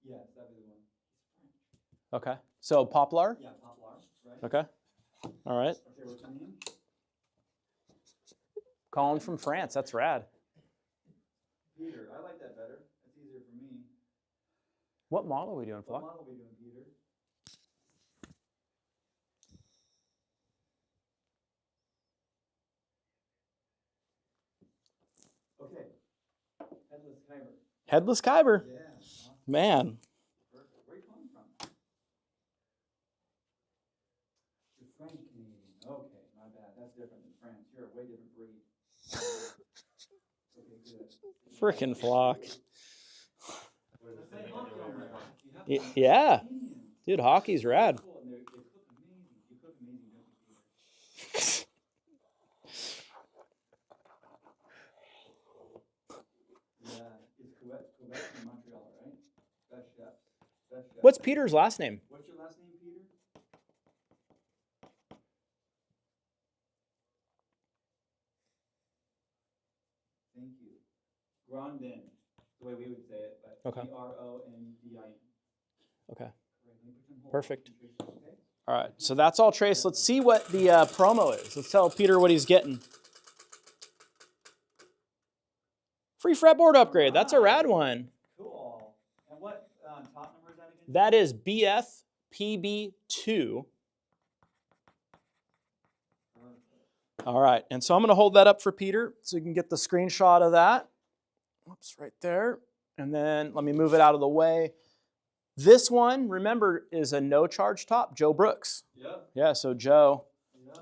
Yes, that'd be the one. Okay. So Poplar? Yeah, Poplar, right? Okay. All right. Okay, what's your name? Calling from France. That's rad. Peter. I like that better. That's easier for me. What model are we doing, What Flock? model are we doing, Peter? Okay. Headless Kyber. Headless Kyber. Yeah. Awesome. Man. Perfect. Where are you calling from? You're French Canadian. Okay, my bad. That's different than France. You're a way different breed. Okay, good. Frickin' Flock. What is Let's it say saying hockey anyway on right right now? now. You have Yeah. Canadian. Dude, hockey's rad. Cool, and they cook amazing. You cook amazing, don't you, Peter? Yeah, it's Quebec and Montreal, right? Best chefs. Best chefs. What's Peter's last name? What's your last name, Peter? Thank you. Grondin, the way we would say it, but Okay. Grondin. Okay. Great, let me put you on hold. Perfect. Okay? All right. So that's all traced. Let's see what the promo is. Let's tell Peter what he's getting. Free fretboard upgrade. That's a rad one. Cool. And what top number is that again? That is BF PB2. All right, and so I'm going to hold that up for Peter so you can get the screenshot of that. Oops, right there. And then let me move it out of the way. This one, remember, is a no-charge top, Joe Brooks. Yep. Yeah, so Joe.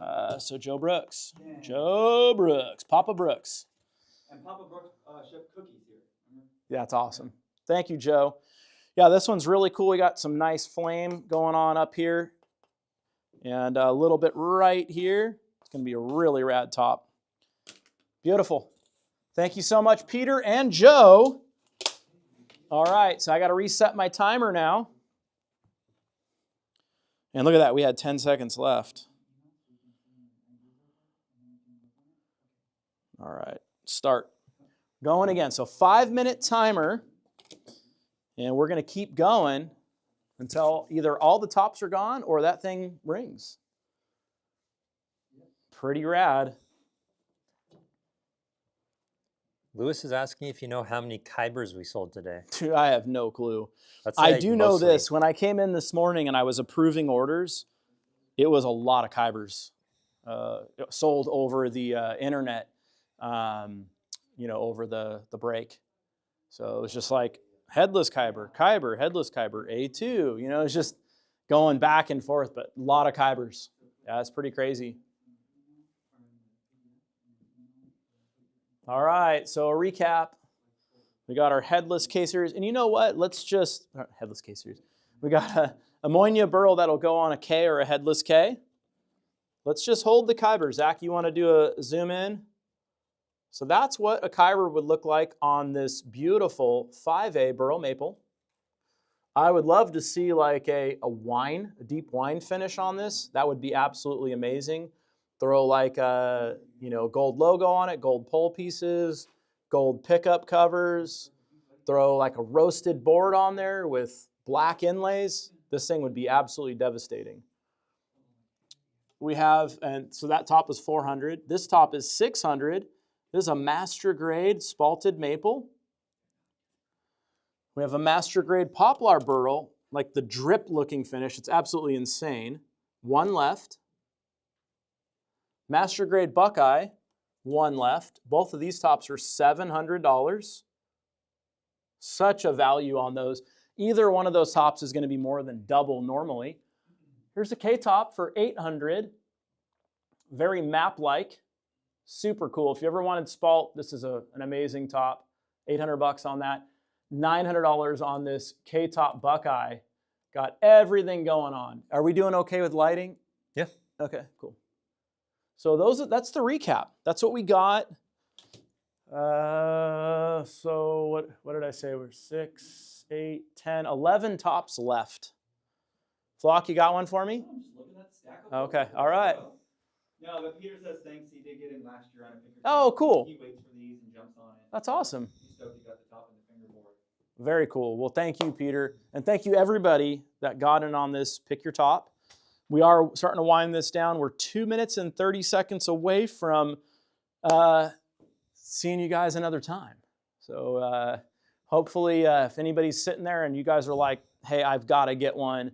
Yep. Joe Brooks. Yeah. Joe Brooks, Papa Brooks. And Papa Brooks shipped cookies here. Remember? Yeah, that's awesome. Thank you, Joe. Yeah, this one's really cool. We got some nice flame going on up here. And a little bit right here. It's going to be a really rad top. Beautiful. Thank you so much, Peter and Joe. All right, so I got to reset my timer now. And look at that, we had 10 seconds left. All right, start. Going again. So 5-minute timer. And we're going to keep going until either all the tops are gone or that thing rings. Pretty rad. Lewis is asking if you know how many Kybers we sold today. Dude, I have no clue. Let's I say do know mostly. this. When I came in this morning and I was approving orders, it was a lot of Kybers sold over the internet, over the break. So it was just like headless Kyber, headless Kyber, A2. It's just going back and forth, but a lot of Kybers. Yeah, it's pretty crazy. All right, so a recap. We got our headless K-Series. And you know what? Let's just, headless K-Series. We got a Moynia Burl that'll go on a K or a headless K. Let's just hold the Kyber. Zach, you want to do a zoom in? So that's what a Kyber would look like on this beautiful 5A Burl Maple. I would love to see like a deep wine finish on this. That would be absolutely amazing. Throw like a, gold logo on it, gold pole pieces, gold pickup covers. Throw like a roasted board on there with black inlays. This thing would be absolutely devastating. We have, and so that top is 400. This top is 600. This is a master grade spalted maple. We have a master grade poplar burl, like the drip looking finish. It's absolutely insane. One left. Master grade Buckeye, one left. Both of these tops are $700. Such a value on those. Either one of those tops is going to be more than double normally. Here's a K-top for $800. Very map-like. Super cool. If you ever wanted spalt, this is an amazing top. $800 on that. $900 on this K-top Buckeye. Got everything going on. Are we doing okay with lighting? Yeah. Okay, cool. So that's the recap. That's what we got. So what did I say? We're 6, 8, 10, 11 tops left. Flock, you got one for me? I'm just looking at the stack of Okay, photos. all right. No, but Peter says thanks. He did get in last year on a finger. Oh, cool. He waits for these and jumps on it. That's awesome. He's stoked he got the top and the fingerboard. Very cool. Well, thank you, Peter. And thank you, everybody that got in on this Pick Your Top. We are starting to wind this down. We're 2 minutes and 30 seconds away from seeing you guys another time. So hopefully, if anybody's sitting there and you guys are like, hey, I've got to get one,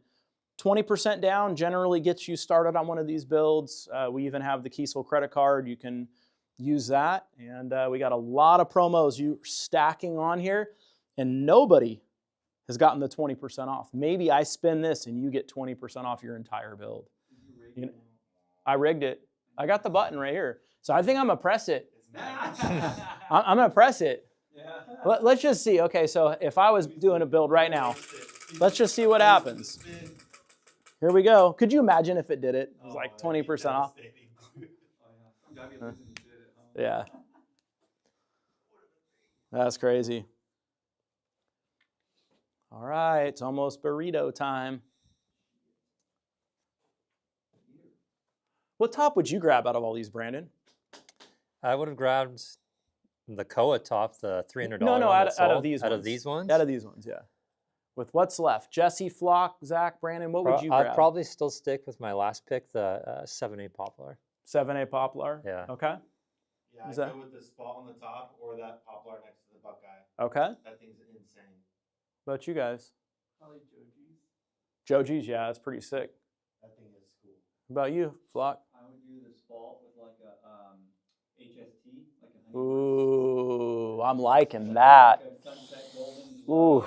20% down generally gets you started on one of these builds. We even have the Kiesel credit card. You can use that. And we got a lot of promos you're stacking on here. And nobody has gotten the 20% off. Maybe I spin this and you get 20% off your entire build. I rigged it. I got the button right here. So I think I'm going to press it. I'm going to press it. Yeah. Let's just see. Okay, so if I was doing a build right now, let's just see what happens. Here we go. Could you imagine if it did it? It was like 20% off. Oh, yeah. I'm glad we listened to it at home. Yeah. That's crazy. All right, it's almost burrito time. What top would you grab out of all these, Brandon? I would have grabbed the Koa top, the $300 No, one out that of sold. these Out ones. of these ones? Out of these ones, yeah. With what's left? Jesse, Flock, Zach, Brandon, what would you grab? I'd probably still stick with my last pick, the 7A Poplar. 7A Poplar? Yeah. Okay. Yeah, Is I'd that- go with the spot on the top or that poplar next to the Buckeye. Okay. That thing's insane. What about you guys? Probably Joji's. Joji's, yeah, that's pretty sick. That thing is cool. What about you, Flock? I would do the spalt with like a HST, like a honey. Ooh, I'm liking that. Like a sunset golden. Ooh.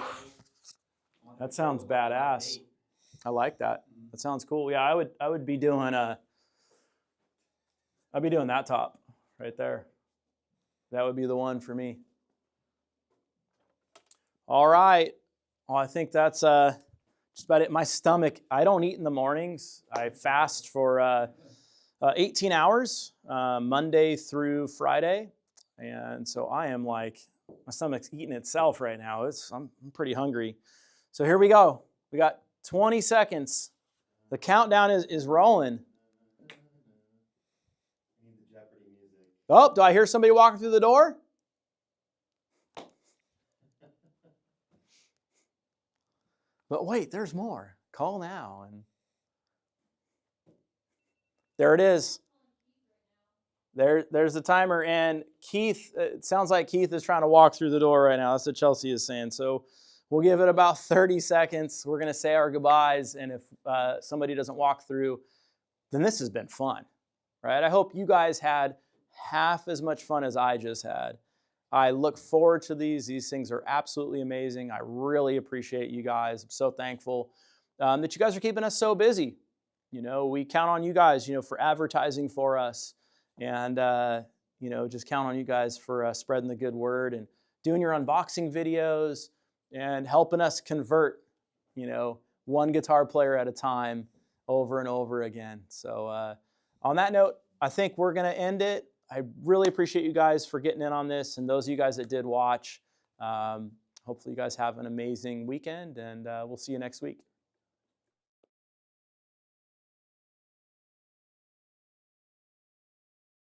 On That the sounds go, like a badass. date. I like that. That sounds cool. Yeah, I would be doing I'd be doing that top right there. That would be the one for me. All right. Well, I think that's just about it. My stomach, I don't eat in the mornings. I fast for 18 hours, Monday through Friday. And so I am like, my stomach's eating itself right now. I'm pretty hungry. So here we go. We got 20 seconds. The countdown is rolling. I need the Jeopardy music. Oh, do I hear somebody walking through the door? But wait, there's more. Call now. And there it is. There's the timer. And Keith, it sounds like Keith is trying to walk through the door right now. That's what Chelsea is saying. So we'll give it about 30 seconds. We're going to say our goodbyes. And if somebody doesn't walk through, then this has been fun, right? I hope you guys had half as much fun as I just had. I look forward to these. These things are absolutely amazing. I really appreciate you guys. I'm so thankful that you guys are keeping us so busy. You know, we count on you guys, for advertising for us. And, just count on you guys for spreading the good word and doing your unboxing videos and helping us convert, one guitar player at a time over and over again. So on that note, I think we're going to end it. I really appreciate you guys for getting in on this, and those of you guys that did watch. Hopefully you guys have an amazing weekend, and we'll see you next week.